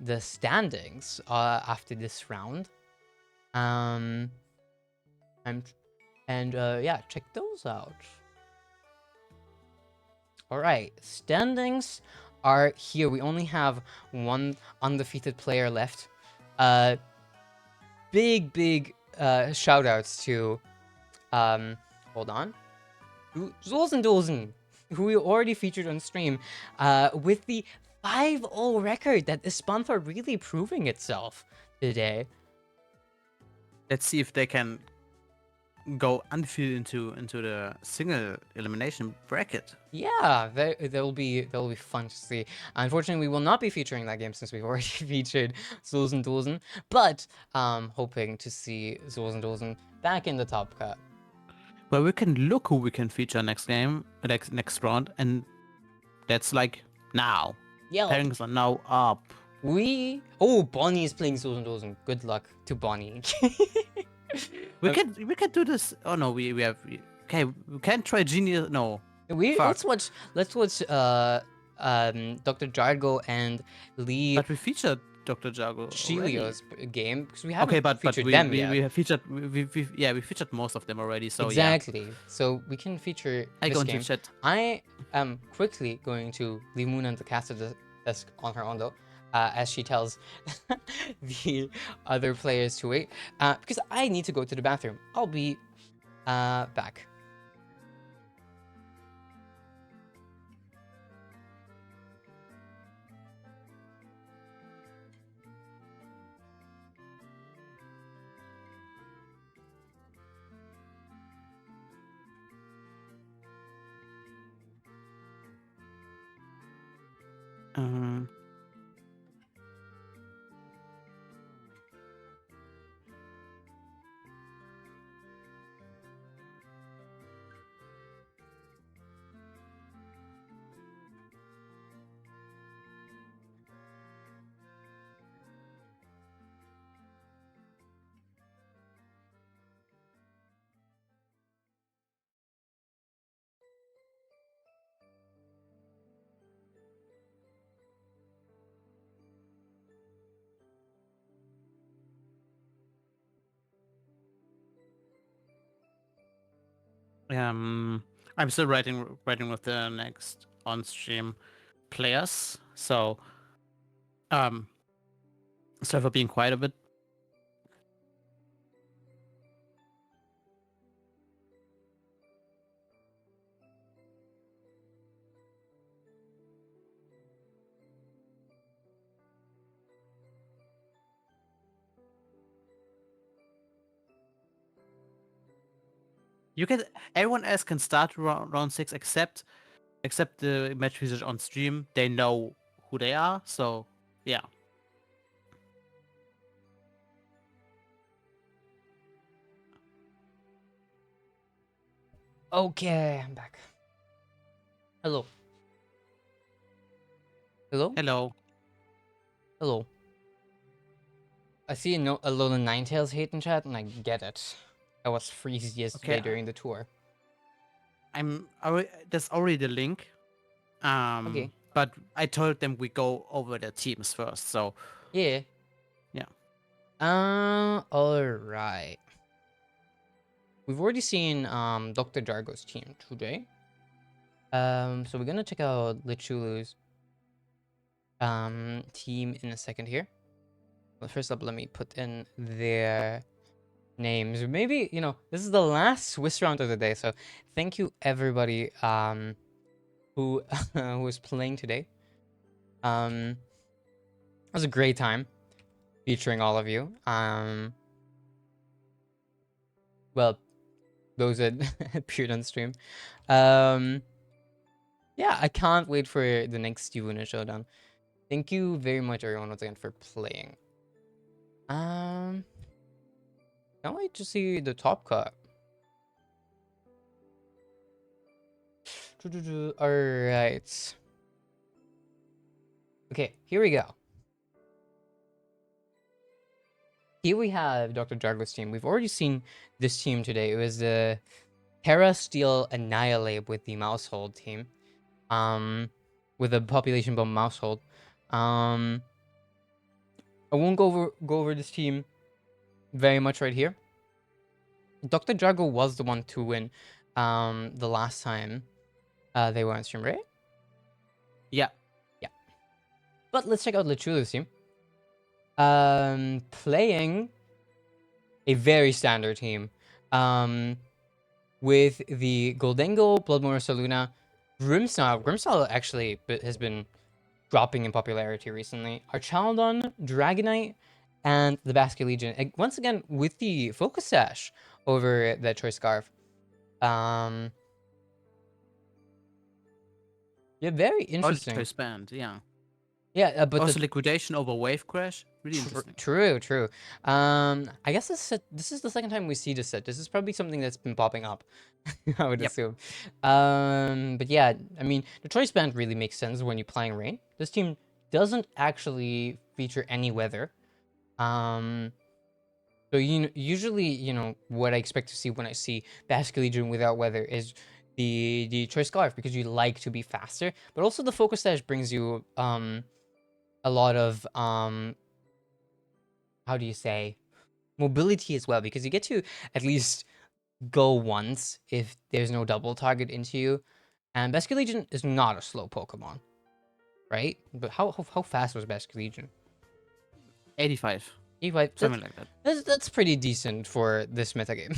the standings after this round. Yeah, check those out. All right, standings are here. We only have 1 undefeated player left. Big shout outs to hold on, Zosen, who we already featured on stream, with the 5-0 record. That is Spanther really proving itself today. Let's see if they can go undefeated into the single elimination bracket. Yeah, that'll be fun to see. Unfortunately, we will not be featuring that game since we've already featured Zosen, but hoping to see Zosen back in the top cut. Well, we can look who we can feature next game, next round, and that's like now. Yeah, pairings are now up. Bonnie is playing Zosen. Good luck to Bonnie. we can do this. Oh no, we can't try Genius. No. Let's watch Dr. Jargo and Lee. But we featured Dr. Jago already. Shilio's game because we haven't Okay, but featured we them yet. we have featured we featured most of them already. So Exactly. So we can feature I this go into game. chat. I am quickly going to leave Moon on the caster desk on her own though, as she tells the other players to wait, because I need to go to the bathroom. I'll be back. I'm still writing with the next on stream players. So sorry for being quiet a bit. You can everyone else can start round 6 except the match users on stream. They know who they are, so yeah. Okay, I'm back. Hello. Hello. Hello. Hello. I see a lot of Ninetales hate in chat, and I get it. I was freezed yesterday Okay, during the tour. there's already the link. Okay. But I told them we go over the teams first, so Yeah. yeah. All right. We've already seen Dr. Jargo's team today. So we're gonna check out Lichulu's team in a second here. But first up, let me put in their names. Maybe, you know, this is the last Swiss round of the day, so thank you everybody who who was playing today. It was a great time featuring all of you. Well, those that appeared on stream. Yeah, I can't wait for the next YUWUNA showdown. Thank you very much, everyone, once again for playing. Can't wait to see the top cut. All right. Okay, here we go. Here we have Dr. Jargo's team. We've already seen this team today. It was the Terra Steel Annihilate with the Mousehold team. With a population bomb Mousehold. I won't go over this team very much right here. Dr. Jargo was the one to win the last time they were on stream, right? Yeah. Yeah. But let's check out Lichulu's team. Playing a very standard team. With the Goldengo, Bloodmore, Saluna, Grimstyle. Grimstyle actually has been dropping in popularity recently. Archaldon, Dragonite, and the Basket Legion. Once again, with the Focus Sash over that Choice Scarf. Yeah, very interesting. Choice band, yeah. Yeah, but also liquidation over Wave Crash, really interesting. True. I guess this is the second time we see this set. This is probably something that's been popping up, I would assume. But yeah, I mean, the choice band really makes sense when you're playing rain. This team doesn't actually feature any weather. So usually, what I expect to see when I see Basket Legion without weather is the choice scarf, because you like to be faster, but also the focus dash brings you a lot of how do you say, mobility as well, because you get to at least go once if there's no double target into you. And Basculegion is not a slow Pokemon, right? But how fast was Basculegion? 85. 85. Something like that. That's pretty decent for this metagame.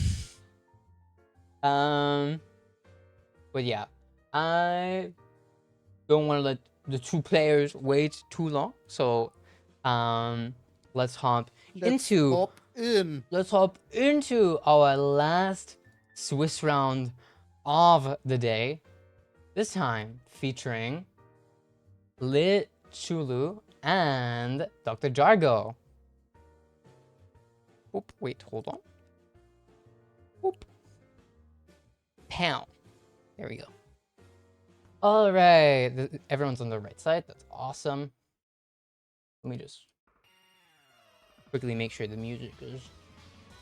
But yeah, I don't want to let the two players wait too long, so let's hop into our last Swiss round of the day. This time featuring Chulu and Dr. Jargo. Oop, wait, hold on. Oop. Pow. There we go. All right, everyone's on the right side. That's awesome. Let me just quickly make sure the music is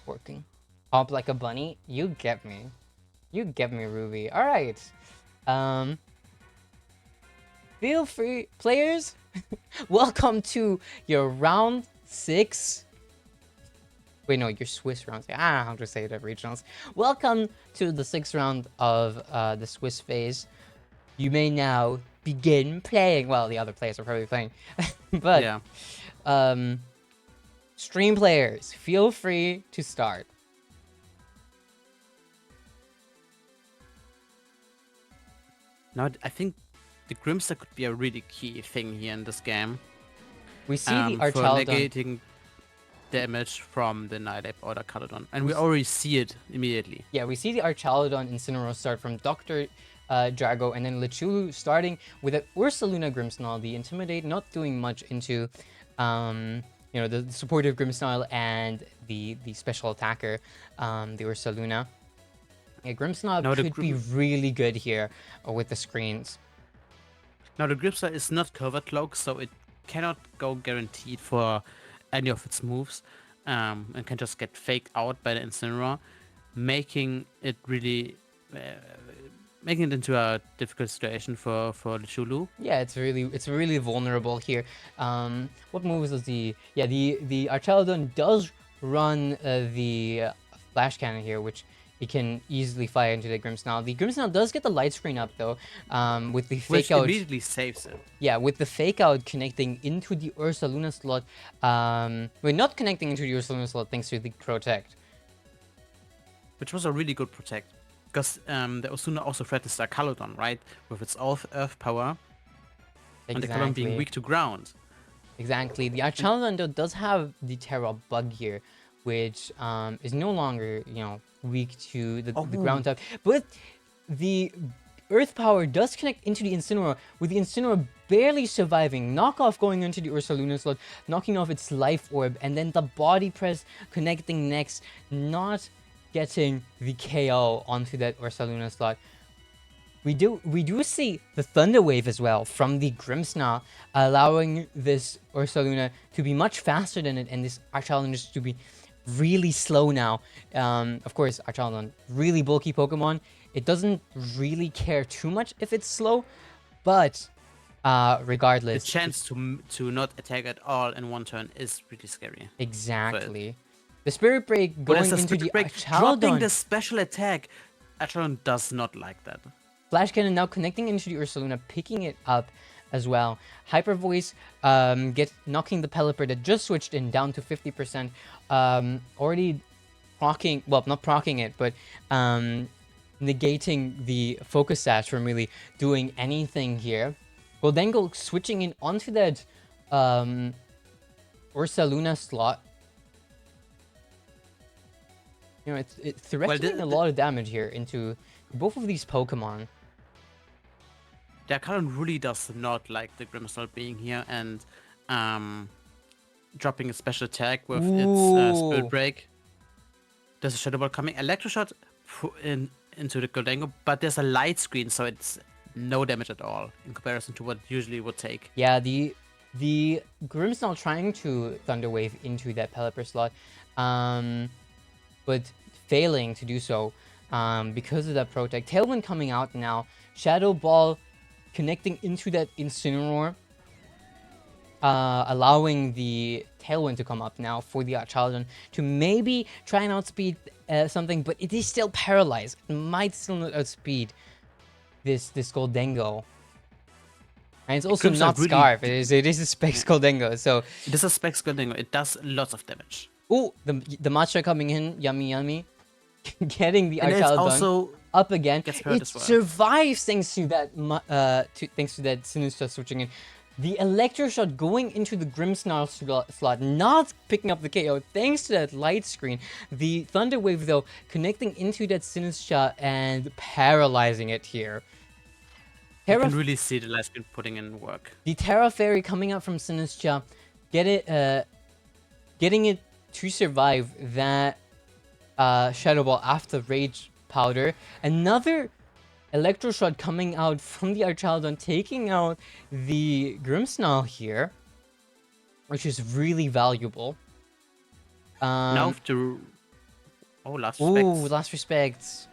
working. Hop like a bunny. You get me. You get me, Ruby. All right. Feel free, players. Welcome to your round 6. Wait, no, your Swiss rounds. I don't know how to say it at regionals. Welcome to the 6th round of the Swiss phase. You may now begin playing. Well, the other players are probably playing. But, yeah. Stream players, feel free to start. Now, I think the Grimster could be a really key thing here in this game. We see the for Archaludon negating damage from the Nightap or the Caledon. And we already see it immediately. Yeah, we see the Archaludon Incineroar start from Dr. Jargo, and then Lichulu starting with an Ursaluna Grimmsnarl. The Intimidate not doing much into, you know, the supportive Grimmsnarl and the special attacker, the Ursaluna. Yeah, Grimmsnarl could be really good here with the screens. Now, the Grimmsnarl is not Covert Cloak, so it cannot go guaranteed for any of its moves, and can just get faked out by the Incineroar, making it really... making it into a difficult situation for Lichulu. Yeah, it's really vulnerable here. What moves does the Archaludon does run the Flash Cannon here, which he can easily fire into the Grimmsnarl. The Grimmsnarl does get the light screen up though, with the fake which out. Immediately saves it. Yeah, with the fake out connecting into the Ursaluna slot. We're not connecting into the Ursaluna slot thanks to the Protect. Which was a really good Protect. Because the Osuna also threatens the Caledon, right? With its earth power. Exactly. And the Caledon being weak to ground. Exactly. The Archaludon though does have the Terra bug here, which is no longer, you know, weak to the ground type. But the Earth Power does connect into the Incineroar, with the Incineroar barely surviving. Knockoff going into the Ursaluna slot, knocking off its Life Orb, and then the Body Press connecting next, not getting the KO onto that Ursaluna slot. We do see the Thunder Wave as well from the Grimmsnarl, allowing this Ursaluna to be much faster than it, and this Archaludon just to be really slow now. Of course, Archaludon, really bulky Pokemon. It doesn't really care too much if it's slow, but regardless, the chance to not attack at all in one turn is pretty scary. Exactly. The Spirit Break going into the Archaludon. Dropping the special attack. Archaludon does not like that. Flash Cannon now connecting into the Ursaluna, picking it up as well. Hyper Voice knocking the Pelipper that just switched in down to 50%. Already proccing, well, not proccing it, but negating the Focus Sash from really doing anything here. We'll then go switching in onto that Ursaluna slot. You know, it's threatening a lot of damage here into both of these Pokemon. The Archaludon really does not like the Grimmsnarl being here and dropping a special attack with its Spirit Break. There's a Shadow Ball coming. Electroshot into the Goldengo, but there's a light screen, so it's no damage at all in comparison to what it usually would take. Yeah, the Grimmsnarl trying to Thunder Wave into that Pelipper slot, but failing to do so because of that Protect. Tailwind coming out now. Shadow Ball connecting into that Incineroar. allowing the Tailwind to come up now for the Archaludon to maybe try and outspeed something, but it is still paralyzed. It might still not outspeed this Goldengo. And it's also not really Scarf. It is a Specs Goldengo. So it is a Specs Goldengo. It does lots of damage. oh, the matcha coming in, yummy, getting the And it's Archaludon also up again. gets hurt It as well. survives thanks to that thanks to that Sinister switching in. The Electro Shot going into the Grimmsnarl slot, not picking up the KO thanks to that light screen. The Thunder Wave though connecting into that Sinister and paralyzing it here. You can really see the light screen putting in work. The Terra Fairy coming out from Sinistcha, getting it to survive that Shadow Ball after Rage Powder. Another Electro Shot coming out from the Archaludon, taking out the Grimmsnarl here, which is really valuable. Now to last Ooh, respects. last respects.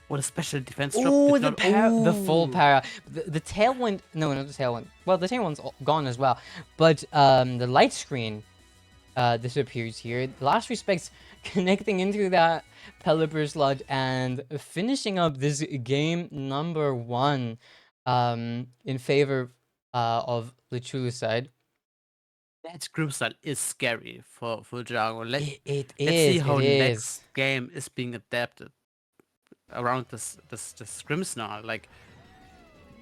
What a special defense drop. Oh, did the not- the full para. The Tailwind. No, not the Tailwind. Well, the Tailwind's gone as well. But the light screen disappears here. Last respects connecting into that Pelipper slot and finishing up this game number 1 in favor of Lichulu's side. That group style is scary for Dragon. Let's Let's see how next game is being adapted around this Grimmsnarl. Like,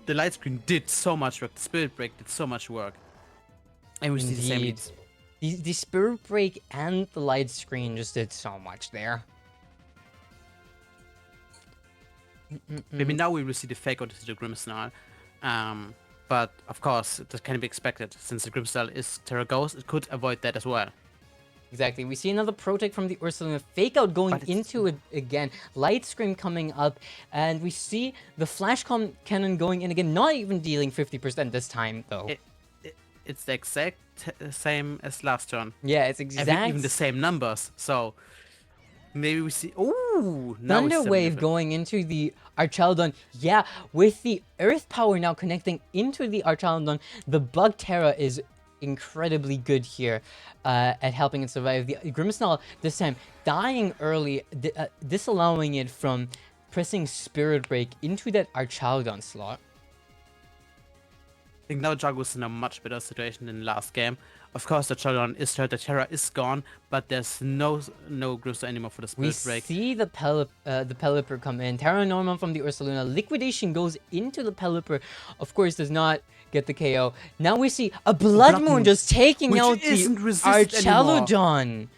the light screen did so much work. The Spirit Break did so much work. And we see the same. Indeed. The Spirit Break and the light screen just did so much there. Maybe now we will see the fake out to the Grimmsnarl. But of course, that can be expected. Since the Grimmsnarl is Terra Ghost, it could avoid that as well. Exactly. We see another Protect from the Ursaluna. Fake Out going But it's- into it again. Light Screen coming up. And we see the Flash Cannon going in again. Not even dealing 50% this time, though. It's the exact same as last turn. Yeah, it's Even exact. the same numbers. So maybe we see. Ooh, now it's Thunder Wave going into the Archaludon. Yeah, with the Earth Power now connecting into the Archaludon, the Bug Terra is incredibly good here at helping it survive. The Grimmsnarl this time dying early, disallowing it from pressing Spirit Break into that Archaludon slot. I think now Jago's in a much better situation than last game. Of course, the Chalon is hurt, the Terra is gone, but there's no Grimmsnarl anymore for the We Spirit Break. see the Pelipper come in. Terra Normal from the Ursaluna. Liquidation goes into the Pelipper. Of course, does not get the KO. Now we see a Blood Moon just taking which out the isn't resist anymore. Archaludon.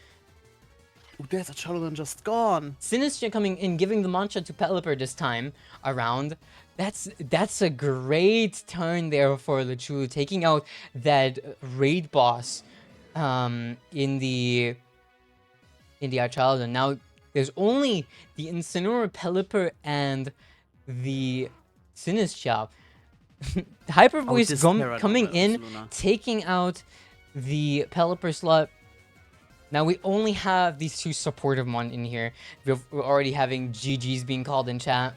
Ooh, there's a Chalon just gone. Sinister coming in, giving the mantra to Pelipper this time around. That's a great turn there for Lichulu, taking out that raid boss in the Archaludon. Now there's only the Incineroar, Pelipper, and the Sinistcha. Hyper Voice this Terra coming Normal in, Ursaluna. taking out the Pelipper slot. Now we only have these two supportive mon in here. We're already having GG's being called in chat.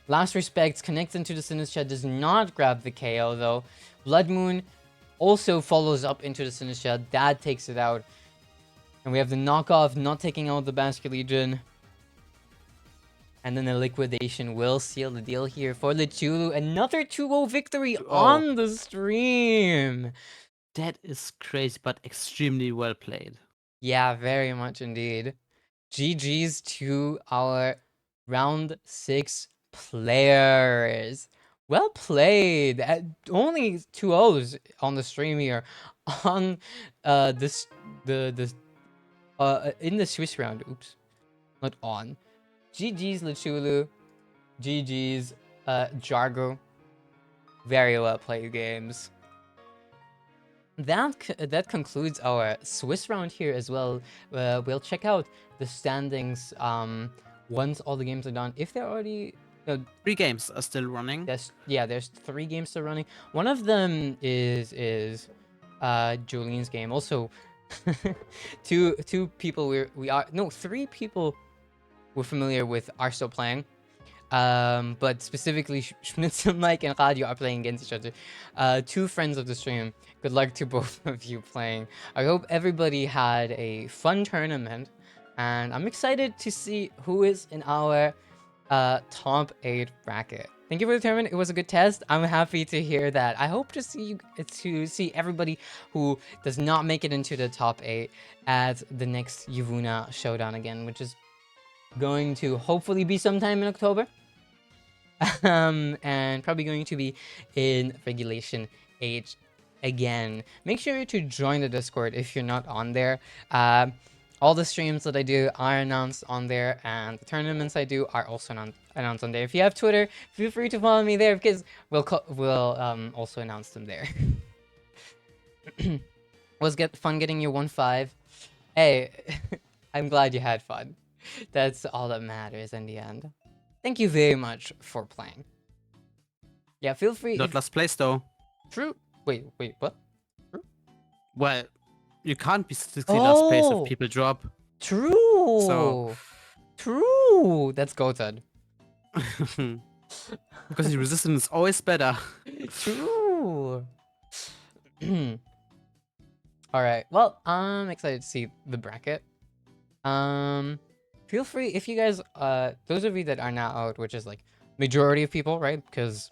Last Respects connects into the Sinistcha, does not grab the KO though. Blood Moon also follows up into the Sinistcha, that takes it out. And we have the knockoff not taking out the Basket Legion. And then the Liquidation will seal the deal here for Lichulu. Another 2-0 victory on the stream. That is crazy, but extremely well played. Yeah, very much indeed. GG's to our round 6 players. Well played. At only 2-0s on the stream here on in the Swiss round. Oops. Not on. GG's Lichulu. GG's Jargo. Very well played games. That concludes our Swiss round here as well. We'll check out the standings once all the games are done. If they're already 3 games are still running. there's 3 games still running. One of them is Jolene's game. Also, 3 people we're familiar with are still playing. But specifically, Schnitzel Mike and Radio are playing against each other. 2 friends of the stream. Good luck to both of you playing. I hope everybody had a fun tournament, and I'm excited to see who is in our top 8 bracket. Thank you for the tournament. It was a good test. I'm happy to hear that. I hope to see everybody who does not make it into the top 8 at the next Yuvuna showdown again, which is going to hopefully be sometime in October. And probably going to be in Regulation H again. Make sure to join the Discord if you're not on there. All the streams that I do are announced on there, and the tournaments I do are also announced on there. If you have Twitter, feel free to follow me there, because we'll also announce them there. Was fun getting you 1-5? Hey, I'm glad you had fun. That's all that matters in the end. Thank you very much for playing. Yeah, feel free. Not last place though. True. Wait, what? Well, you can't be 60 last place if people drop. True. So true. That's goated. Because the resistance is always better. True. All right. Well, I'm excited to see the bracket. Feel free if you guys, those of you that are now out, which is like majority of people, right? Because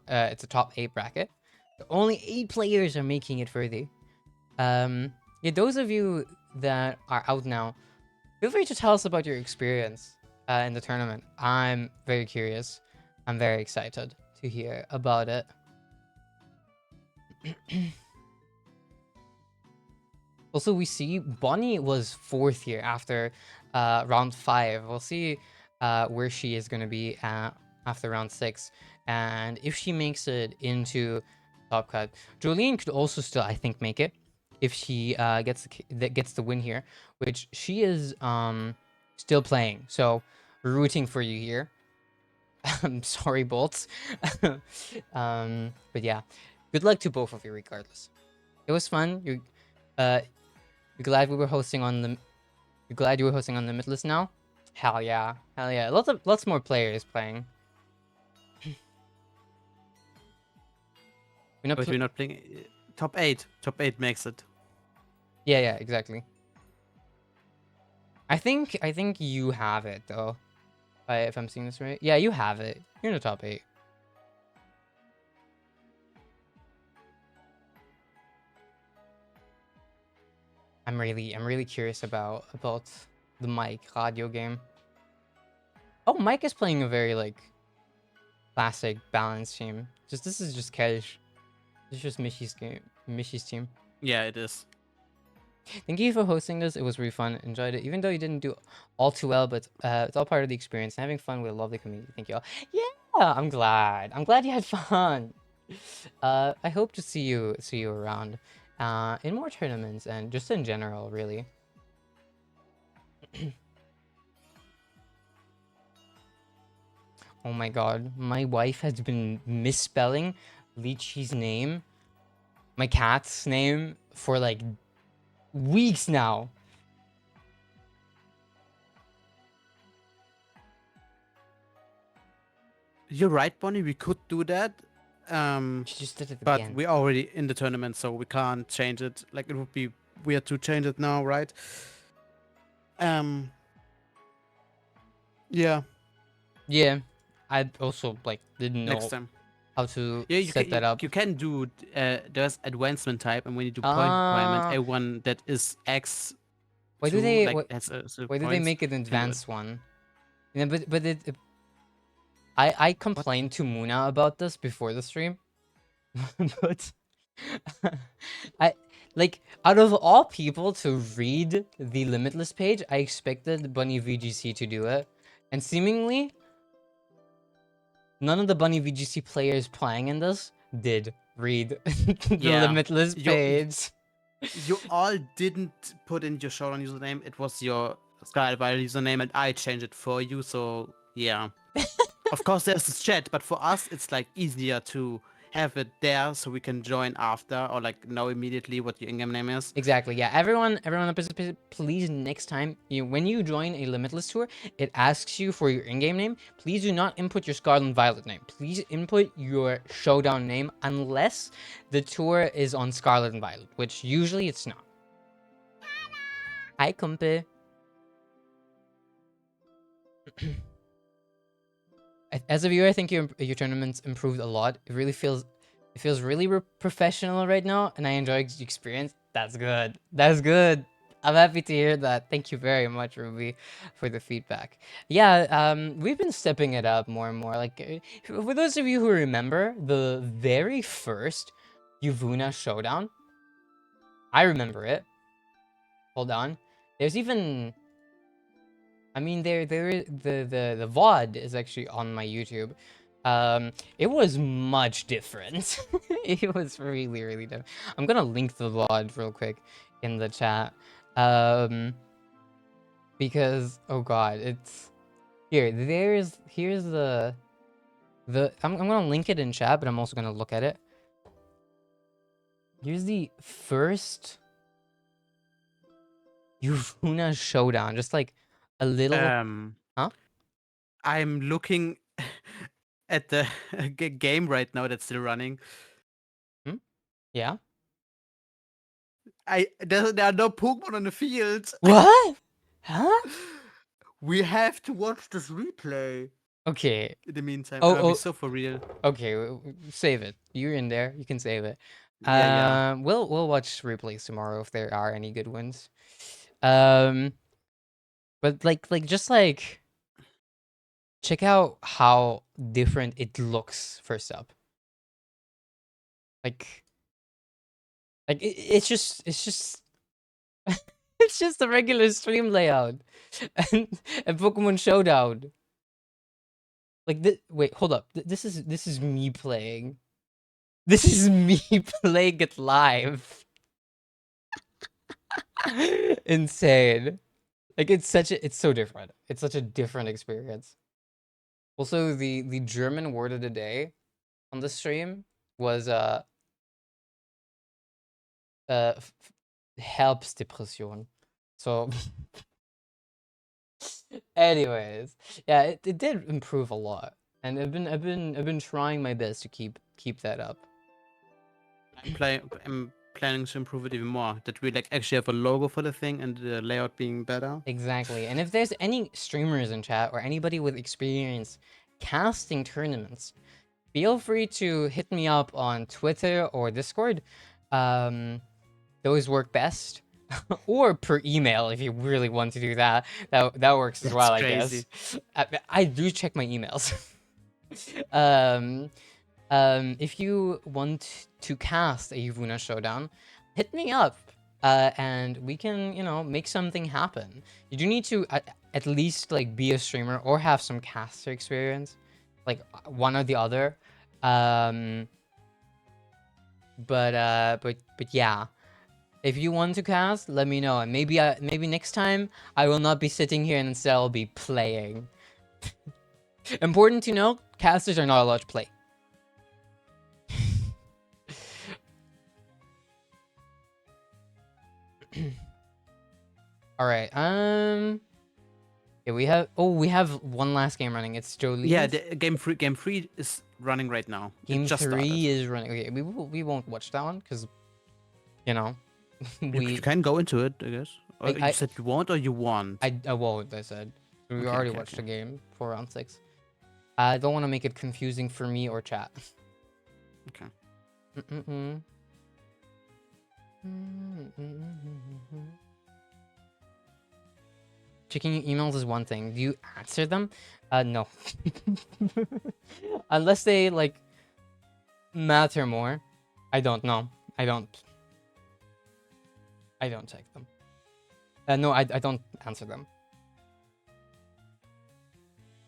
it's a top 8 bracket. Only 8 players are making it further. Yeah, those of you that are out now, feel free to tell us about your experience in the tournament. I'm very curious. I'm very excited to hear about it. Also, we see Bonnie was 4th here after round 5. We'll see where she is going to be after round 6. And if she makes it into top cut, Jolene could also still, I think, make it if she gets the win here, which she is still playing. So we're rooting for you here. I'm sorry, Bolts. But yeah, good luck to both of you regardless. It was fun. You're glad we were hosting on the. You're glad you were hosting on Limitless now? Hell yeah, hell yeah! Lots more players playing. We're not playing top 8. Top 8 makes it. Yeah, exactly. I think you have it though. If I'm seeing this right, yeah, you have it. You're in the top 8. I'm really curious about the Mike radio game. Oh, Mike is playing a very like classic balanced team. This is just cash. This is just Mishy's team. Yeah, it is. Thank you for hosting this. It was really fun. Enjoyed it. Even though you didn't do all too well, but it's all part of the experience. And having fun with a lovely community. Thank you all. Yeah, I'm glad. I'm glad you had fun. I hope to see you around in more tournaments and just in general, really. Oh my god, my wife has been misspelling Lychee's name, my cat's name, for like weeks now. You're right, Bonnie. We could do that. She just did it But again. we're already in the tournament, so we can't change it. Like, it would be weird to change it now, right? Yeah. Yeah, I also like didn't know Next time. how to Yeah, set that up. You can do. There's advancement type, and when you do point requirement, everyone that is X. Why do they? Like, why do they make it an advanced one? Yeah, but I complained to Muna about this before the stream, but I like out of all people to read the Limitless page, I expected Bunny VGC to do it, and seemingly none of the Bunny VGC players playing in this did read the Limitless page. You all didn't put in your Showdown username. It was your Skyfire username, and I changed it for you. So yeah. Of course, there's this chat, but for us, it's like easier to have it there so we can join after, or like know immediately what your in-game name is. Exactly. Yeah. Everyone that participated, please next time when you join a Limitless tour, it asks you for your in-game name. Please do not input your Scarlet and Violet name. Please input your Showdown name unless the tour is on Scarlet and Violet, which usually it's not. Hi, Kumpel. As a viewer, I think your tournaments improved a lot. It feels really professional right now, and I enjoy the experience. That's good. That's good. I'm happy to hear that. Thank you very much, Ruby, for the feedback. Yeah, we've been stepping it up more and more. Like, for those of you who remember the very first YUWUNA'S Showdown, I remember it. Hold on. There's even, I mean, the VOD is actually on my YouTube. It was much different. It was really different. I'm gonna link the VOD real quick in the chat. Because oh god, it's here. Here's the I'm gonna link it in chat, but I'm also gonna look at it. Here's the first YUWUNA'S Showdown, just like a little. Huh? I'm looking at the game right now that's still running. Yeah. There are no Pokemon on the field. What? Huh? We have to watch this replay. Okay. In the meantime, Oh, be so for real. Okay, save it. You're in there. You can save it. Yeah. We'll watch replays tomorrow if there are any good ones. But just like check out how different it looks first up. It's just it's just a regular stream layout and Pokemon Showdown. Wait, hold up. This is me playing. This is me playing it live. Insane. Like it's so different. It's such a different experience. Also, the German word of the day on the stream was Herbstdepression. So anyways, yeah, it did improve a lot. And I've been trying my best to keep that up. I'm planning to improve it even more. That we like actually have a logo for the thing and the layout being better. Exactly. And if there's any streamers in chat or anybody with experience casting tournaments, feel free to hit me up on Twitter or Discord. Those work best. Or per email if you really want to do that. That works as well, I guess. I do check my emails. If you want to cast a YUWUNA Showdown, hit me up. And we can, make something happen. You do need to at least like be a streamer or have some caster experience, like one or the other. But yeah, if you want to cast, let me know, and maybe next time I will not be sitting here and instead I'll be playing. Important to know, casters are not allowed to play. All right. Yeah, we have one last game running. It's Jolene's. Yeah, the game 3 is running right now. Game 3 is running. Okay, we won't watch that one because, you can go into it, I guess. Or you said you won't or you want? I won't. I said we already watched the game for round 6. I don't want to make it confusing for me or chat. Okay. Checking your emails is one thing. Do you answer them? No. Unless they like matter more. I don't know. I don't check them. No, I don't answer them.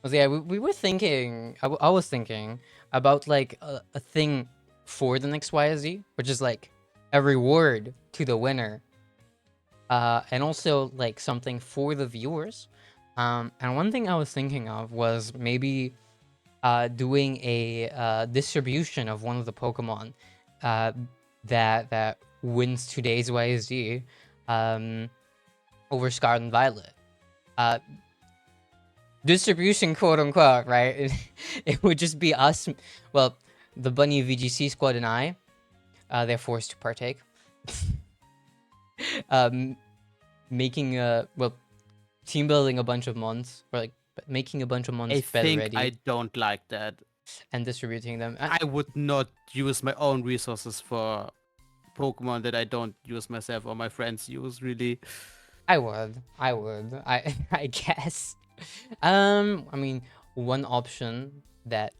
So yeah, we were thinking. I was thinking about like a thing for the next YZ, which is like a reward to the winner. And also like something for the viewers. And one thing I was thinking of was maybe doing a distribution of one of the Pokemon that wins today's YSD over Scarlet and Violet. Distribution, quote unquote, right? It would just be us, well, the Bunny VGC squad and I. They're forced to partake. Making team building a bunch of mons, or like making a bunch of mons I better think ready I don't like that. and distributing them. I would not use my own resources for Pokemon that I don't use myself or my friends use, really. I would. I guess. I mean, one option that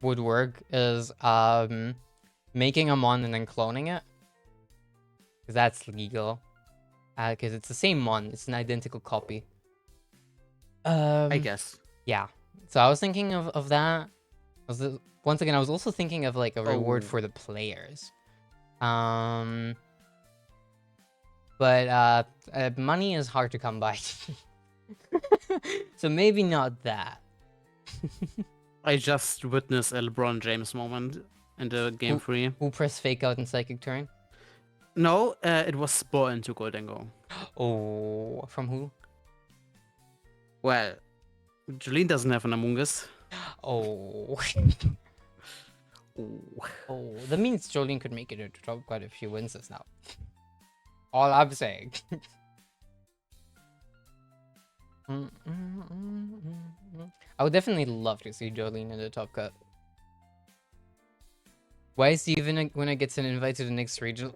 would work is making a mon and then cloning it, because that's legal. Because it's the same mon, it's an identical copy. I guess. Yeah. So I was thinking of that. Once again, I was also thinking of like a reward for the players. But money is hard to come by. So maybe not that. I just witnessed a LeBron James moment in the game 3. Who pressed fake out in Psychic Turn? No, it was Spore into Goldengo. Oh, from who? Well, Jolene doesn't have an Among Us. Oh. Ooh. Oh, that means Jolene could make it to top quite if she wins this now. All I'm saying. I would definitely love to see Jolene in the top cut. Why is he even when I gets an invite to the next region?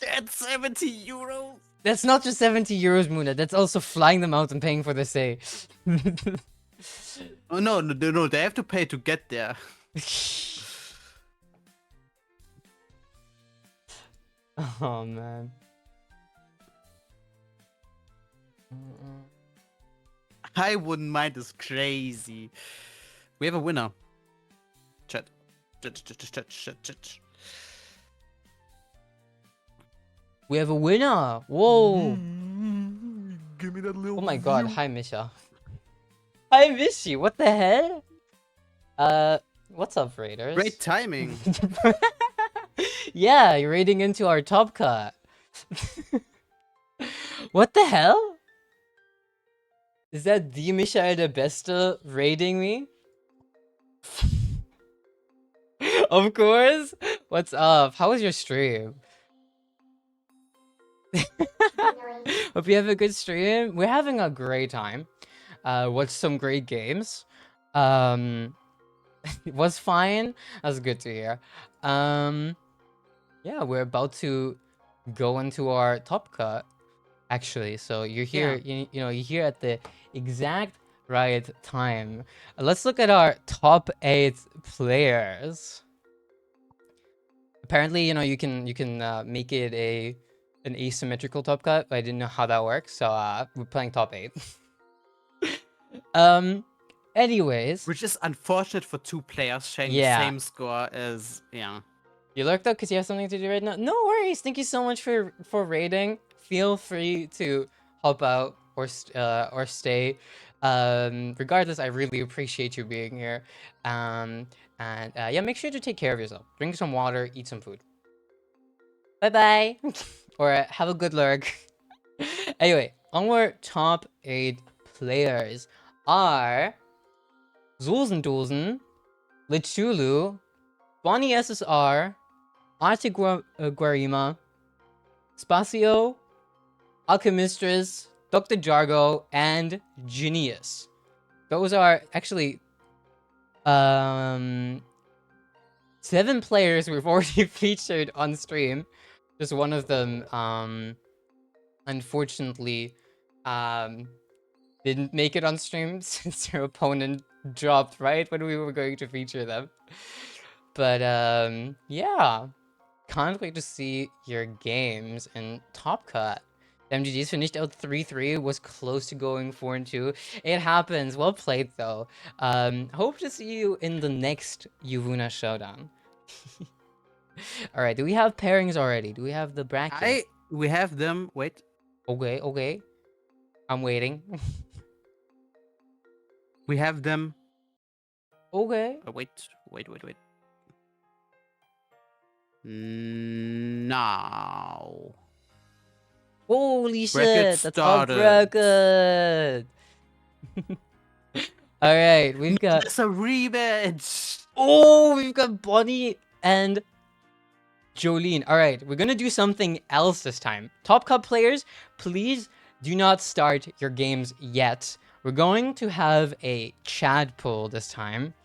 That's 70 euros. That's not just 70 euros, Muna. That's also flying them out and paying for the stay. Oh no, they have to pay to get there. Oh man. I wouldn't mind. It's crazy. We have a winner. Chat. We have a winner. Whoa. Give me that little. Oh my god. Hi, Misha. Hi, Mishi. What the hell? What's up, Raiders? Great timing. Yeah, you're raiding into our top cut. What the hell? Is that the Misha the Besta raiding me? Of course. What's up? How was your stream? Hope you have a good stream. We're having a great time. Watched some great games. It was fine. That's good to hear. Yeah, we're about to go into our top cut, actually. So you're here, you know, you're here at the exact right time. Let's look at our top 8 players. Apparently, you know, you can make it an asymmetrical top cut, but I didn't know how that works, so we're playing top 8. Anyways, Which is unfortunate for 2 players sharing the same score as You lurked up because you have something to do right now? No worries. Thank you so much for raiding. Feel free to hop out or stay. Regardless, I really appreciate you being here. Yeah, make sure to take care of yourself. Drink some water, eat some food. Bye-bye. Or have a good lurk. Anyway, our top 8 players are Zulzendosen, Lichulu, Bonnie SSR, Arctic Guarima, Spacio, Alchemistress, Dr. Jargo, and Genius. Those are actually 7 players we've already featured on stream. Just one of them unfortunately didn't make it on stream since their opponent dropped right when we were going to feature them. But yeah, can't wait to see your games in Top Cut. MGG's finished out 3-3, was close to going 4-2. It happens. Well played though. Hope to see you in the next YUWUNA'S Showdown. Alright, do we have pairings already? Do we have the bracket? We have them. Wait. Okay. I'm waiting. We have them. Okay. Oh, wait. Now. Holy Bracket shit, that's our started. bracket. All right, we've got. It's a rematch. Oh, we've got Bonnie and Jolene. All right, we're gonna do something else this time. Top Cup players, please do not start your games yet. We're going to have a chat poll this time,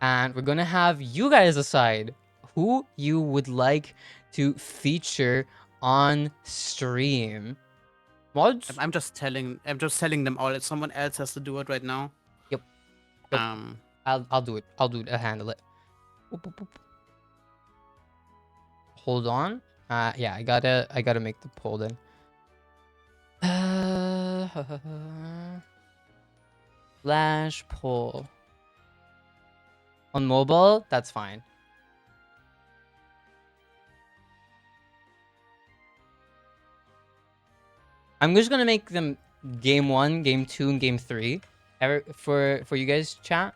and we're gonna have you guys decide who you would like to feature on stream. Mods? I'm just telling them all. Someone else has to do it right now. Yep. I'll do it. I'll handle it. Boop, boop, boop. Hold on. Yeah, I gotta make the poll then. Flash poll. On mobile, that's fine. I'm just gonna make them game 1, game 2, and game 3 for you guys chat.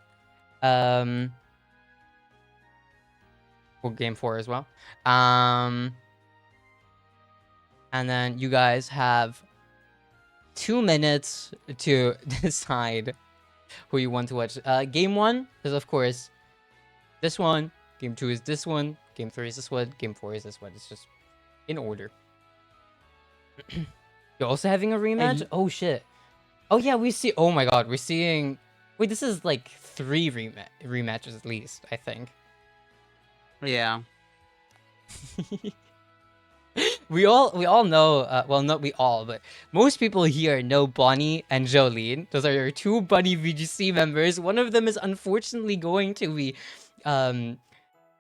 Or game 4 as well. And then you guys have 2 minutes to decide who you want to watch. Game 1 is of course this one. Game 2 is this one. Game 3 is this one. Game 4 is this one. It's just in order. You're also having a rematch? Oh shit. Oh yeah, we see. Oh my god, we're seeing. Wait, this is like 3 rematches at least, I think. Yeah. We all know. Well, not we all, but most people here know Bonnie and Jolene. Those are your 2 Bunny VGC members. One of them is unfortunately going to be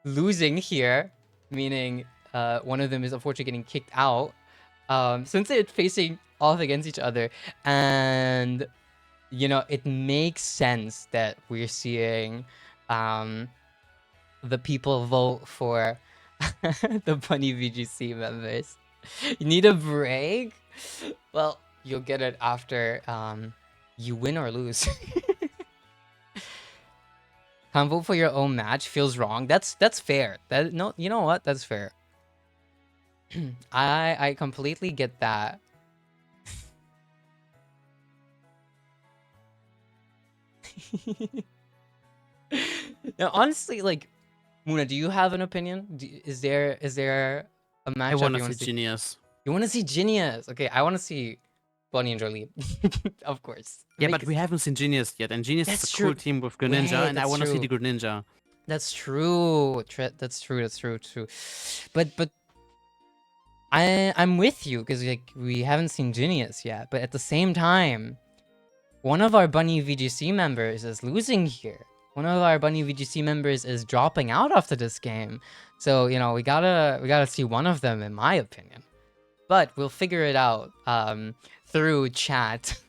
losing here, meaning one of them is unfortunately getting kicked out. Since they're facing off against each other, and you know, it makes sense that we're seeing the people vote for the Bunny VGC members. You need a break? Well, you'll get it after you win or lose. Can't vote for your own match feels wrong. That's fair. No, you know what? That's fair. I completely get that. Now, honestly, like, Muna, do you have an opinion? Is there a matchup I want you to want see to see? Genius. You want to see Genius? Okay, I want to see Bonnie and Jolie, of course. Yeah, Like, but we haven't seen Genius yet, and Genius is That's a cool true. team with Greninja, Wait, and I that's want to see the true. Greninja. That's true. That's true. But I'm with you because like we haven't seen Genius yet. But at the same time, one of our Bunny VGC members is losing here. One of our Bunny VGC members is dropping out after this game. So you know we gotta see one of them, in my opinion. But we'll figure it out through chat.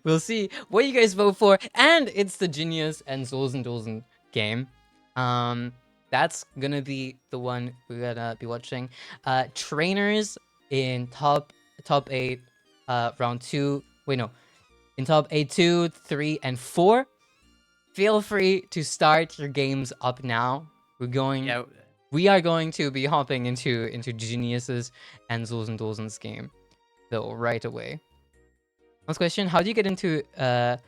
We'll see what you guys vote for, and it's the Genius and Zosen game. That's gonna be the one we're gonna be watching. Trainers in top 8, round 2. Wait, no, in top 8, 2, 3, and 4. Feel free to start your games up now. Yeah. We are going to be hopping into Geniuses and Zosen's game though right away. Last question: how do you get into the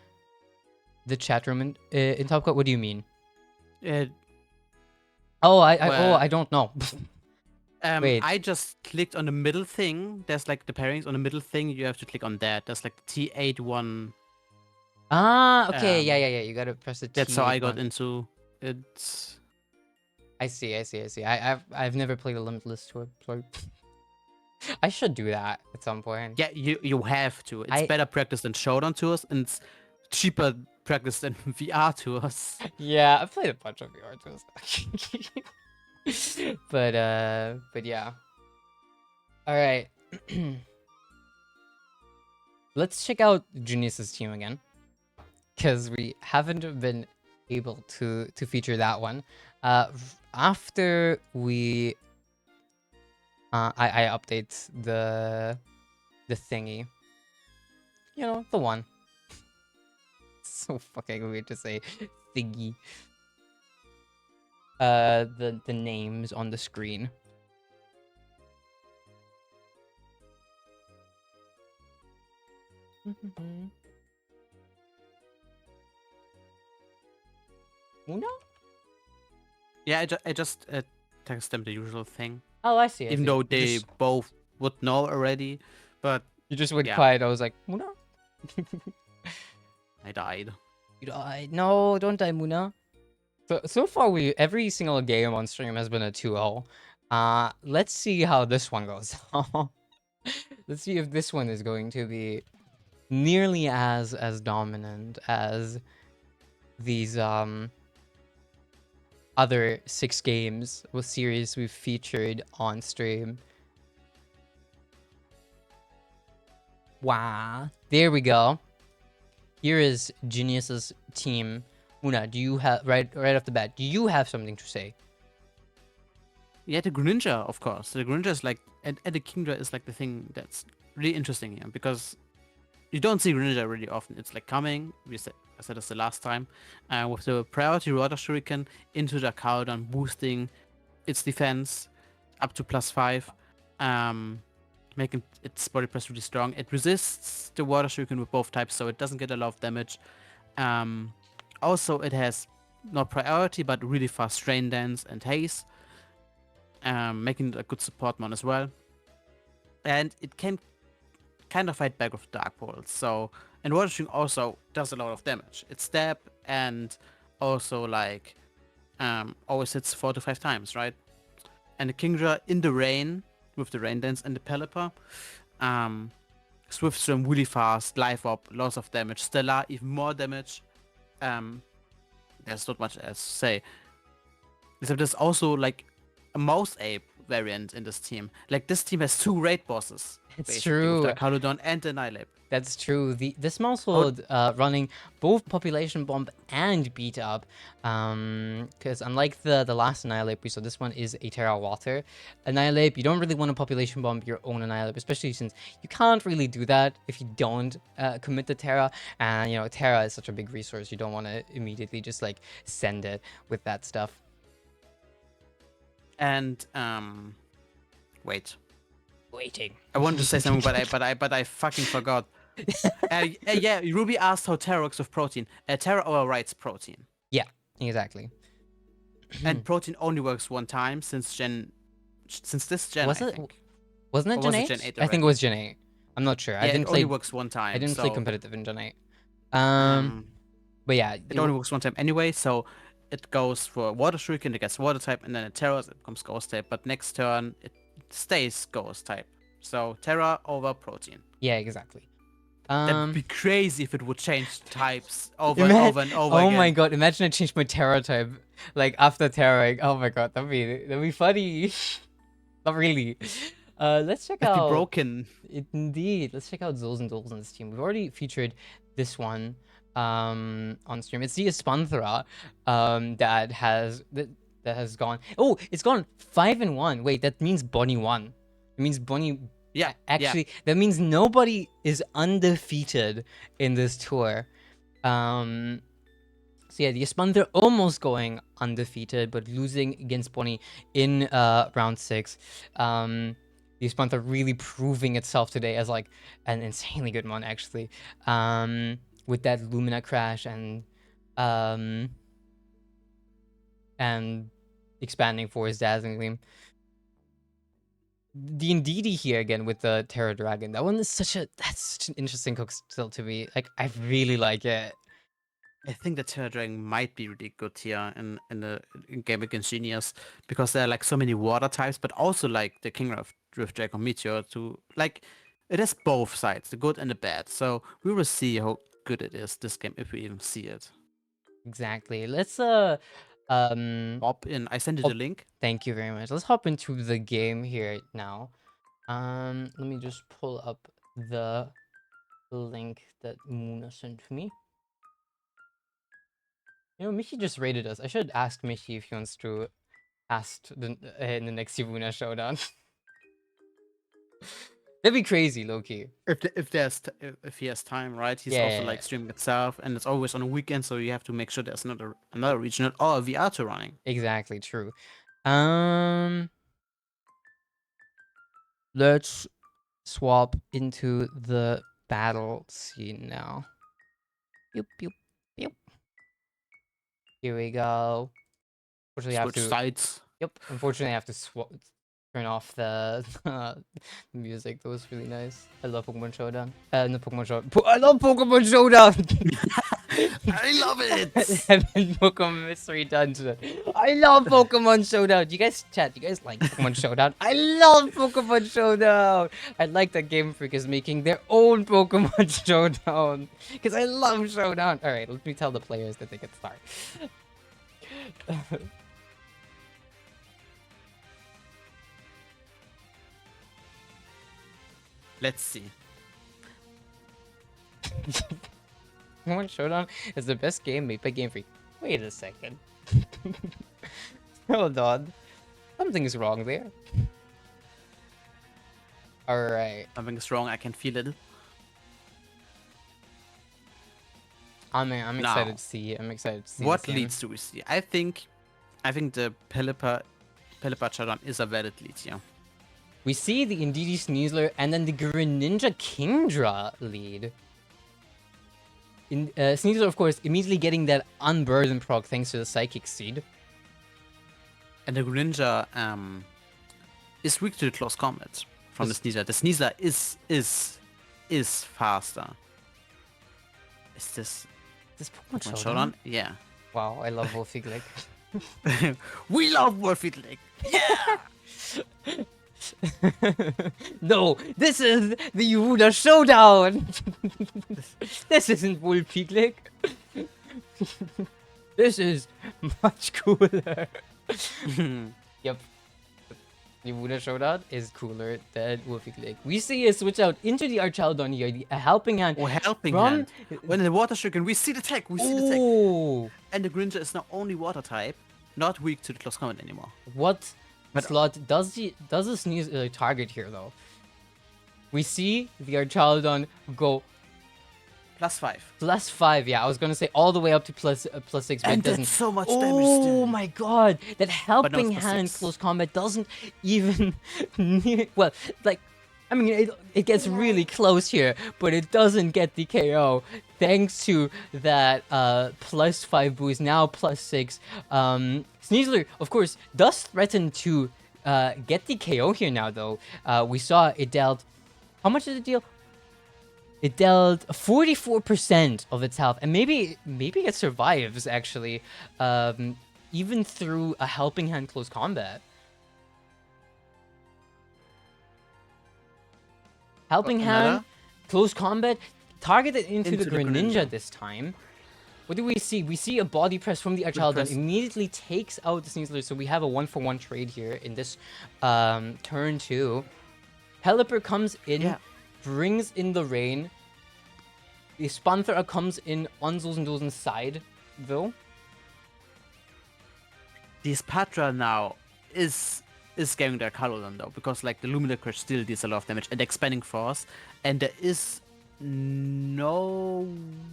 chat room in Top Cut? What do you mean? I don't know. Wait. I just clicked on the middle thing. There's like the pairings on the middle thing. You have to click on that. There's like the T81. Okay, yeah. You gotta press the T. That's how I got into it. I see. I've never played a Limitless tour. So I should do that at some point. Yeah, you have to. It's better practice than Showdown tours, and it's cheaper practice than VR tours. Yeah, I've played a bunch of VR tours. but yeah. All right. Let's check out Junius's team again, because we haven't been able to feature that one. After we I update the thingy, you know, the one. So fucking weird to say thingy. The names on the screen. Muna? Yeah, I just text them the usual thing. Oh, I see. Even though they both would know already, but you just went yeah. quiet. I was like, Muna? I died. You died. No, don't die, Muna. So far, every single game on stream has been a 2-0. Let's see how this one goes. Let's see if this one is going to be nearly as dominant as these other 6 games with series we've featured on stream. Wow, there we go. Here is Genius's team. Muna, do you have right off the bat? Do you have something to say? Yeah, the Greninja, of course. The Greninja is like, and the Kingdra is like the thing that's really interesting here because you don't see Greninja really often. It's like coming. I said this the last time, with the priority Water Shuriken into the Cowdown, boosting its defense up to +5, making its body press really strong. It resists the Water Shuriken with both types, so it doesn't get a lot of damage. Also, it has not priority, but really fast Rain Dance and Haze, making it a good support mon as well. And it can kind of fight back with Dark Pulse. So, and Water Shuriken also does a lot of damage. It's stab and also like always hits 4 to 5 times, right? And the Kingdra in the rain with the Rain Dance and the Pelipper, Swift Swim really fast, Life Up, lots of damage, Stellar even more damage. There's not much else to say. Except there's also like a Mouse Ape variant in this team. Like this team has 2 raid bosses. It's basically, true. with the Caludon and the Annihilape. That's true. This mouse hold running both Population Bomb and Beat Up, because unlike the last Annihilape we saw, this one is a Terra Water. Annihilape, you don't really want to Population Bomb your own Annihilape, especially since you can't really do that if you don't commit to Terra, and you know, Terra is such a big resource, you don't want to immediately just like send it with that stuff. And waiting. I wanted to say something, but I fucking forgot. Yeah, Ruby asked how Terra works with protein. Terra overrides protein. Yeah, exactly. And protein only works one time since this gen. Was I it? think. Wasn't it Or Gen was 8? it Gen 8 I think it already? was Gen 8. I'm not sure. Yeah, I didn't it play. only works one time. I didn't play so, competitive in Gen 8. But yeah, it only works one time anyway. So it goes for Water Shuriken, it gets Water type, and then it Terra, it becomes Ghost type. But next turn it stays Ghost type. So Terra over protein. Yeah, exactly. That'd be crazy if it would change types over and over and over oh again. my god, imagine I changed my Terra type. Like after Terra, oh my god, that'd be funny. Not really. Let's check That'd out. be broken. Indeed. Let's check out Zolls and Dolls on this team. We've already featured this one on stream. It's the Espanthra that has gone. Oh, it's gone 5-1. Wait, that means Bonnie won. It means Bonnie. Yeah, Actually, that means nobody is undefeated in this tour. So yeah, the Espanthra almost going undefeated, but losing against Bonnie in round 6. The Espanthra really proving itself today as like an insanely good one, actually. With that Lumina crash and expanding for his Dazzling Gleam. The Indeedee here again with the Terra Dragon. That one is such an interesting cook still to me. Like, I really like it. I think the Terra Dragon might be really good here in game against Genius, because there are like so many water types, but also like the King of Drift Dragon Meteor to like it has both sides, the good and the bad. So we will see how good it is this game if we even see it. Exactly. Let's Hop in. I sent you the link. Thank you very much. Let's hop into the game here now. Let me just pull up the link that Muna sent me. You know, Michi just rated us. I should ask Michi if he wants to ask in the next YUWUNA showdown. That'd be crazy, low-key. If he has time, right? He's also Yeah. like streaming itself, and it's always on a weekend, so you have to make sure there's another regional or a VR tour running. Exactly, true. Let's swap into the battle scene now. Pew, pew, pew. Here we go. Unfortunately, I have Switch to. sides. Yep. Unfortunately, I have to turn off the music. That was really nice. I love Pokemon Showdown. No, Pokemon Showdown. I love Pokemon Showdown. I love it. And Pokemon Mystery Dungeon. I love Pokemon Showdown. You guys chat. You guys like Pokemon Showdown? I love Pokemon Showdown. I like that Game Freak is making their own Pokemon Showdown because I love Showdown. All right, let me tell the players that they can start. Let's see. Pokemon Showdown is the best game made by Game Freak. Wait a second. Hold on. Something's wrong there. Alright. Something's wrong. I can feel it. I'm excited Now, to see. I'm excited to see what this game. leads do we see? I think the Pelipper Showdown is a valid lead here. We see the Indeedee Sneasler and then the Greninja Kingdra lead. Sneasler, of course, immediately getting that Unburden proc thanks to the Psychic Seed. And the Greninja is weak to the close combat from the Sneasler. The Sneasler is faster. Is this Pokemon Showdown? Yeah. Wow, I love Wolfiglik. We love Wolfiglik. Yeah. No, this is the YUWUNA'S Showdown! This isn't Wolfiglik. This is much cooler. Yep. YUWUNA'S Showdown is cooler than Wolfiglik. We see a switch out into the Archaldon here, a helping hand. Oh, helping from... hand. When in the water stricken, we see the tech. We see the tech. Ooh. And the Greninja is now only water type, not weak to the close combat anymore. What But- slot does the Sneeze target here though? We see the Archaldon go +5. +5. Yeah, I was gonna say all the way up to +6, but And it doesn't. that's so much damage Oh still. my god, that helping it's hand +6. close combat doesn't even well, like, I mean, it gets really close here, but it doesn't get the KO thanks to that +5 boost, now +6. Sneasler, of course, does threaten to get the KO here now, though. We saw it dealt... How much did it deal? It dealt 44% of its health, and maybe it survives, actually, even through a helping hand close combat. Helping hand, close combat, targeted into the Greninja this time. What do we see? We see a body press from the Archaldon, immediately takes out the Sneasler, so we have a 1-for-1 trade here in this turn 2. Pelipper comes in, brings in the rain. The Spanther comes in on Zosendosen's side, though. The Spatra now is getting their Archaldon though, because like the Luminous Crush still deals a lot of damage and expanding force, and there is no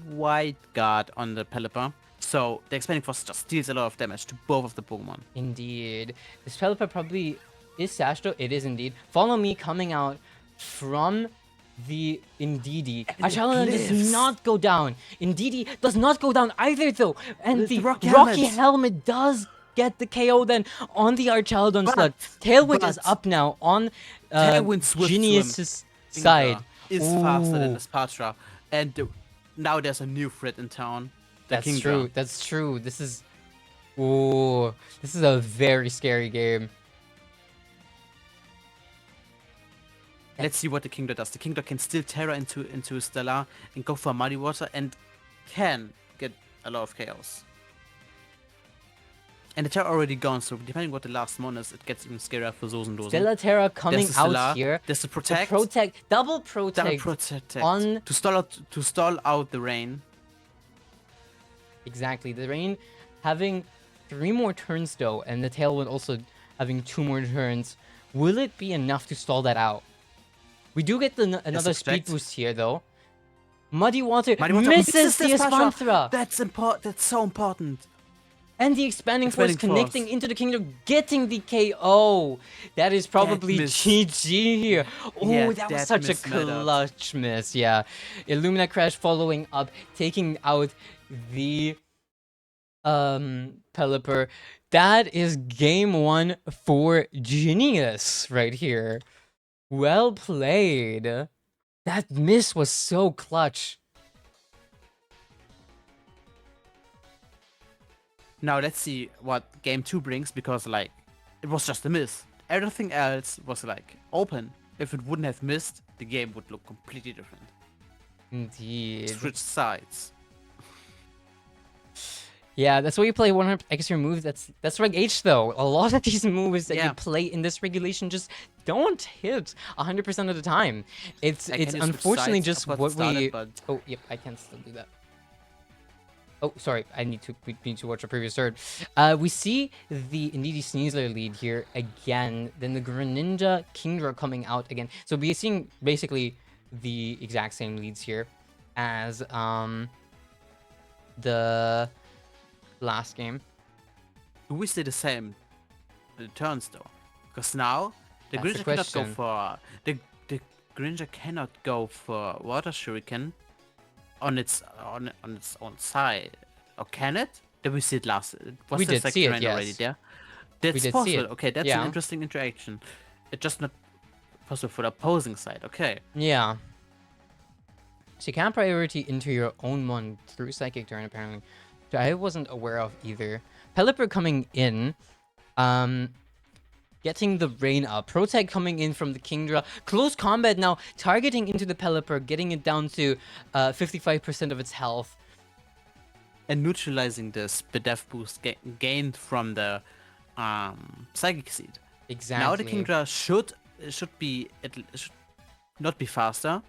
white guard on the Pelipper, so the expanding force just deals a lot of damage to both of the Pokemon. Indeed. This Pelipper probably is Sashto. It is indeed. Follow me coming out from the Indeedee. Archaldon does not go down. Indeedee does not go down either, though. And the Rocky Helmet does get the KO then on the Archaldon slot. Tailwind is up now on Genius's side. Is faster than the Spatra, and now there's a new threat in town. That's true. That's true. This is a very scary game. Let's see what the Kingdra does. The Kingdra can still Terra into Stellar and go for Muddy Water and can get a lot of chaos. And the Terra already gone, so depending what the last mon is, it gets even scarier for Zosendosen. Stellar Terra coming out here. There's the Protect. Double protect on to stall out the rain. Exactly. The rain having 3 more turns though, and the Tailwind also having 2 more turns. Will it be enough to stall that out? We do get another speed expect. boost here, though. Muddy Water, Mighty Water misses the Spasha. Espanthra! That's important. That's so important. And the Expanding Force Expanding Force. connecting into the Kingdom, getting the KO. That is probably miss. GG here. Oh, Yeah, that was that such a miss mattered. clutch miss. Yeah. Illumina Crash following up, taking out the Pelipper. That is game 1 for Genius right here. Well played. That miss was so clutch. Now let's see what game 2 brings, because like it was just a miss. Everything else was like open. If it wouldn't have missed, the game would look completely different. Indeed. Switch sides. Yeah, that's why you play 100 extra moves. That's REG-H though. A lot of these moves that you Yeah. play in this regulation just don't hit 100% of the time. It's Can you switch unfortunately sides just of what what started, we. but Oh, yep, I can still do that. Oh, sorry, we need to watch a previous third. We see the Indeedee Sneasler lead here again, then the Greninja Kingdra coming out again. So we're seeing basically the exact same leads here as the last game. do we see the same turns though? Because now the That's the Greninja cannot go question. for the Greninja cannot go for Water Shuriken on its own side. Or can it? Did we see it last? Was We the did second see it, round already yes. there? That's did see possible. it, Okay, that's yeah. an interesting interaction. It's just not possible for the opposing side. Okay. Yeah. So you can priority into your own one through Psychic Turn, apparently. Which I wasn't aware of either. Pelipper coming in. Getting the rain up. Protect coming in from the Kingdra. Close combat now. Targeting into the Pelipper. Getting it down to 55% of its health. And neutralizing the speed def boost gained from the Psychic Seed. Exactly. Now the Kingdra should not be faster,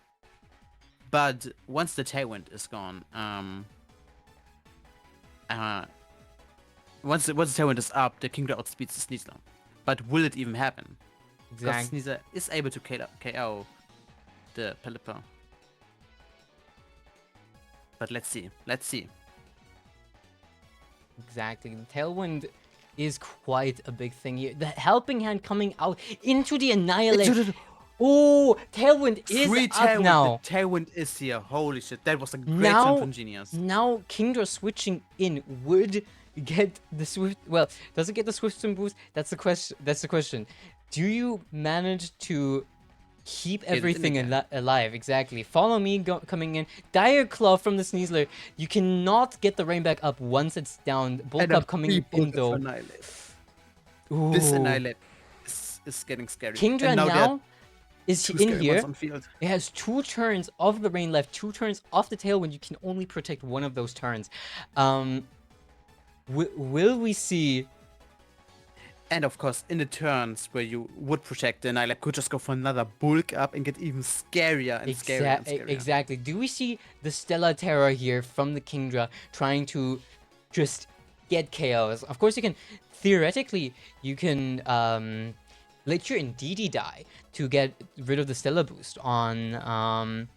but once the Tailwind is gone, once the Tailwind is up, the Kingdra outspeeds the Sneasler. But will it even happen? Because Exactly. Sneasler is able to KO the Pelipper. But let's see. Let's see. Exactly. The Tailwind is quite a big thing here. The Helping Hand coming out into the Annihilate. Oh, Tailwind is up now. The Tailwind is here. Holy shit. That was a great Now- turn from Genius. Now Kingdra switching in would get the Swift. Well, does it get the Swift Swim boost? That's the question. Do you manage to keep it in everything again. alive? Exactly. Follow me coming in. Dire Claw from the Sneasler. You cannot get the rain back up once it's down. Bulk up coming in though. Ooh. This Annihilate is getting scary. Kingdra And there now are is two in scary ones here. on field. It has 2 turns of the rain left, 2 turns off the Tailwind. You can only protect one of those turns. Will we see? And of course, in the turns where you would protect the Annihilate, could just go for another bulk up and get even scarier and scarier and scarier. Exactly. Do we see the Stellar Terror here from the Kingdra trying to just get KOs? Of course, you can theoretically let your Indeedee die to get rid of the Stellar boost on one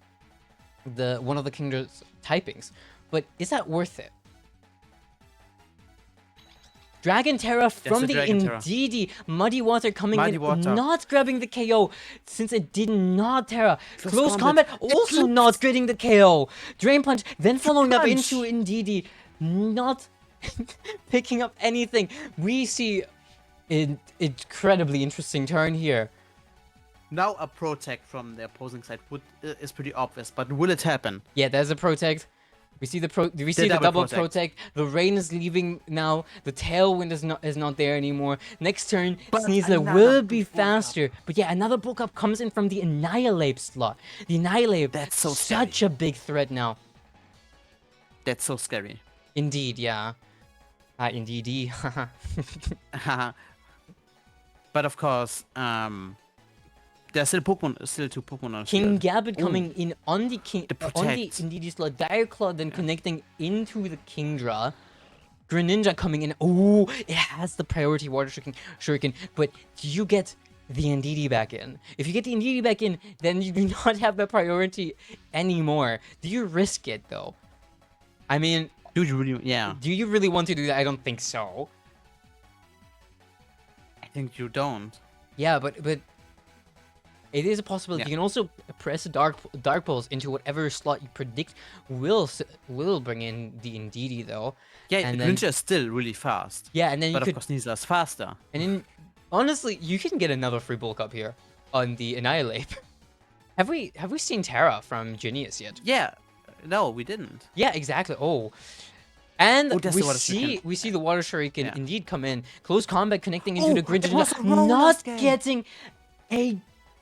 of the Kingdra's typings, but is that worth it? Dragon Terra from the the Dragon Terra. Indeedee. Muddy Water coming Muddy in, Water. not grabbing the KO since it did not Terra. Close Close combat combat. also not getting the KO. Drain Punch, then following up Punch. into Indeedee, not picking up anything. We see an incredibly interesting turn here. Now a protect from the opposing side is pretty obvious, but will it happen? Yeah, there's a Protect. We see the double double protect. protect. The rain is leaving now. The Tailwind is not there anymore. Next turn, But Sneasler another will be bulk up. faster. But yeah, another bulk up comes in from the Annihilate slot. The Annihilate, That's so such a big threat now. That's so scary. Indeed, yeah. Indeedee. But of course, there's still two Pokemon on King field. Gabbard coming in on the Protect. Indeedee slot. Dire Claw then connecting into the Kingdra. Greninja coming in. Oh, it has the priority Water Shuriken. But do you get the Ndidi back in. If you get the Ndidi back in, then you do not have the priority anymore. Do you risk it though? I mean, Do you really? Yeah, do you really want to do that? I don't think so. I think you don't. Yeah, but it is a possibility. Yeah. You can also press dark pulse into whatever slot you predict will bring in the Ndidi though. Yeah, And then- Greninja is still really fast. Yeah, and then you But of could course, Nisa is faster. and then honestly, you can get another free bulk up here on the Annihilate. have we seen Terra from Genius yet? Yeah, no, we didn't. Yeah, exactly. Oh. And Oh, that's we the water see shuriken. the water shuriken Yeah. indeed come in. Close combat connecting into Oh, the it Greninja, was a roll not last game. getting a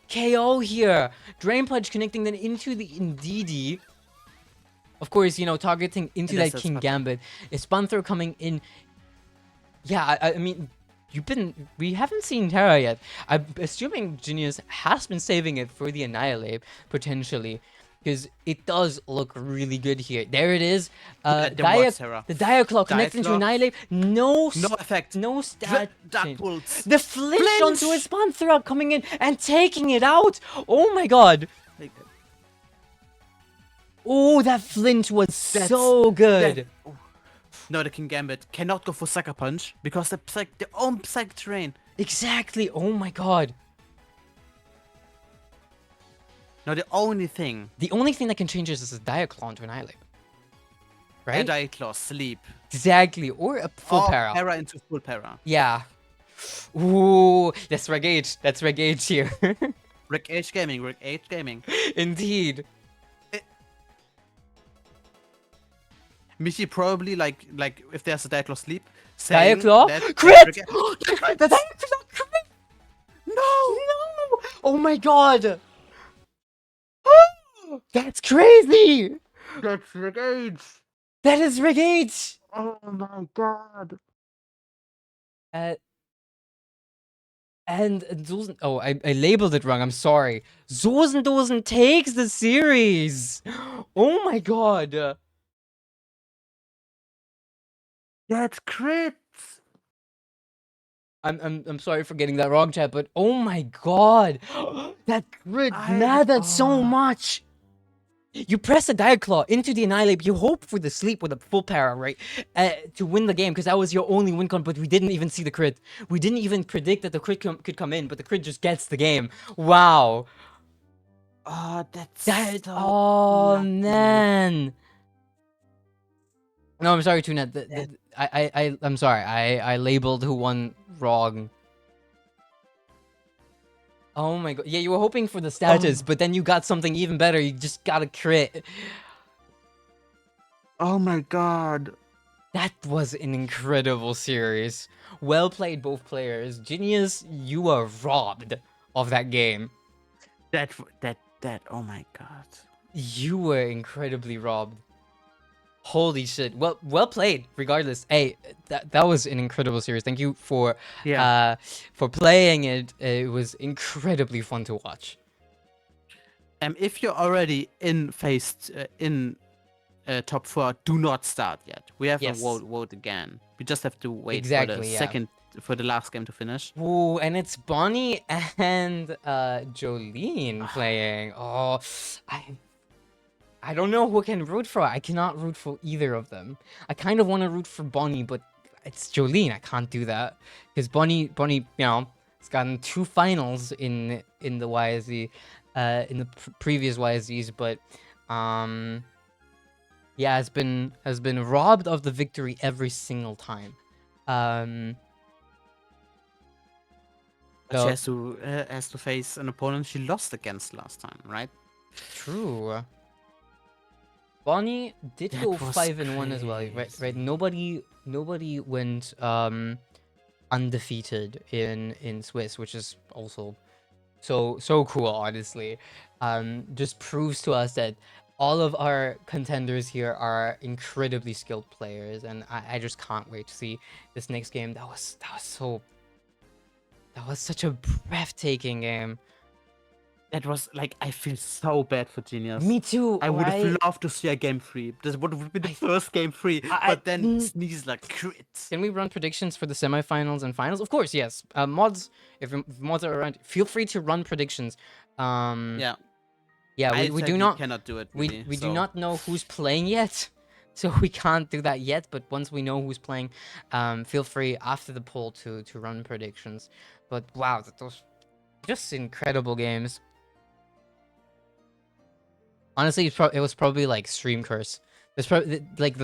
KO here. Drain Pledge connecting then into the Ndidi. Of course, you know, targeting into Yes, that that's King what- Gambit. A Spun Throw coming in. Yeah, I mean, we haven't seen Terra yet. I'm assuming Genius has been saving it for the Annihilate, potentially. Because it does look really good here. There it is. There was Terra. The Diaclaw connecting to Diaclaw. Annihilate. No effect. No stat Dark change. Pulse. The flinch onto a Flinch! Spun Throw coming in and taking it out. Oh my god. Oh, that flinch was so good. No, the King Gambit cannot go for Sucker Punch because the own Psychic Terrain. Exactly. Oh my god. Now the only thing, The only thing that can change this is a Diaclaw into Annihilate. Right? Anti-Claw, Sleep. Exactly. Or a full or para. Para into full para. Yeah. Ooh, that's REG-H. That's REG-H here. REG-H Gaming, REG-H Gaming. Indeed. Michi probably like if there's a Diaclaw Sleep, saying Diaclaw? that Crit! REG-H The Diaclaw crit! No! No! Oh my god! That's crazy! That's REG-H. That is REG-H! Oh my god. And Zosen... Oh, I labeled it wrong. I'm sorry. Zosen takes the series! Oh my god! That's crits. I'm sorry for getting that wrong, chat, but oh my god! That crit mattered so much! You press a Diaclaw into the Annihilate, you hope for the sleep with a full para, right? To win the game, because that was your only win con, but we didn't even see the crit. We didn't even predict that the crit could come in, but the crit just gets the game. Wow! Oh, that's That... so Oh, lucky. man! No, I'm sorry, Tuna. I'm sorry. I labeled who won wrong. Oh my god. Yeah, you were hoping for the status, but then you got something even better. You just got a crit. Oh my god. That was an incredible series. Well played, both players. Genius, you were robbed of that game. That. Oh my god. You were incredibly robbed. Holy shit. Well played, regardless. Hey, that was an incredible series. Thank you for playing it. It was incredibly fun to watch. If you're already in top 4, do not start yet. We have Yes. to vote again. We just have to wait Exactly, for the yeah. for the last game to finish. Ooh, and it's Bonnie and Jolene playing. Oh, I don't know who I can root for. I cannot root for either of them. I kind of want to root for Bonnie, but it's Jolene. I can't do that because Bonnie, you know, has gotten 2 finals in the YSZ, in the previous YSZs, but yeah, has been robbed of the victory every single time. But So- she has to face an opponent she lost against last time, right? True. Bonnie did That go was 5-1 as well, right? crazy. Nobody went undefeated in Swiss, which is also so cool, honestly. Just proves to us that all of our contenders here are incredibly skilled players, and I just can't wait to see this next game. That was such a breathtaking game. That was like, I feel so bad for Genius. Me too. I would have right? loved to see a game 3. This would have been the I- first game 3, but then Sneasler crit. Can we run predictions for the semifinals and finals? Of course, yes. Mods, if mods are around, feel free to run predictions. Yeah. Yeah, I we do sadly not cannot do it. we Really, do not know who's playing yet, so we can't do that yet. But once we know who's playing, feel free after the poll to run predictions. But wow, those just incredible games. Honestly, it was probably like stream curse. It's probably like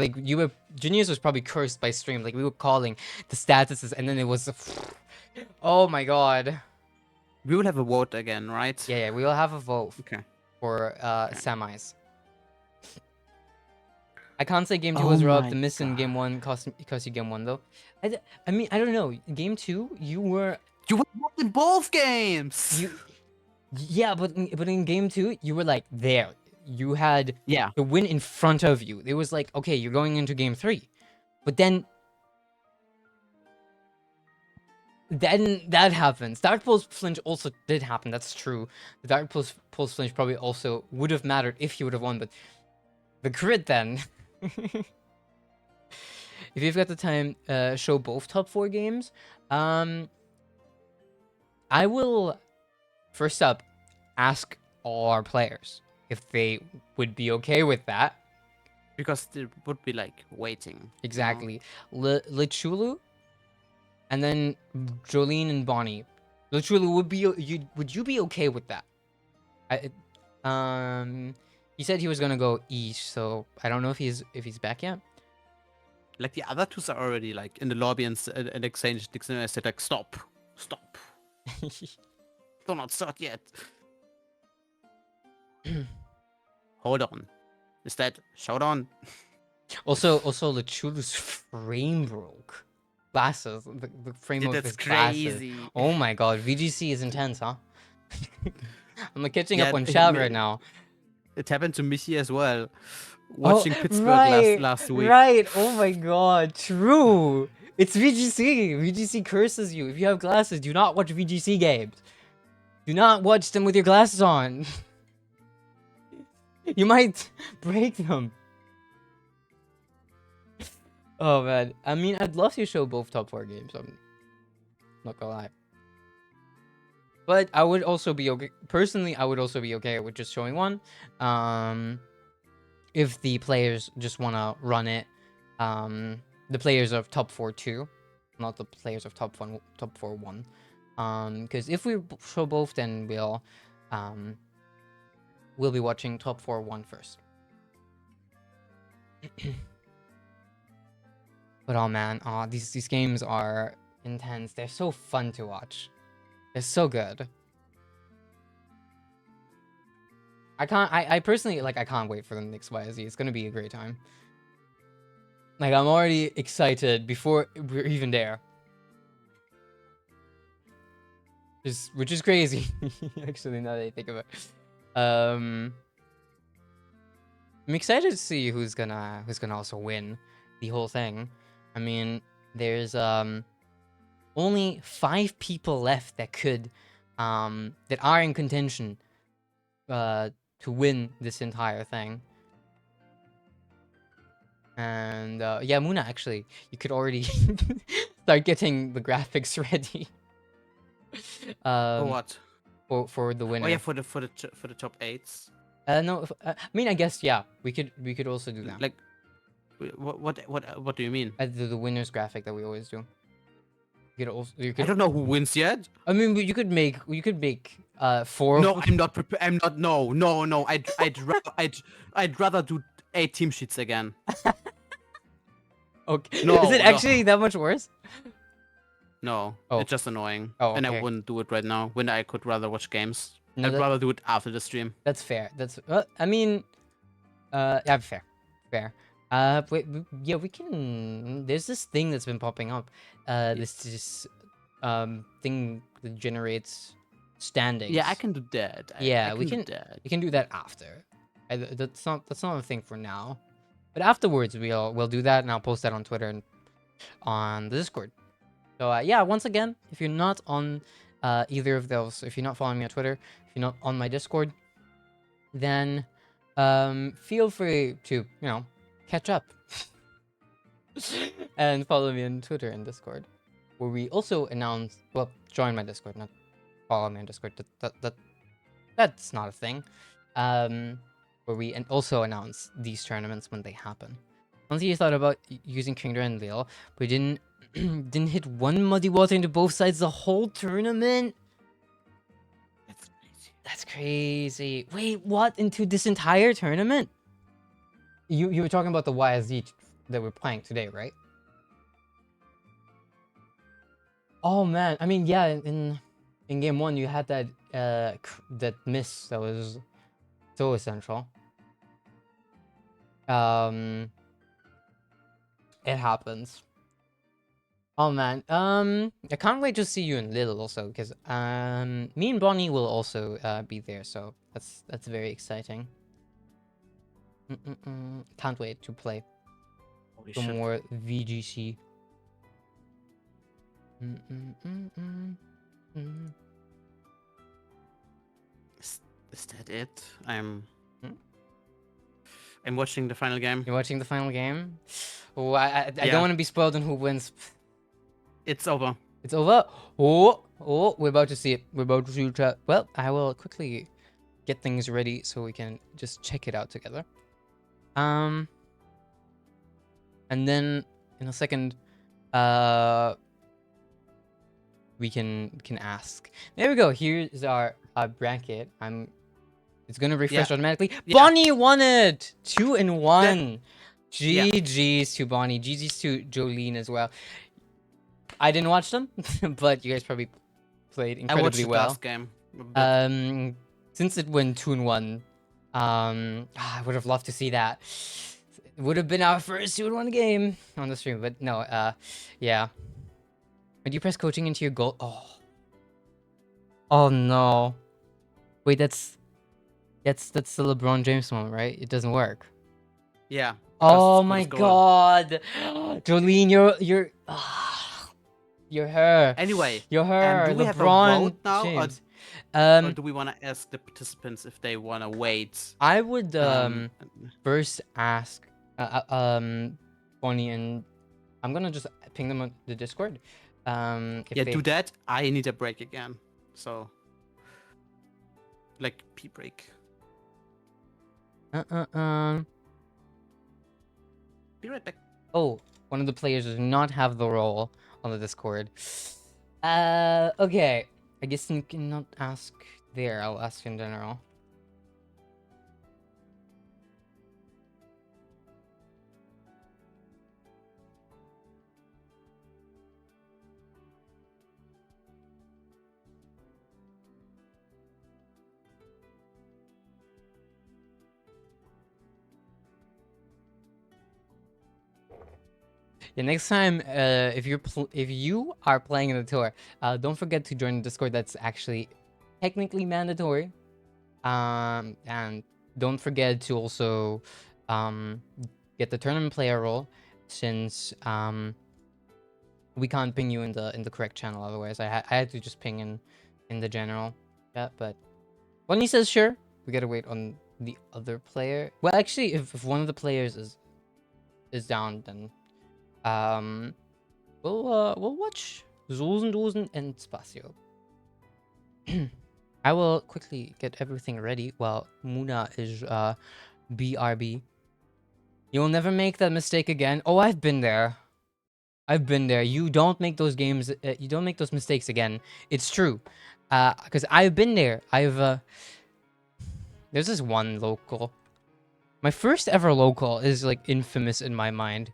Genius was probably cursed by stream. Like we were calling the statuses, and then it was, oh my god. We will have a vote again, right? Yeah, we will have a vote Okay. for semis. I can't say game 2 Oh was robbed. my The miss in game 1 cost you game 1 though. I mean, I don't know. Game 2, you were robbed in both games. yeah, but in game 2, you were like there. You had Yeah. the win in front of you. It was like, okay, you're going into game 3, but then that happens. Dark Pulse Flinch also did happen. That's true. The Dark Pulse Flinch probably also would have mattered if you would have won, but the crit then. If you've got the time, show both top 4 games. I will first up ask all our players if they would be okay with that. Because there would be like waiting. Exactly. Lichulu, and then Jolene and Bonnie. Lichulu, would you be okay with that? He said he was gonna go east, so I don't know if he's back yet. Like the other two are already like in the lobby and exchange dictionary. I said like, stop. Do not start yet. Hold on. Is that Showdown? Also, Lichulu's frame broke. Glasses, the frame of That's his glasses. crazy. Oh my god, VGC is intense, huh? I'm like catching up Yeah, on chat right now. It happened to Michi as well. Watching Pittsburgh right, last week. Right, oh my god, true. It's VGC. VGC curses you. If you have glasses, do not watch VGC games. Do not watch them with your glasses on. You might break them. Oh man, I mean, I'd love to show both top 4 games. I'm not gonna lie. But I would also be okay. Personally, I would also be okay with just showing one. If the players just wanna run it, the players of top 4 2, not the players of top 4 1. Because if we show both, then we'll be watching top 4 1 first. But oh man, these games are intense. They're so fun to watch. They're so good. I personally, like, I can't wait for the next YZ. It's gonna be a great time. Like, I'm already excited before we're even there. Which is crazy. Actually, now that I think of it. I'm excited to see who's gonna also win the whole thing. I mean, there's only 5 people left that could that are in contention to win this entire thing. And yeah, Muna, actually, you could already start getting the graphics ready. For what? For the winner. Oh yeah, for the top 8s. No, I mean, I guess yeah, we could also do that. Like, what do you mean? The winner's graphic that we always do. You could I don't know who wins yet. I mean, you could make 4. No, I'm not prepared. I'm not. No. I'd rather do 8 team sheets again. Okay. No, Is it no. actually that much worse? No, Oh. it's just annoying. Oh, And I okay. wouldn't do it right now when I could rather watch games. No, I'd rather do it after the stream. That's fair. That's I mean, yeah, fair. Yeah, we can. There's this thing that's been popping up. This thing that generates standings. Yeah, I can do that. Yeah, we do can. that. We can do that after. That's not a thing for now. But afterwards, we'll do that, and I'll post that on Twitter and on the Discord. So yeah, once again, if you're not on either of those. If you're not following me on Twitter, if you're not on my Discord, then feel free to, catch up and follow me on Twitter and Discord, where we also announce, well, join my Discord, not follow me on Discord. That's not a thing. Where we also announce these tournaments when they happen. Once you thought about using Kingdra and Lil, but didn't hit one muddy water into both sides the whole tournament. That's crazy. That's crazy. Wait, what? Into this entire tournament? You were talking about the YSZ that we're playing today, right? Oh man, I mean, yeah, in game 1 you had that that miss that was so essential. It happens. Oh man, I can't wait to see you in Lil also, because me and Bonnie will also be there, so that's very exciting. Can't wait to play Holy some shit. more VGC. Is that it? I'm Hmm? watching the final game. You're watching the final game? Oh, I Yeah. don't want to be spoiled on who wins. It's over. It's over. Oh, we're about to see it. We're about to see it. Well, I will quickly get things ready so we can just check it out together. And then in a second, we can ask. There we go. Here's our bracket. It's gonna refresh automatically. Yeah. Bonnie won it. 2-1. Yeah. GG's to Bonnie. GG's to Jolene as well. I didn't watch them, but you guys probably played I watched incredibly the well. last game. But Since it went 2-1, I would have loved to see that. It would have been our first 2-1 game on the stream, but no, yeah. When you press coaching into your goal, oh no, wait, that's the LeBron James one, right? It doesn't work. yeah. Oh because my it's goal. god, Jolene, you're her. Anyway, You're her. do we have a LeBron vote now, or- James. Or do we want to ask the participants if they want to wait? I would Um, first ask Bonnie, and I'm gonna just ping them on the Discord. If yeah, they... do that. I need a break again. So, like pee break. Be right back. Oh, one of the players does not have the role on the Discord. Okay. I guess you cannot ask there. I'll ask in general. Yeah, next time, if you are playing in the tour, don't forget to join the Discord. That's actually technically mandatory. And don't forget to also get the tournament player role, since we can't ping you in the correct channel. Otherwise, I had to just ping in the general chat. But when he says sure, we gotta wait on the other player. Well, actually, if one of the players is down, then we'll watch Zosen, Dosen, and Spacio. I will quickly get everything ready while Muna is BRB. You will never make that mistake again. Oh, I've been there. I've been there. You don't make those games. You don't make those mistakes again. It's true. Because I've been there. There's this one local. My first ever local is like infamous in my mind,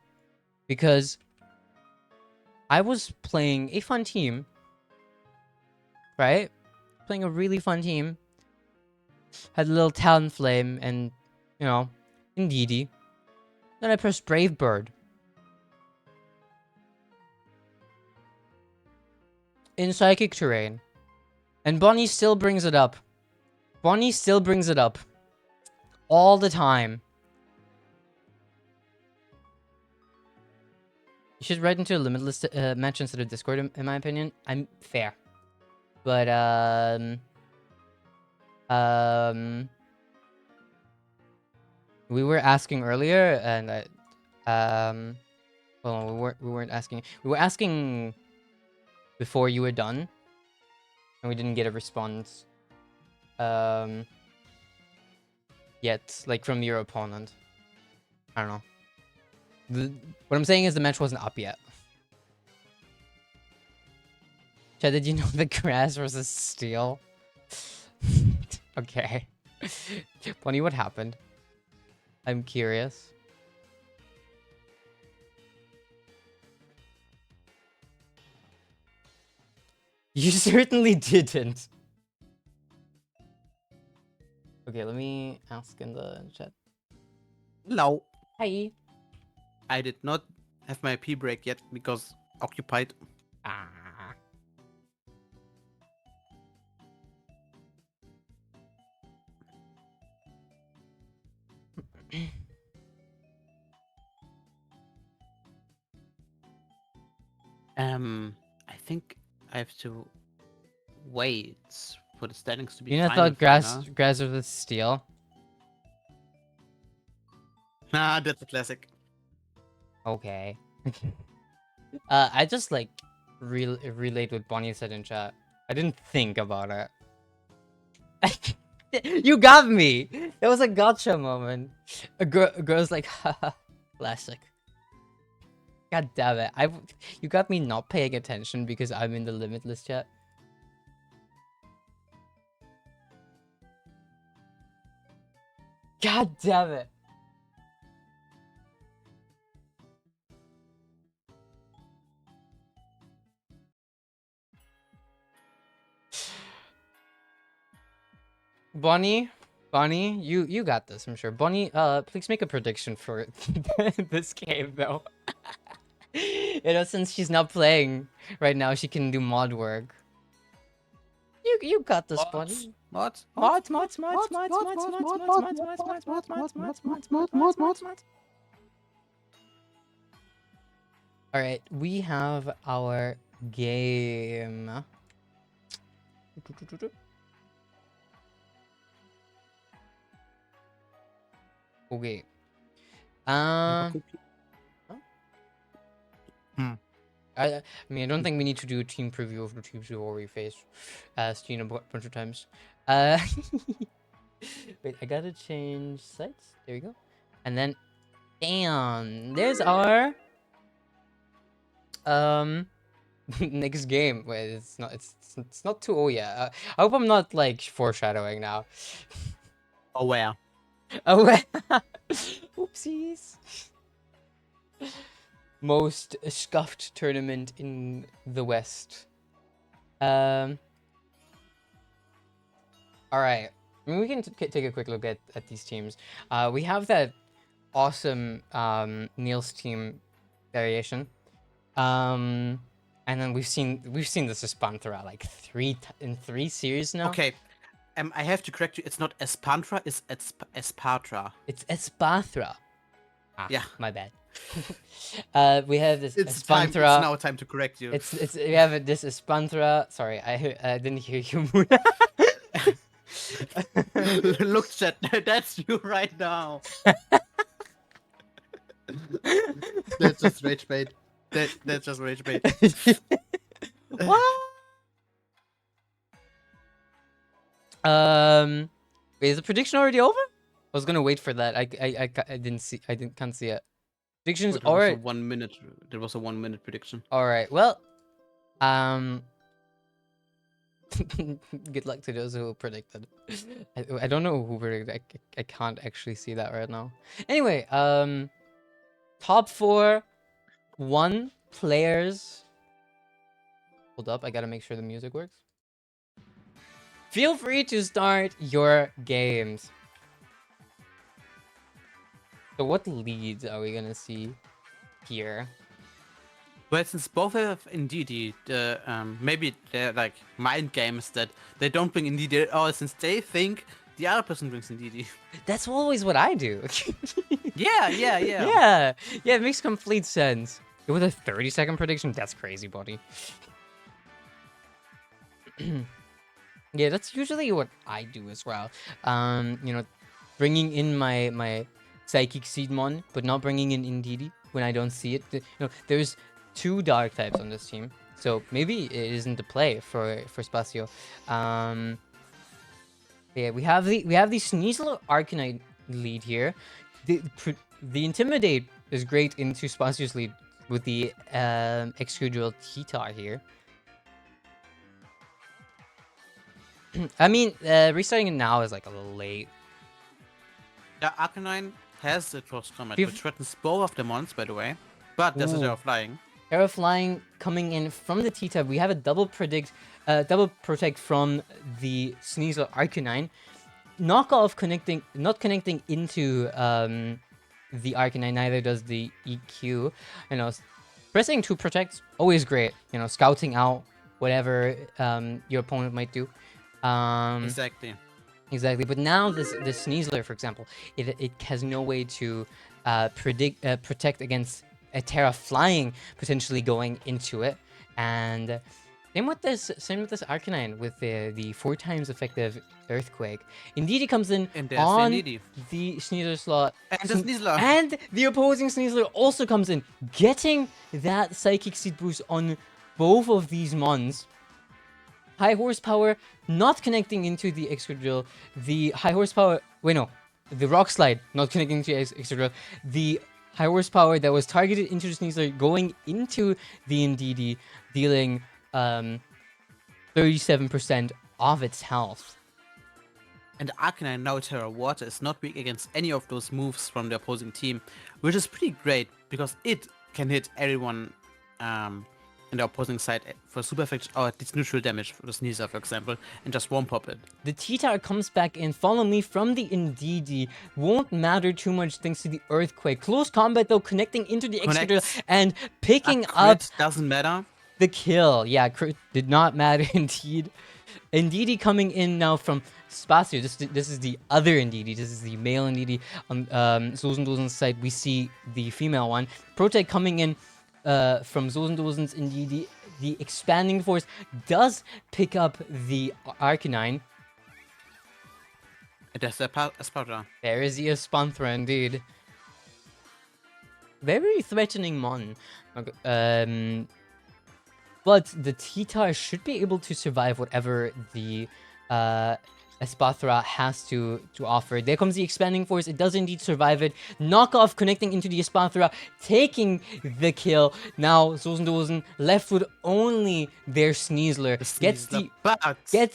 because I was playing a fun team, right? Playing a really fun team. Had a little Talonflame and, Indeedee. Then I pressed Brave Bird. In Psychic Terrain. And Bonnie still brings it up. Bonnie still brings it up. All the time. You should write into a limitless match instead of Discord, in my opinion. I'm fair. But we were asking earlier, and well, we weren't asking. We were asking before you were done, and we didn't get a response. Yet, like from your opponent. I don't know. What I'm saying is the match wasn't up yet. Chad, did you know the grass versus steel? Okay. Bunny, what happened? I'm curious. You certainly didn't. Okay, let me ask in the chat. No. Hi. I did not have my pee break yet because occupied. Ah. I think I have to wait for the standings to be You know, I final. thought grass was steel. Nah, that's a classic. Okay. I just like relate what Bonnie said in chat. I didn't think about it. You got me. It was a gotcha moment. A girl's like, haha, classic. God damn it! You got me not paying attention because I'm in the limitless chat. God damn it! Bonnie, you got this, I'm sure. Bonnie, please make a prediction for this game, though. You know, since she's not playing right now, she can do mod work. You got this, Bonnie. Mods. All right, we have our game. Okay. I mean, I don't think we need to do a team preview of the teams we already faced Steam a bunch of times. Wait, I gotta change sites. There we go. And then, damn, there's our next game. Wait, it's not too old yet. I hope I'm not like foreshadowing now. Oh, where? Oh, oopsies. Most scuffed tournament in the West. All right. I mean, we can take a quick look at these teams. We have that awesome Niels team variation. And then we've seen this Espantra like in three series now. Okay. I have to correct you. It's not Espantra, it's Espatra. It's Espatra. Ah, yeah. My bad. We have this it's Espantra. It's now time to correct you. We have this Espantra. Sorry, I didn't hear you, Muna. Look, chat, that's you right now. That's just rage bait. That's just rage bait. What? Wait, is the prediction already over? I was gonna wait for that. I can't see it. Predictions are 1 minute. There was a 1 minute prediction. All right. Well, good luck to those who predicted. I don't know who predicted. I can't actually see that right now. Anyway, top 4, 1 players. Hold up, I gotta make sure the music works. Feel free to start your games. So what leads are we gonna see here? Well, since both have Indeedee, maybe they're like mind games that they don't bring Indeedee at all, since they think the other person brings Indeedee. That's always what I do. Yeah. It makes complete sense. With a 30-second prediction, that's crazy, buddy. Yeah, that's usually what I do as well. You know, bringing in my Psychic Seedmon, but not bringing in Indeedee when I don't see it. You know, there's 2 Dark types on this team, so maybe it isn't the play for Spacio. Yeah, we have the Sneasel Arcanine lead here. The Intimidate is great into Spacio's lead with the Excadrill T-Tar here. I mean, restarting it now is like a little late. Yeah, Arcanine has the Cross Combat, We've- which threatens both of the mons, by the way. But there's a Ooh. Terra Flying. Terra Flying coming in from the T-Type. We have a double protect from the Sneasel Arcanine. Knockoff not connecting into the Arcanine, neither does the EQ. You know, pressing to protect, always great. You know, scouting out whatever your opponent might do. Exactly. Exactly, but now this Sneasler, for example, it has no way to protect against a Terra Flying potentially going into it, and same with this Arcanine with the 4 times effective Earthquake. Indeed, he comes in And there's on Indeedee. the Sneasler slot, And the Sneasler. and the opposing Sneasler also comes in, getting that Psychic Seed boost on both of these mons. High horsepower, not connecting into the Excadrill. The high horsepower, wait no, the Rock Slide, not connecting to Excadrill. The high horsepower that was targeted into the Sneasler going into the Indeedee, dealing 37% of its health. And Arcanine, now Terra Water, is not weak against any of those moves from the opposing team, which is pretty great because it can hit everyone in the opposing side for super effect or its neutral damage for the Sneasler, for example, and just one pop it. The T-Tar comes back in, follow me from the Indeedee. Won't matter too much thanks to the Earthquake. Close combat though, connecting into the Excadrill and picking up doesn't matter. the kill. Yeah, crit did not matter indeed. Indeedee coming in now from Spacio. This is the other Indeedee. This is the male Indeedee. On Zosendosen's side, we see the female one. Protect coming in from Zosendosen's Indeedee. The Expanding Force does pick up the Arcanine. There's a Espada. There is the Espanthra indeed. Very threatening mon. Okay, but the T-Tar should be able to survive whatever the Espathra has to offer. There comes the Expanding Force. It does indeed survive it. Knockoff connecting into the Espathra, taking the kill. Now Zosendosen left with only their Sneasler. Gets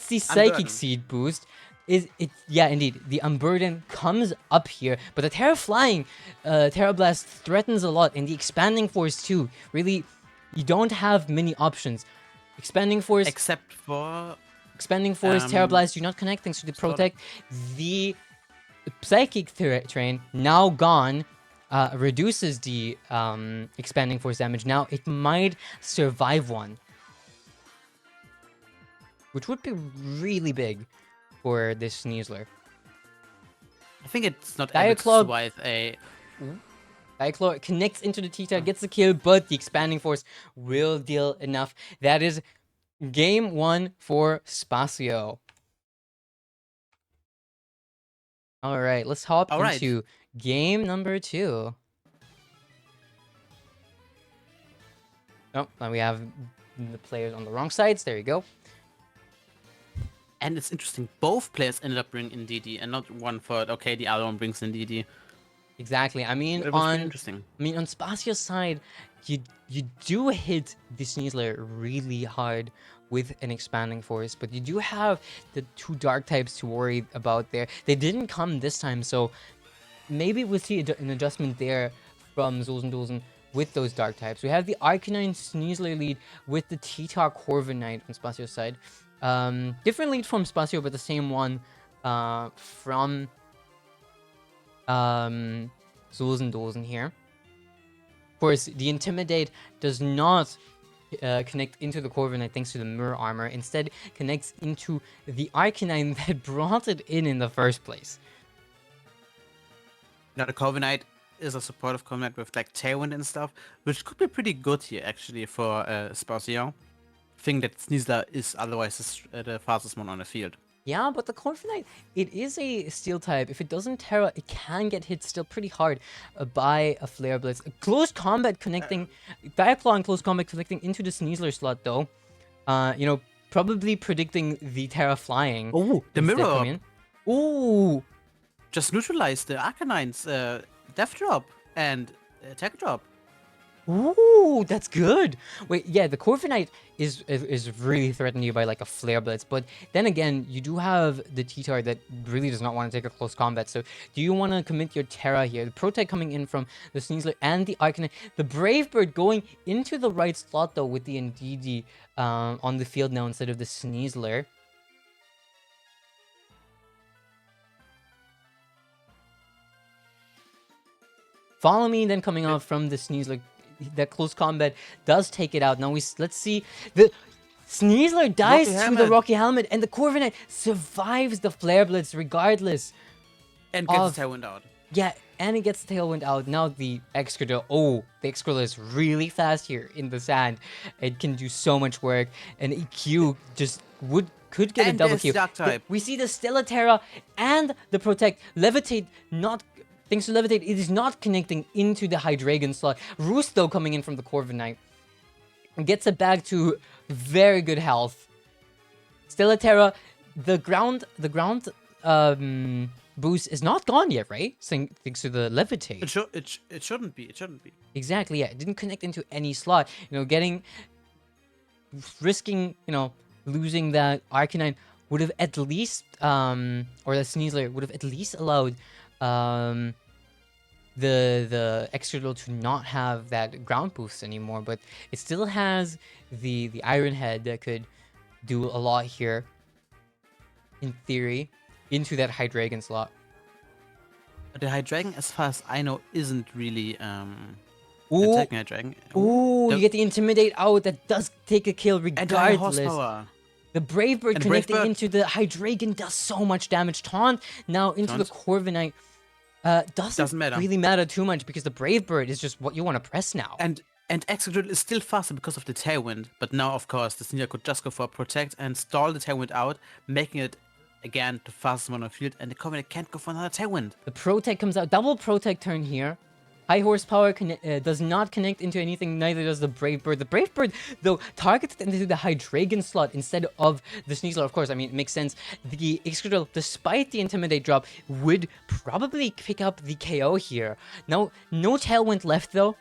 the Psychic Seed boost. Yeah, indeed. The Unburden comes up here, but the Terra Flying, Terra Blast threatens a lot, and the Expanding Force too. Really, you don't have many options. Expanding Force, Except for Terra Blast do not connect thanks to the Protect. The Psychic Train, now gone, reduces the Expanding Force damage. Now it might survive one, which would be really big for this Sneasler. I think it's not able to Diaclog survive a... Diaclor connects into the T-Tar, gets the kill, but the Expanding Force will deal enough. That is game 1 for Spacio. Alright, let's hop into game number 2. Oh, now we have the players on the wrong sides. There you go. And it's interesting, both players ended up bringing Indeedee, and not one thought, okay, the other one brings Indeedee. Exactly. I mean, It was pretty interesting. on Spacio's side, you do hit the Sneasler really hard with an Expanding Force, but you do have the 2 Dark types to worry about there. They didn't come this time, so maybe we'll see an adjustment there from Zosendosen with those Dark types. We have the Arcanine Sneasler lead with the T-Tar Corviknight on Spacio's side. Different lead from Spacio, but the same one from Zosendosen here. Of course, the Intimidate does not connect into the Corviknight thanks to the Mirror Armor. Instead, connects into the Arcanine that brought it in the first place. Now the Corviknight is a supportive Corviknight with like Tailwind and stuff, which could be pretty good here actually for Spacio. think that Sneasler is otherwise the fastest one on the field. Yeah, but the Corviknight, it is a steel type. If it doesn't Terra, it can get hit still pretty hard by a Flare Blitz. Close combat connecting, Diaclaw and close combat connecting into the Sneasler slot though. You know, probably predicting the Terra flying. Oh, the instead mirror. coming in. Ooh, Just neutralize the Arcanine's Death Drop and Attack Drop. ooh, that's good. Wait, yeah, the Corviknight is really threatening you by like a Flare Blitz, but then again, you do have the T-Tar that really does not want to take a close combat. So, do you want to commit your Terra here? The Protect coming in from the Sneasler and the Arcanine. The Brave Bird going into the right slot though with the Ndidi on the field now instead of the Sneasler. Follow Me then coming out from the Sneasler. That close combat does take it out. Now let's see the Sneasler dies to the Rocky Helmet, and the Corviknight survives the Flare Blitz regardless. And gets the Tailwind out. Yeah, and it gets Tailwind out. Now the Excadrill. Oh, the Excadrill is really fast here in the sand. It can do so much work, and EQ just could get a double kill. We see the Stellaterra and the Protect Levitate not. Thanks to Levitate, it is not connecting into the Hydreigon slot. Roost, though, coming in from the Corviknight. Gets it back to very good health. Stellaterra, the ground boost is not gone yet, right? Thanks to the Levitate. It shouldn't be. It shouldn't be. Exactly, yeah. It didn't connect into any slot. You know, risking, you know, losing that Arcanine would have at least, or the Sneasler would have at least allowed the Excadrill to not have that ground boost anymore, but it still has the Iron Head that could do a lot here, in theory, into that Hydreigon slot. The Hydreigon, as far as I know, isn't really Ooh, attacking Hydreigon. ooh, you get the Intimidate out. That does take a kill regardless. Horsepower. The Brave Bird And connecting Brave Bird. into the Hydreigon does so much damage. Taunt now into the Corviknight doesn't matter. really matter too much because the Brave Bird is just what you want to press now. And Excadrill is still faster because of the Tailwind, but now, of course, the Sneasler could just go for a Protect and stall the Tailwind out, making it, again, the fastest one on the field, and the Corviknight can't go for another Tailwind. The Protect comes out. Double Protect turn here. High horsepower does not connect into anything, neither does the Brave Bird. The Brave Bird, though, targets into the Hydreigon slot instead of the Sneasler. Of course, I mean, it makes sense. The Excadrill, despite the Intimidate drop, would probably pick up the KO here. Now, no Tailwind left, though.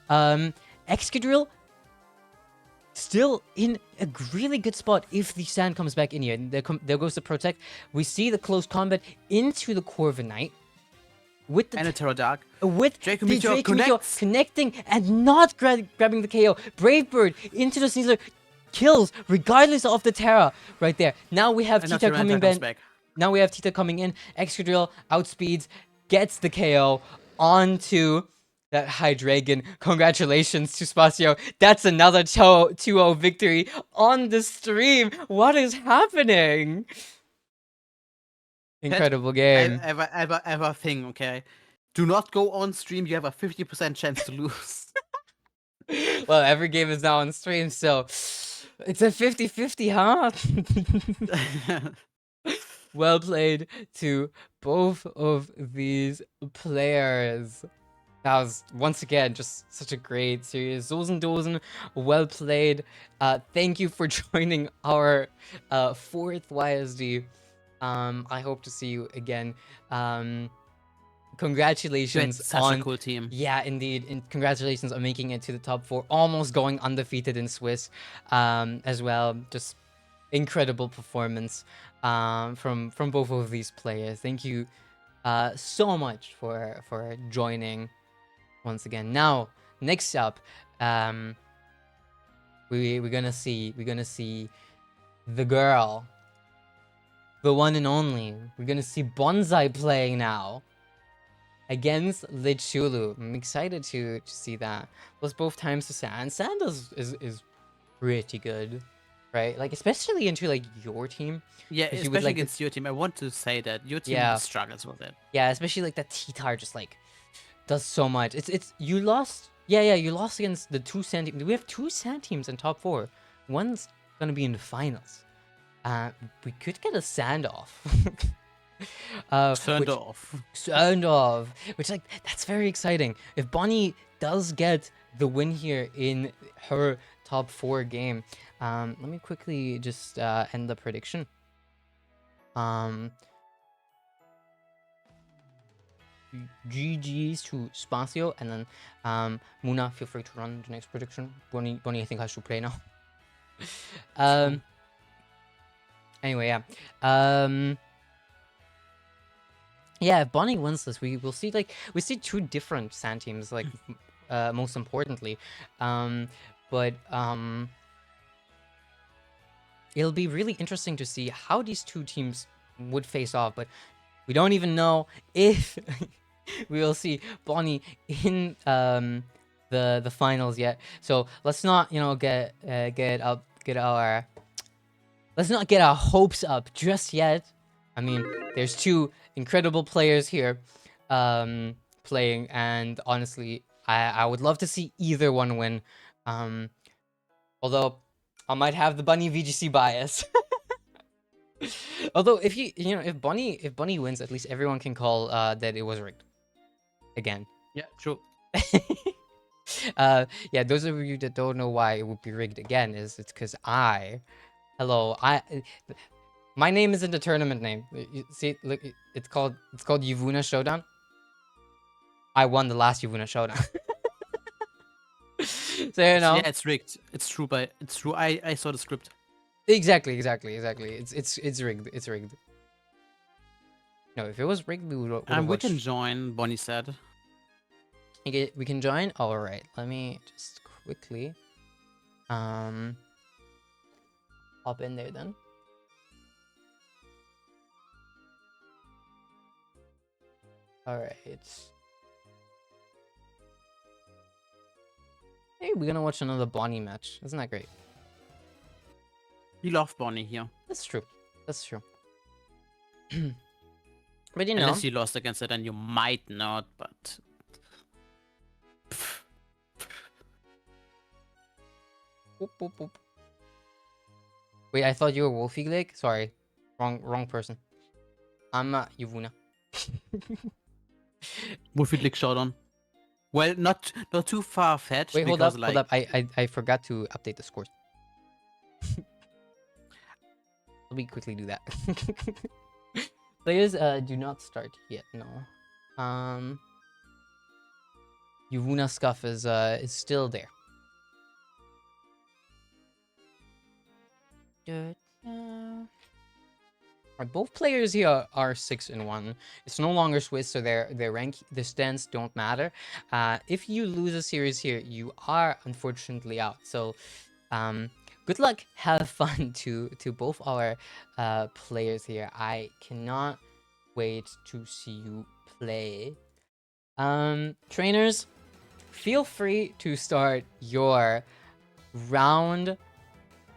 Excadrill still in a really good spot if the sand comes back in here. There goes the Protect. We see the close combat into the Corviknight. With the And a Terra Dark. with Draco the Meteor Draco Meteor connects. connecting and not grabbing the KO. Brave Bird into the Sneasler kills regardless of the Terra right there. Now we have And now Tita coming comes back. back. Now we have Tita coming in. Excadrill outspeeds, gets the KO onto that Hydreigon. Congratulations to Spacio. That's another 2-0 victory on the stream. What is happening? Incredible game. Ever thing, okay? Do not go on stream, you have a 50% chance to lose. Well, every game is now on stream, so it's a 50-50, huh? Well played to both of these players. That was, once again, just such a great series. Dosen, well played. Thank you for joining our 4th YSD. I hope to see you again. Congratulations Such on a cool team. Yeah, indeed. And congratulations on making it to the top 4, almost going undefeated in Swiss as well. Just incredible performance from both of these players. Thank you so much for joining once again. Now, next up, we're gonna see the girl, the one and only. We're gonna see Bonsai playing now against Lichulu. I'm excited to see that. Plus both times to Sand. Sand is pretty good, right? Like, especially into like your team. Yeah, If you especially would like against your team. I want to say that your team Yeah. struggles with it. Yeah, especially like that T-Tar just like does so much. It's you lost. Yeah, you lost against the 2 sand team. We have 2 sand teams in top 4. One's gonna be in the finals. We could get a standoff. Turned which, off. Sound off, which like that's very exciting. If Bonnie does get the win here in her top 4 game, let me quickly just end the prediction. GG's to Spacio, and then Muna, feel free to run the next prediction. Bonnie, I think I should play now. Anyway, yeah. Yeah, if Bonnie wins this, we will see we see 2 different Sand teams, like most importantly. But it'll be really interesting to see how these 2 teams would face off, but we don't even know if we will see Bonnie in the finals yet. So let's not, you know, let's not get our hopes up just yet. I mean, there's 2 incredible players here playing, and honestly, I would love to see either one win. Although I might have the Bunny VGC bias. Although if if Bunny wins, at least everyone can call that it was rigged. Again. Yeah, true. Yeah, those of you that don't know why it would be rigged again it's because my name isn't a tournament name. You see, look, it's called YUWUNA'S Showdown. I won the last YUWUNA Showdown. So you know. Yeah, it's rigged. It's true, but it's true. I saw the script. Exactly. It's rigged. It's rigged. No, if it was rigged, we would. We can join. Bonnie said. We can join. All right. Let me just quickly hop in there then. All right. Hey, we're gonna watch another Bonnie match. Isn't that great? You love Bonnie here. That's true. That's true. But you know, unless you lost against it, and you might not. But boop, boop, boop. Wait, I thought you were Wolfie Lake. Sorry, wrong person. I'm Yuvuna. Wolfie Lick Showdown. Well, not too far fetched. Wait, hold up. I forgot to update the scores. Let me quickly do that. Players do not start yet. No. Yuvuna Scuff is still there. Both players here are 6-1. It's no longer Swiss, so their rank, the stands don't matter. If you lose a series here, you are unfortunately out. So, good luck. Have fun to both our players here. I cannot wait to see you play. Trainers, feel free to start your round.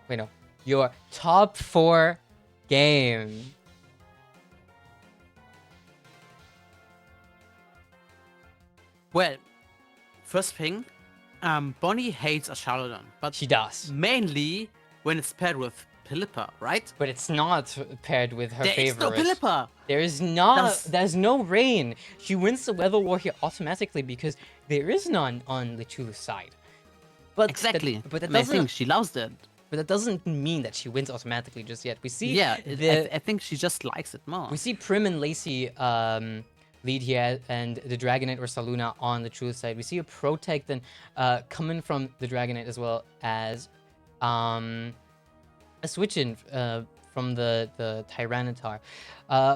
Wait, no, your top 4 game. Well, first thing, Bonnie hates a SHOWDOWN, but She does. mainly when it's paired with Pilipper, right? But it's not paired with her There is favorite. no Pilipper. There is not. That's- There's no rain. She wins the Weather War here automatically because there is none on Lechulu's side. But Exactly. but that And I doesn't. think she loves that. But that doesn't mean that she wins automatically just yet. We see. Yeah, the I think she just likes it more. we see Prim and Lacey lead here, and the Dragonite or Saluna on the Chulu side. We see a Protect then coming from the Dragonite as well as a switch in from the Tyranitar.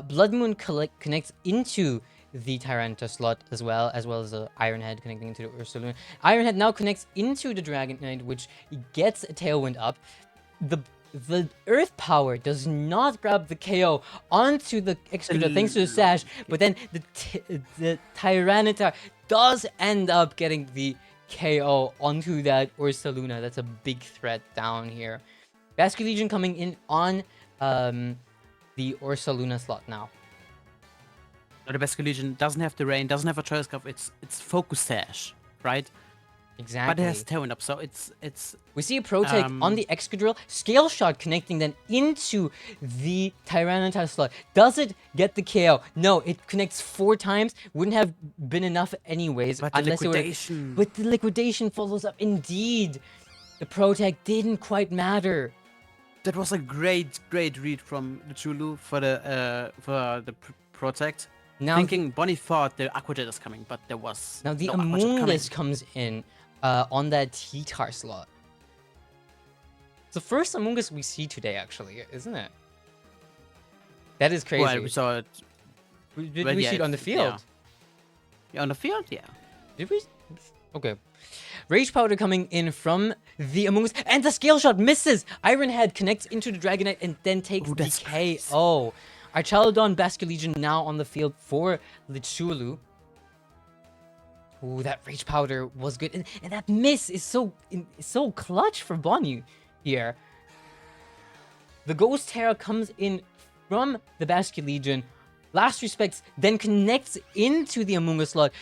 Blood Moon connects into the Tyranitar slot as well as the Ironhead connecting into the Ursaluna. Ironhead now connects into the Dragonite, which gets a Tailwind up. The Earth Power does not grab the KO onto the Executor thanks to the Sash, but then the Tyranitar does end up getting the KO onto that Ursaluna. That's a big threat down here. Basque Legion coming in on the Ursaluna slot now. The Basque Legion doesn't have the rain, doesn't have a choice scarf. It's focus sash, right? Exactly. But it has tone up, so it's We see a Protect on the Excadrill, Scale Shot connecting then into the Tyranitar slot. Does it get the KO? No, it connects 4 times. Wouldn't have been enough anyways. But the unless liquidation. But the liquidation follows up. Indeed, the Protect didn't quite matter. That was a great read from Chulu for the Protect. Now Thinking Bonnie thought the Aqua Jet is coming, but there was now the no Aqua Jet coming. Amoonguss comes in on that T-Tar slot. It's the first Amoonguss we see today, actually, isn't it? That is crazy. Well, we saw it. Did well, we yeah, see it on the field? Yeah. Yeah, on the field, yeah. Did we? Okay. Rage Powder coming in from the Amoonguss, and the Scale Shot misses! Iron Head connects into the Dragonite and then takes Ooh, the that's KO. Archaludon Basculegion now on the field for Lichulu. Ooh, that Rage Powder was good. And that miss is so clutch for Bonnie here. The Ghost Terra comes in from the Basculegion. Last Respects then connects into the Amoonguss slot.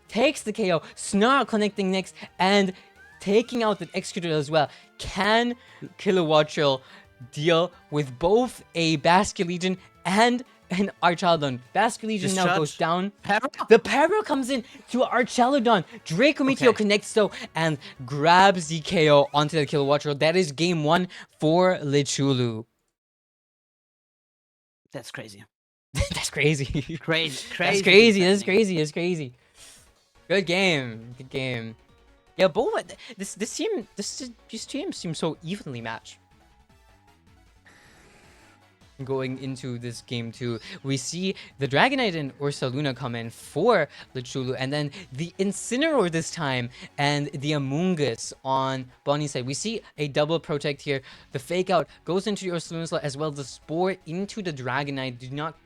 Takes the KO. Snarl connecting next and taking out the Excadrill as well. Can Kilowattrel deal with both a Basculegion and an Archaludon? Basculegion now goes down. The Para comes in to Archaludon. Draco Meteor connects though and grabs the KO onto the Kilowattrel. That is game 1 for Lichulu. That's crazy. That's crazy. Crazy. That's crazy. That's crazy. That's crazy. Good game. Good game. Yeah, both these teams seem so evenly matched. Going into this game too, we see the Dragonite and Ursaluna come in for Lichulu, and then the Incineroar this time, and the Amoonguss on Bonnie's side. We see a double Protect here. The Fake Out goes into the Ursaluna slot as well as the Spore into the Dragonite.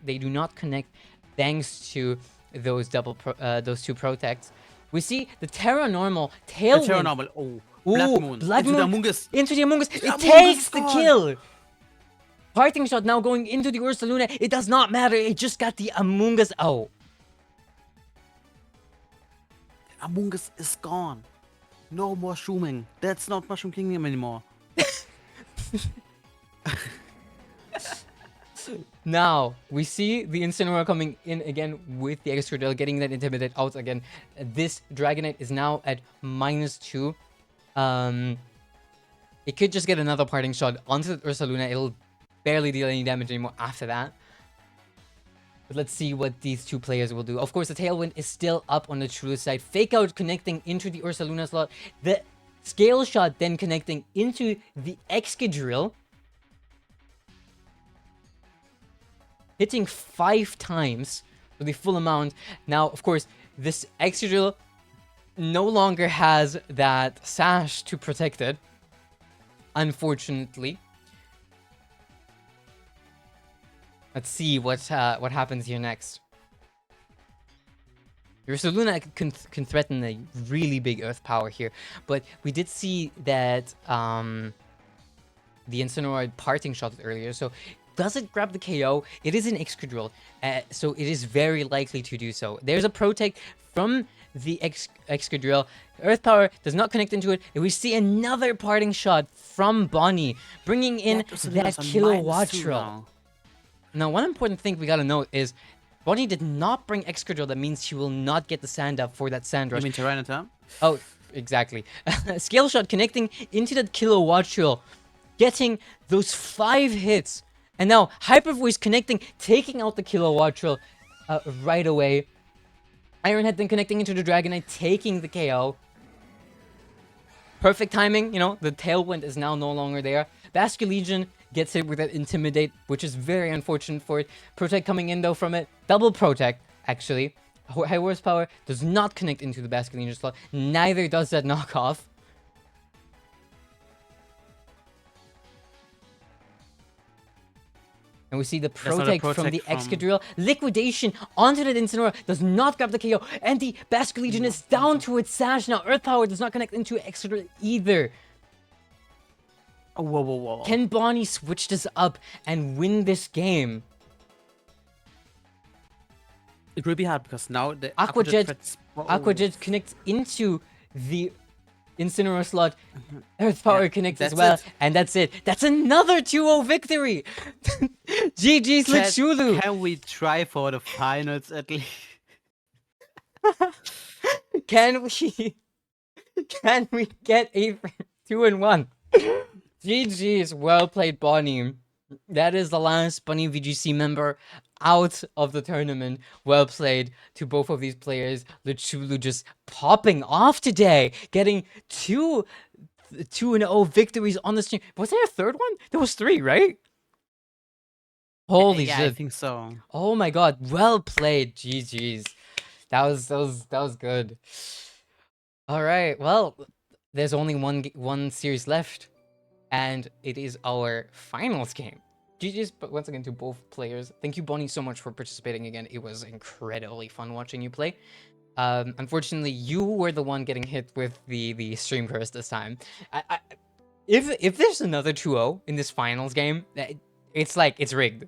They do not connect thanks to those those 2 Protects. We see the Terra Normal Tailwind. Terra Normal. Oh, Ooh, Blood Moon. Into the Amoonguss. Into the Amoonguss. It Amoonguss takes the gone. kill. Parting Shot now going into the Ursaluna. It does not matter. It just got the Amoonguss out. Amoonguss is gone. No more Shrooming. That's not Mushroom Kingdom anymore. Now, we see the Incineroar coming in again with the Excadrill, getting that Intimidate out again. This Dragonite is now at -2. It could just get another Parting Shot onto the Ursaluna. It'll barely deal any damage anymore after that. But let's see what these 2 players will do. Of course, the Tailwind is still up on the Chulu side. Fake Out connecting into the Ursaluna slot. The Scale Shot then connecting into the Excadrill. Hitting 5 times for the full amount. Now, of course, this Excadrill no longer has that Sash to protect it, unfortunately. Let's see what happens here next. Ursaluna can threaten a really big Earth power here, but we did see that the Incineroar Parting Shot earlier, so does it grab the KO? It is an Excadrill, so it is very likely to do so. There's a Protect from the Excadrill. Earth Power does not connect into it. And we see another Parting Shot from Bonnie, bringing in that Kilowattrel. Now, one important thing we gotta note is Bonnie did not bring Excadrill. That means she will not get the Sand Up for that Sand Rush. You mean Tyranitar? Oh, exactly. Scale Shot connecting into that Kilowattrel, getting those 5 hits. And now, Hyper Voice connecting, taking out the Kilowattrel right away. Iron Head then connecting into the Dragonite, taking the KO. Perfect timing, you know, the Tailwind is now no longer there. Basculegion gets hit with that Intimidate, which is very unfortunate for it. Protect coming in though from it. Double Protect, actually. High Horsepower does not connect into the Basculegion slot. Neither does that knockoff. And we see the Protect from the Excadrill. Liquidation onto the Incineroar. Does not grab the KO. And the Basculegion is down to its Sash. Now, Earth Power does not connect into Excadrill either. Oh, whoa. Can Bonnie switch this up and win this game? It will be hard because now the Aqua Jet connects into the Incineroar slot, Earth Power Yeah, connects as that's well, it. and that's it. That's another 2-0 victory! GG's Chat, Lichulu! can we try for the finals at least? Can we can we get a 2-1? GG's, well played, Bonnie. That is the last Bunny VGC member out of the tournament. Well played to both of these players. Lichulu just popping off today, getting 2-0 victories on the stream. Was there a third one? There was 3, right? Holy Yeah, I shit. think so. Oh my god, well played. GG's. That was good. All right. Well, there's only one series left, and it is our finals game. GG's, but once again to both players. Thank you, Bonnie, so much for participating again. It was incredibly fun watching you play. Unfortunately, you were the one getting hit with the stream curse this time. If there's another 2-0 in this finals game, it's like it's rigged.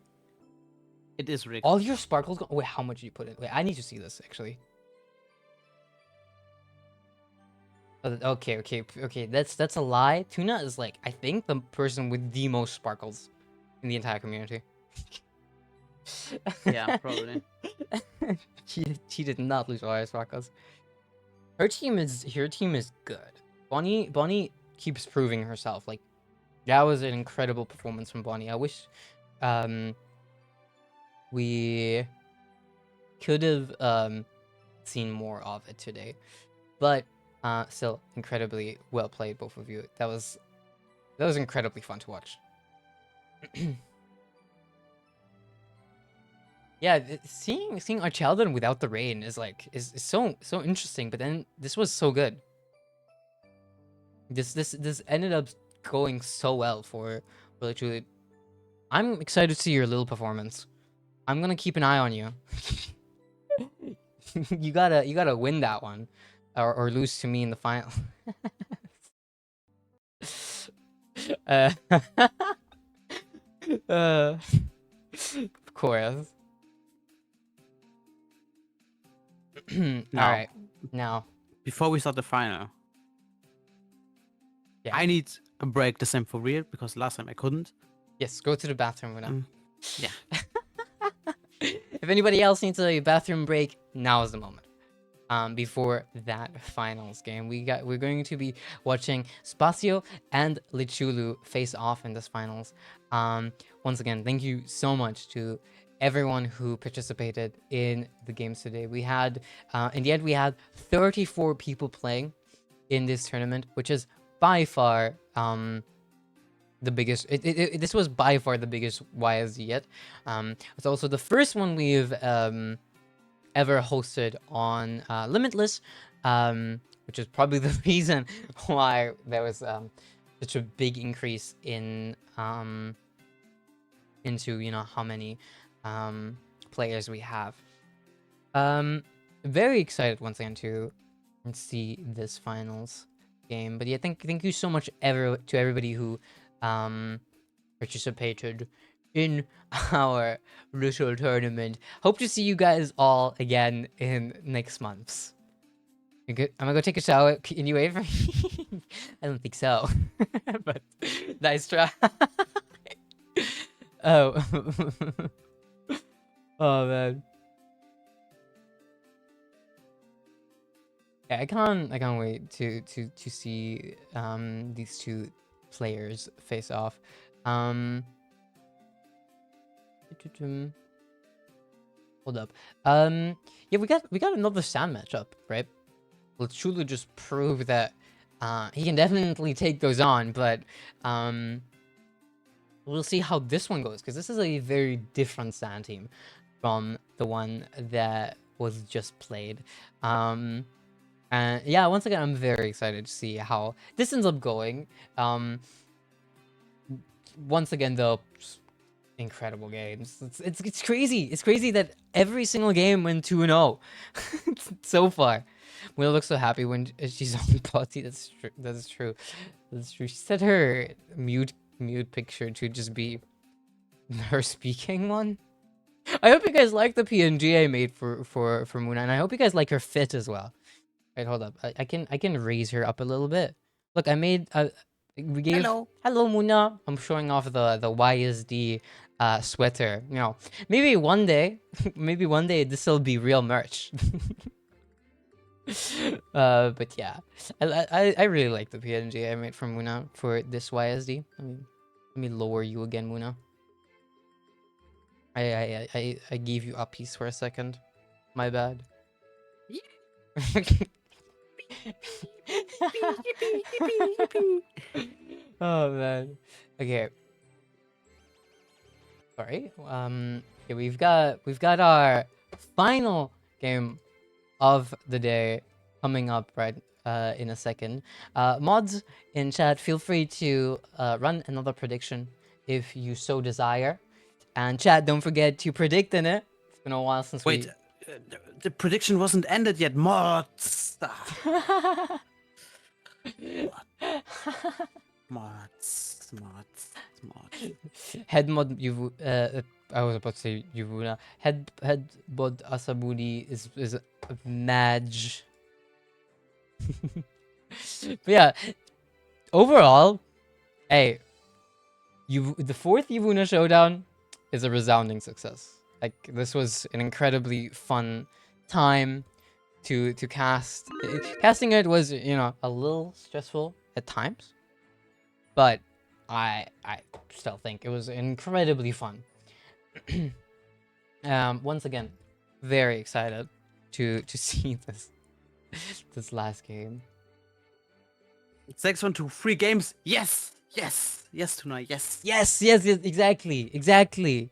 It is rigged. All your sparkles go. Wait, how much did you put in? Wait, I need to see this actually. Okay. That's a lie. Tuna is like, I think, the person with the most sparkles in the entire community. Yeah, probably. she did not lose all her sparkles. Her team is good. Bonnie keeps proving herself. Like, that was an incredible performance from Bonnie. I wish we could have seen more of it today, but still incredibly well played, both of you. That was incredibly fun to watch. Yeah, seeing our Sheldon without the rain is like is so interesting. But then this was so good. This ended up going so well for Juliet. I'm excited to see your little performance. I'm gonna keep an eye on you. you gotta win that one, or lose to me in the final. Of course. All right, now Before we start the final, yeah. I need a break the same for real because last time I couldn't. Yes, go to the bathroom now. Yeah. If anybody else needs a bathroom break, now is the moment. Before that finals game, we're going to be watching Spacio and Lichulu face off in this finals. Once again, thank you so much to everyone who participated in the games today. We had, in the end, we had 34 people playing in this tournament, which is by far the biggest. This was by far the biggest YSZ yet. It's also the first one we've ever hosted on Limitless, which is probably the reason why there was such a big increase in into how many players we have. Very excited once again to see this finals game. But yeah, thank you so much to everybody who participated in our little tournament. Hope to see you guys all again in next months. I'm gonna go take a shower. Can you wait for me? I don't think so. But nice try. Oh. Oh man. Yeah, I can't wait to see these two players face off. Hold up. Yeah, we got another Sand matchup, right? Let's truly just prove that he can definitely take those on, but we'll see how this one goes, because this is a very different Sand team from the one that was just played. And yeah, once again, I'm very excited to see how this ends up going. Once again, though, incredible games. It's crazy. It's crazy that every single game went 2-0 so far. Will looks so happy when she's on potty. That's true. That's true. That's true. She set her mute picture to just be her speaking one. I hope you guys like the PNG I made for Muna, and I hope you guys like her fit as well. Wait, hold up. I can raise her up a little bit. Look, I made we gave Hello. hello Muna. I'm showing off the YSD sweater. You know, maybe one day, maybe one day this will be real merch. But yeah, I really like the PNG I made from Muna for this YSD. Let me lower you again, Muna. I gave you a piece for a second. My bad. Oh man. Okay. Sorry. Okay, we've got our final game of the day coming up right in a second. Mods in chat, feel free to run another prediction if you so desire. And chat, don't forget to predict in it. It's been a while since Wait, the prediction wasn't ended yet. Mods. Mods. Head mod I was about to say Yuvuna. Head mod Asabuni is a Madge. But yeah, overall, hey, the fourth Yuvuna showdown is a resounding success. Like, this was an incredibly fun time to cast. Casting it was, you know, a little stressful at times, but I still think it was incredibly fun. Once again, very excited to see this last game. It's next one to 3 games. Yes, tonight. Yes, exactly.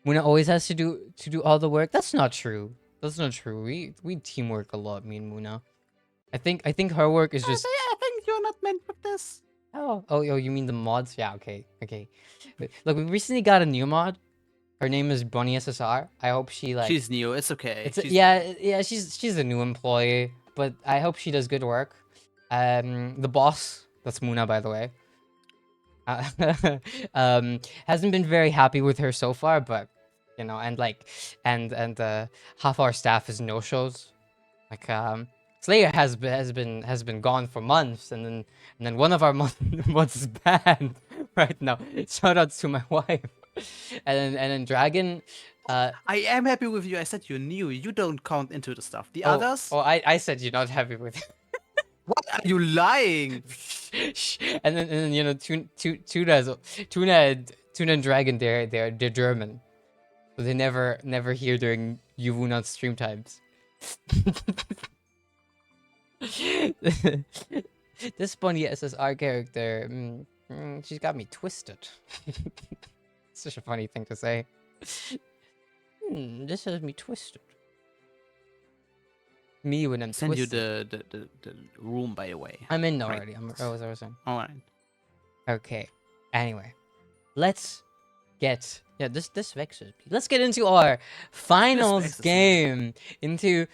Muna always has to do all the work. That's not true. We teamwork a lot, me and Muna. I think her work is just. I think you're not meant for this. Oh, you mean the mods? Yeah, okay. Look, we recently got a new mod. Her name is Bunny SSR. I hope she like. She's new. It's okay. She's a new employee, but I hope she does good work. The boss, that's Muna, by the way. Hasn't been very happy with her so far, but you know, and half our staff is no shows. Like Slayer has been gone for months, and then one of our mods is banned right now. Shout outs to my wife. And then Dragon. I am happy with you. I said you're new. You don't count into the stuff. The others. Oh, I said you're not happy with it. What are you lying? and then you know Tuna and Dragon, they're German, so they never hear during YUWUNA'S stream times. This Bunny SSR character, she's got me twisted. Such a funny thing to say. This has me twisted. Me when I'm Send you twisted. the room, by the way. I'm in Right. already. I was saying. All right. Okay. Anyway, let's get this vexes me. Let's get into our finals vexes me. game, into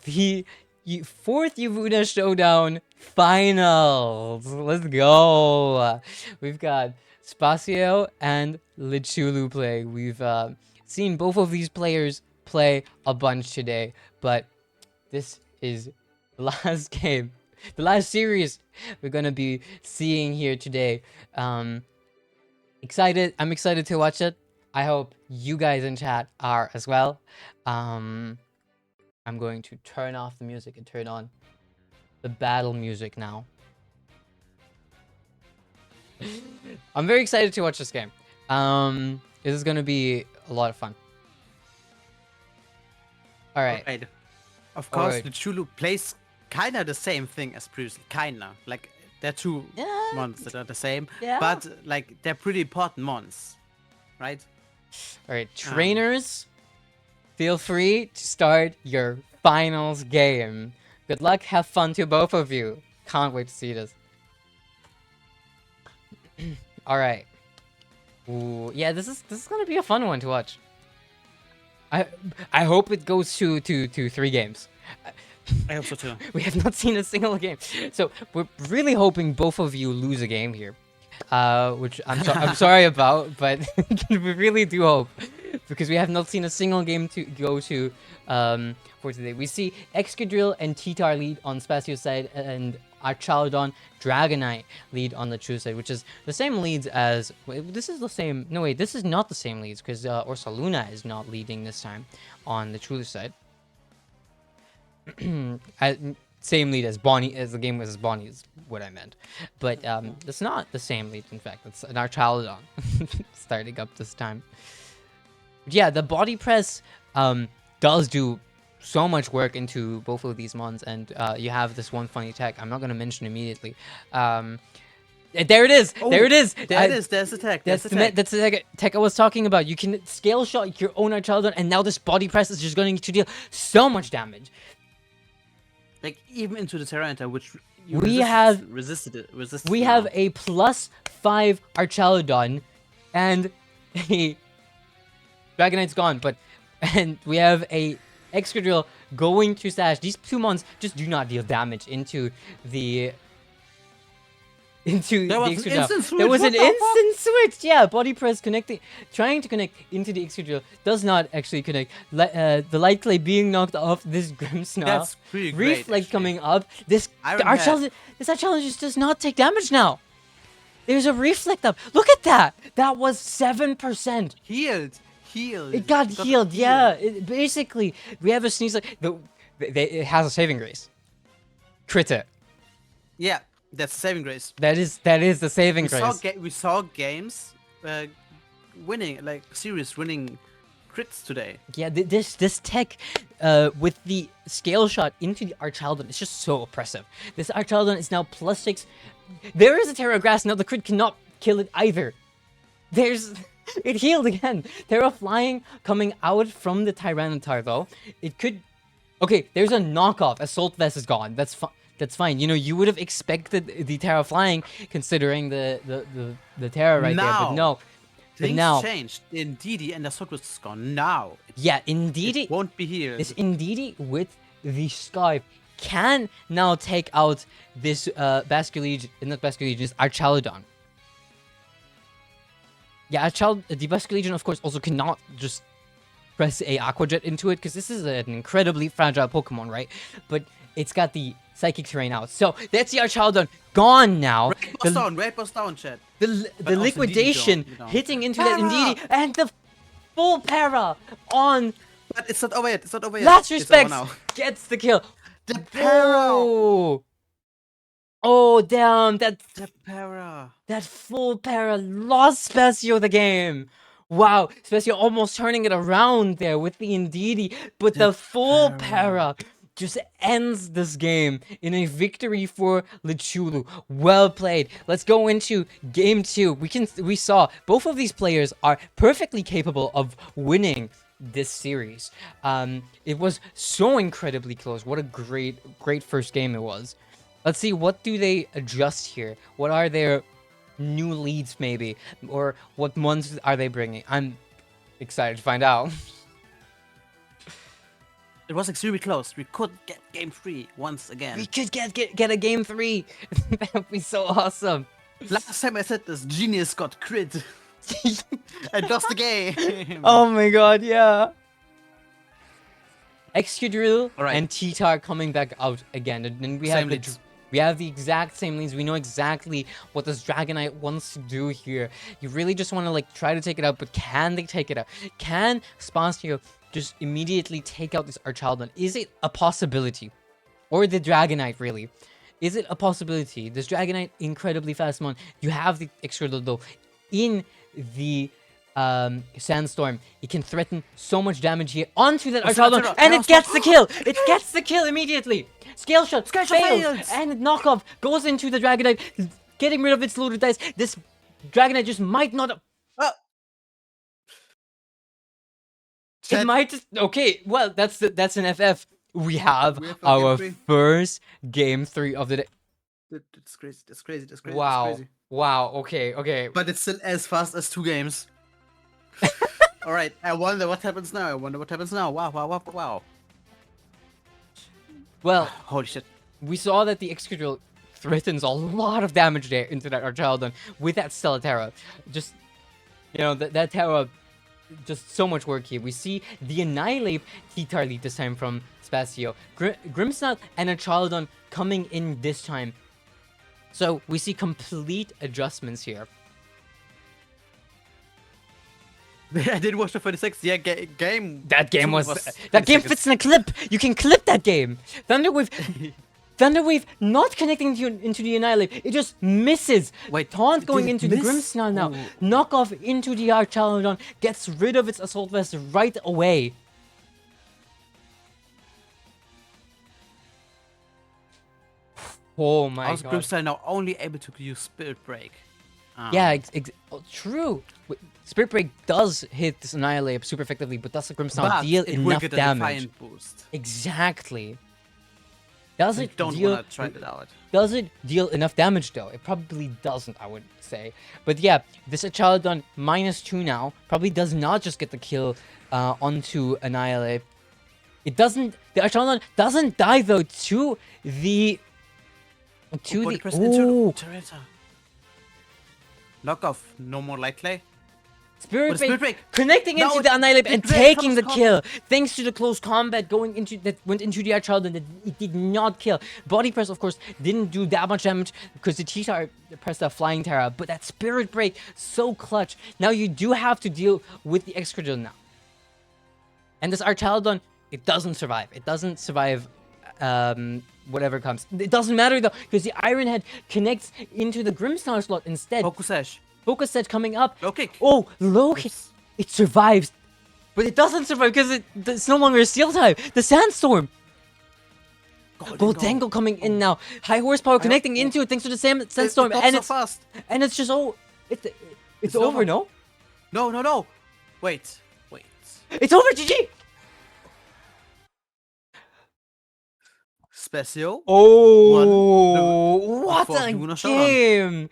the fourth YUWUNA showdown finals. Let's go. We've got Spacio and Lichulu play. We've seen both of these players play a bunch today, but this is the last game, the last series we're gonna be seeing here today. I'm excited to watch it. I hope you guys in chat are as well. I'm going to turn off the music and turn on the battle music now. I'm very excited to watch this game. This is gonna be a lot of fun. All right. Right. Of course, Alright. the Chulu plays kinda the same thing as previously. Kinda. Like, they're two mons that are the same. Yeah. But, like, they're pretty important mons. Right? All right, trainers, feel free to start your finals game. Good luck, have fun to both of you. Can't wait to see this. All right. Ooh, yeah, this is gonna be a fun one to watch. I hope it goes to 3 games. I hope so too. We have not seen a single game, so we're really hoping both of you lose a game here, which I'm sorry about, but we really do hope, because we have not seen a single game to go to for today. We see Excadrill and Titar lead on Spacio's side, and Archaludon, Dragonite lead on the true side, which is the same leads as... This is the same... No, wait, this is not the same leads, because Ursaluna is not leading this time on the true side. Same lead as Bonnie, as the game was as Bonnie is what I meant. But it's not the same lead, in fact. It's an Archaludon starting up this time. But yeah, the body press does do so much work into both of these mons, and you have this one funny tech I'm not going to mention immediately. There it is! Oh, there it is! There it is! There's the tech! That's the tech I was talking about. You can scale shot your own Archaludon, and now this body press is just going to deal so much damage. Like, even into the Tyranitar, which you resisted it. We have a +5 Archaludon, and a Dragonite's gone, and we have a Excadrill going to Sash. These two mons just do not deal damage into the Excadrill. There was an instant switch. Yeah, body press connecting, trying to connect into the Excadrill does not actually connect. The Light Clay being knocked off. This Grimmsnarl. That's pretty great. Reflect coming up. This Archaludon just does not take damage now. There's a Reflect up. Look at that. That was 7%. Healed. It got healed. Yeah. Basically, we have a Sneeze like it has a saving grace. Crit it. Yeah. That's the saving grace. That is the saving grace. We saw games winning, like series winning crits today. Yeah, this tech with the scale shot into the Archaludon is just so oppressive. This Archaludon is now +6. There is a Terra Grass now. The crit cannot kill it either. It healed again. Terra Flying coming out from the Tyranitar though. It could. Okay, there's a knockoff. Assault Vest is gone. That's fine. That's fine. You know, you would have expected the Terra Flying considering the Terra right there, but no. Things changed. Indeedee and the Assault Vest is gone now. Yeah, Indeedee. It won't be here. This Indeedee with the Scarf can now take out this Basculegion, not Basculegion, this Archaludon. Yeah, the Basculegion, of course, also cannot just press a Aqua Jet into it, because this is an incredibly fragile Pokemon, right? But it's got the Psychic Terrain out. So, that's the Archaludon gone now. Red Boss down, chat. The liquidation hitting into that Indeedee, and the full para on... But it's not over yet, it's not over yet. Last Respects gets the kill. The para! Oh, damn, the para. That full para lost Spacio the game. Wow, Spacio almost turning it around there with the Indeedee, but the full para just ends this game in a victory for Lichulu. Well played. Let's go into game 2. We saw both of these players are perfectly capable of winning this series. It was so incredibly close. What a great first game it was. Let's see, what do they adjust here? What are their new leads, maybe? Or what ones are they bringing? I'm excited to find out. It was extremely close. We could get game 3 once again. We could get a game 3. That would be so awesome. Last time I said this, Genius got crit. And lost the game. Oh my god, yeah. Excadrill and T-Tar coming back out again. And then we have the exact same leads. We know exactly what this Dragonite wants to do here. You really just want to like try to take it out, but can they take it out? Can Spacio just immediately take out this Archaludon? Is it a possibility? Or the Dragonite, really? Is it a possibility? This Dragonite, incredibly fast mon. You have the Excadrill though in the Sandstorm. It can threaten so much damage here onto that Archaludon, and it gets the kill! It gets the kill immediately! Scale Shot fails! And knockoff goes into the Dragonite, getting rid of its loaded dice. This Dragonite just might not... It might just... Okay, well, that's an FF. We have our first game 3 of the day. That's crazy, that's crazy, that's crazy. Wow. That's crazy. Wow, okay. But it's still as fast as 2 games. Alright, I wonder what happens now. Wow. Well, holy shit. We saw that the Excadrill threatens a lot of damage there into that Archaludon with that Stellar Terra. Just, you know, that Terra, just so much work here. We see the Annihilate T-Tar lead this time from Spacio. Grimmsnarl and Archaludon coming in this time So we see complete adjustments here. I did watch the 36. Yeah, game. That game 2 was that 30 game seconds. fits in a clip. You can clip that game. Thunderwave not connecting into the Annihilate. It just misses. Wait, Taunt did going it into the miss? Grimmsnarl now. Ooh. Knock off into the Archaludon. Gets rid of its Assault Vest right away. Oh my Also, god. Grimmsnarl now only able to use Spirit Break. Yeah, true. Spirit Break does hit this Annihilate super effectively, but does the Grimmsnarl but deal it will enough get a damage? Defiant boost. Exactly. Does I it don't deal? wanna try that out. Does it deal enough damage though? It probably doesn't, I would say. But yeah, this Archaludon -2 now probably does not just get the kill onto Annihilate. It doesn't. The Archaludon doesn't die though to the Body press ooh. into Teresa. Knock off. No more Light Clay. Spirit But Spirit Break Break. connecting No, into it- the Annihilate and it breaks taking the close kill. Thanks to the close combat going into that went into the Archaludon that it did not kill. Body Press, of course, didn't do that much damage because the T-Star pressed that Flying Terra, but that Spirit Break, so clutch. Now you do have to deal with the Excadrill now. And this Archaludon, it doesn't survive. It doesn't survive whatever comes. It doesn't matter though, because the Iron Head connects into the Grimmsnarl slot instead. Focus Sash. Focus Set coming up. Low kick. Oh, low hit. Oops. It survives. But it doesn't survive because it's no longer a Steel type. The Sandstorm. Goldengo coming in now. High horsepower connecting into it thanks to the Sandstorm. And so it's fast. and it's just it's It's over, over. no? No. Wait. It's over, GG! Special. Oh, what for a YUWUNA'S Showdown. game!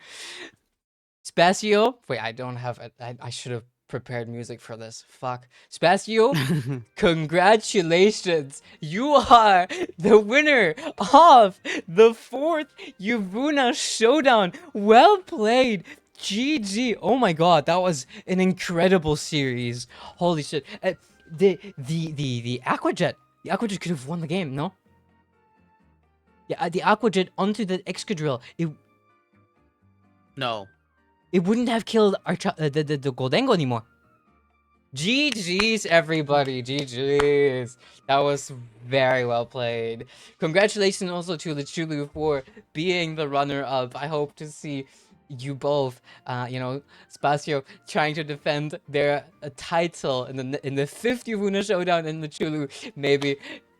Spacio. Wait, I don't have. I should have prepared music for this. Fuck. Spacio, congratulations! You are the winner of the 4th YUWUNA'S Showdown. Well played. GG. Oh my god, that was an incredible series. Holy shit. The Aquajet. The Aquajet could have won the game, no? Yeah, the Aquajet onto the Excadrill. No. It wouldn't have killed the Goldengo anymore. GG's, everybody. GG's. That was very well played. Congratulations also to Lichulu for being the runner-up. I hope to see you both, Spacio trying to defend their title in the 5th YUWUNA Showdown, and Lichulu maybe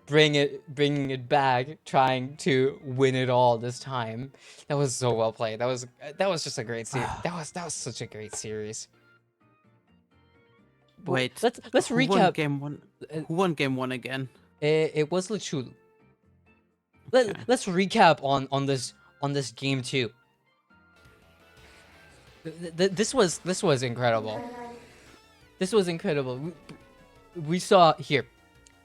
bringing it back, trying to win it all this time. That was so well played. That was just a great series. that was such a great series. Wait. Let's Who recap. won game 1? Who won game 1 again? It was Lichulu. Okay. Let's recap on this game too. This was incredible. This was incredible. We saw here.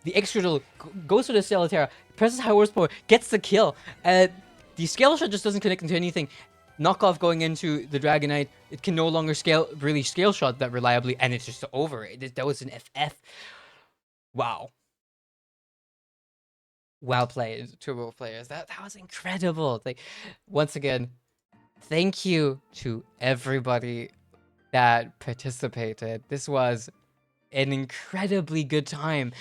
The Excadrill goes to the Stellaterra, presses high horsepower, gets the kill. The Scale Shot just doesn't connect into anything. Knockoff going into the Dragonite, it can no longer scale shot that reliably, and it's just over. That was an FF. Wow. Well played, Turbo players. That was incredible. Like, once again, thank you to everybody that participated. This was an incredibly good time.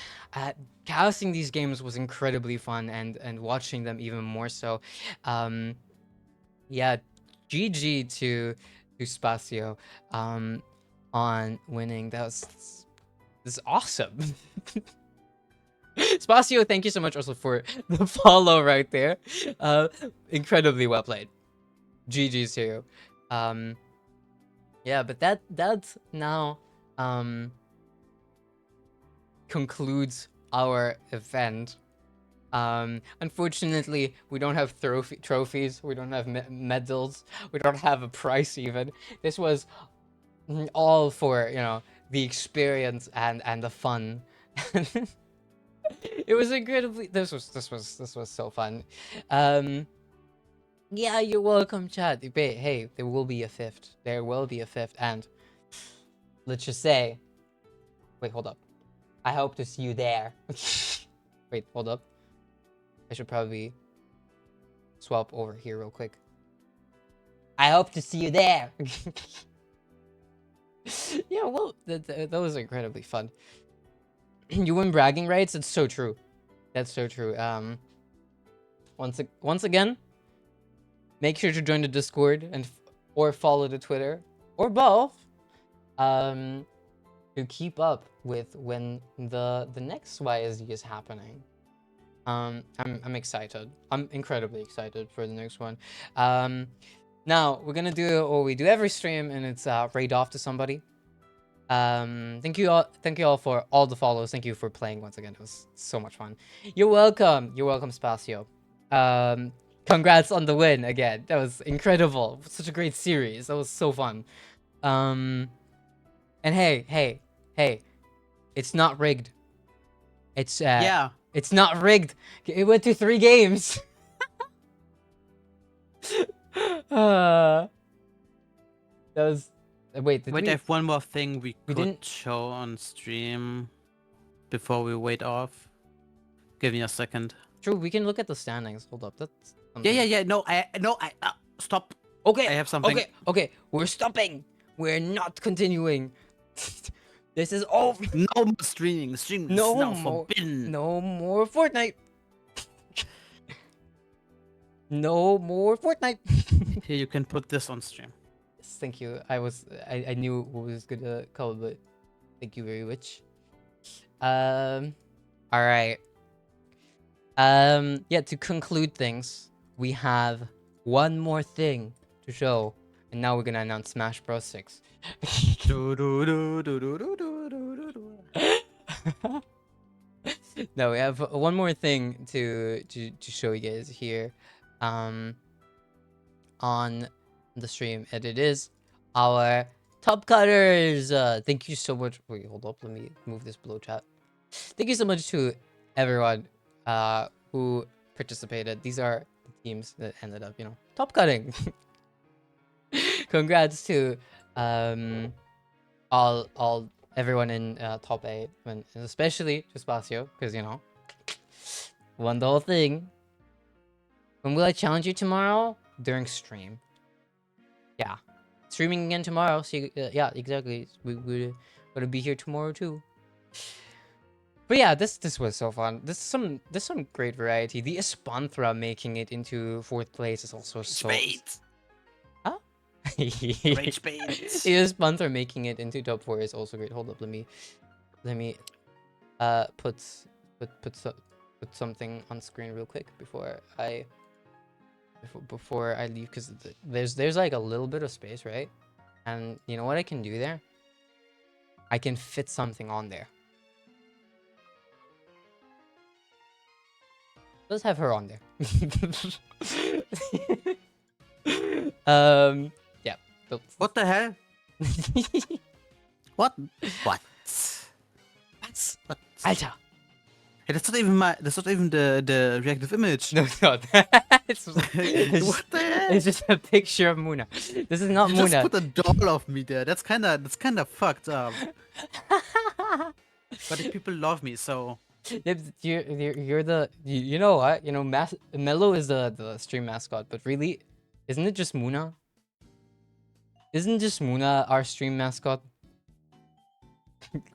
Casting these games was incredibly fun, and watching them even more so. Yeah, GG to Spacio on winning. This is awesome. Spacio, thank you so much also for the follow right there. Incredibly well played. GG's to you. Yeah, but that's now concludes our event. Unfortunately, we don't have trophies, we don't have medals, we don't have a price even. This was all for, the experience and the fun. It was incredibly, this was so fun. Yeah, you're welcome, chat. Hey, there will be a 5th. There will be a 5th, and let's just say, wait, hold up. I hope to see you there. Wait, hold up. I should probably swap over here real quick. I hope to see you there. Yeah, well, that was incredibly fun. You win bragging rights. It's so true. That's so true. Once again, make sure to join the Discord and or follow the Twitter or both. To keep up with when the next YSD is happening. I'm excited. I'm incredibly excited for the next one. Now we're gonna do what we do every stream, and it's raid off to somebody. Thank you all for all the follows. Thank you for playing once again. It was so much fun. You're welcome, Spacio. Congrats on the win again. That was incredible. Such a great series. That was so fun. And hey, it's not rigged. It's Yeah. It's not rigged. It went to 3 games. That was. Wait, I have one more thing we could didn't show on stream before we wait off. Give me a second. True, we can look at the standings. Hold up, that's. Yeah. No, I stop. Okay. I have something. Okay. We're stopping. We're not continuing. This is over. No more streaming. Streaming is now forbidden. No more Fortnite. No more Fortnite. Here, you can put this on stream. Thank you. I knew what was gonna come, but thank you very much. All right. Yeah, to conclude things, we have one more thing to show, and now we're gonna announce Smash Bros. 6. No, we have one more thing to show you guys here, on the stream, and it is our top cutters. Thank you so much. Wait, hold up. Let me move this below chat. Thank you so much to everyone who participated. These are the teams that ended up, top cutting. Congrats to everyone in top 8, and especially to Spacio, because won the whole thing. When will I challenge you tomorrow? During stream. Yeah, streaming again tomorrow. So yeah, exactly. We're gonna be here tomorrow too. But yeah, this was so fun. There's some great variety. The Espanthra making it into 4th place is also so. Spades. Huh? Great spades. The Espanthra making it into top 4 is also great. Hold up, let me put something on screen real quick before I leave, because there's like a little bit of space, right? And you know what I can do there? I can fit something on there. Let's have her on there. Yeah. What the hell? What? What? Alter. Hey, that's not even the reactive image. No, it's not. it's What the hell? It's just a picture of Muna. This is not You Muna. just put a doll of me there. That's kind of fucked up. But the people love me, so. You're the you know what, Mello is the stream mascot, but really, isn't it just Muna? Isn't just Muna our stream mascot?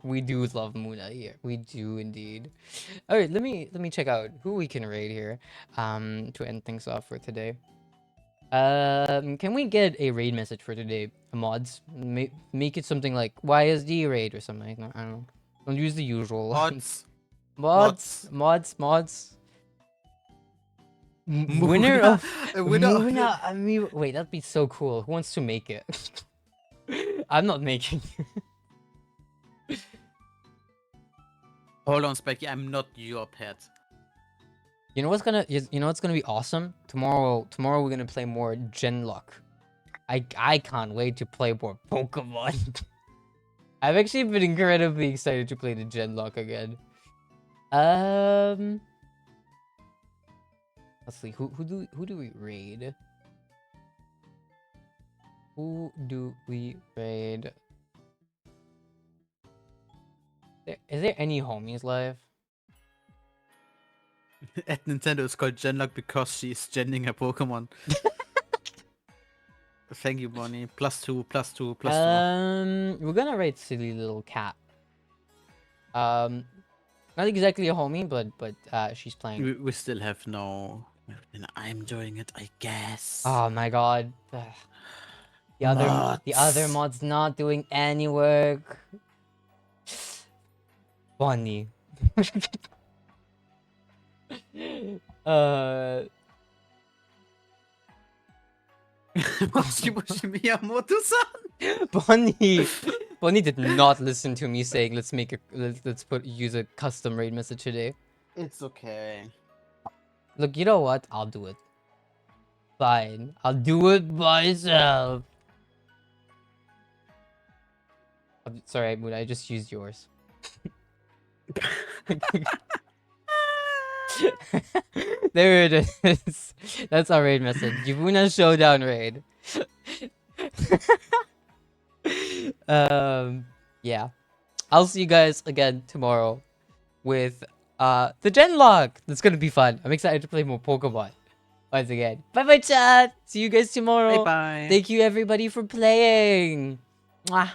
We do love Muna here. We do indeed. All right, let me check out who we can raid here. To end things off for today. Can we get a raid message for today, mods? Make it something like YSD raid or something like that. I don't know. Don't use the usual Mods. Mods. Winner of Winner. Muna. I mean, wait, that'd be so cool. Who wants to make it? I'm not making it. Hold on, Specky. I'm not your pet. You know what's gonna be awesome? Tomorrow we're gonna play more Genlock. I can't wait to play more Pokemon. I've actually been incredibly excited to play the Genlock again. Let's see. Who do we raid? Who do we raid? Is there any homies live? At Nintendo, it's called Genlock because she's genning her Pokemon. Thank you, Bonnie. +2, +2, +2. We're gonna raid Silly Little Cat. Not exactly a homie, but she's playing. We still have no. And I'm doing it, I guess. Oh my god. Ugh. The other Mods. mod's not doing any work. Bonnie. Miyamoto-san. Bonnie did not listen to me saying let's use a custom raid message today. It's okay. Look, you know what? I'll do it. Fine. I'll do it myself. I'm sorry, Moon, I just used yours. There it is. That's our raid message. YUWUNA'S Showdown raid. Yeah. I'll see you guys again tomorrow with the Genlog. That's gonna be fun. I'm excited to play more Pokemon. Once again. Bye bye, chat. See you guys tomorrow. Bye bye. Thank you everybody for playing. Mwah.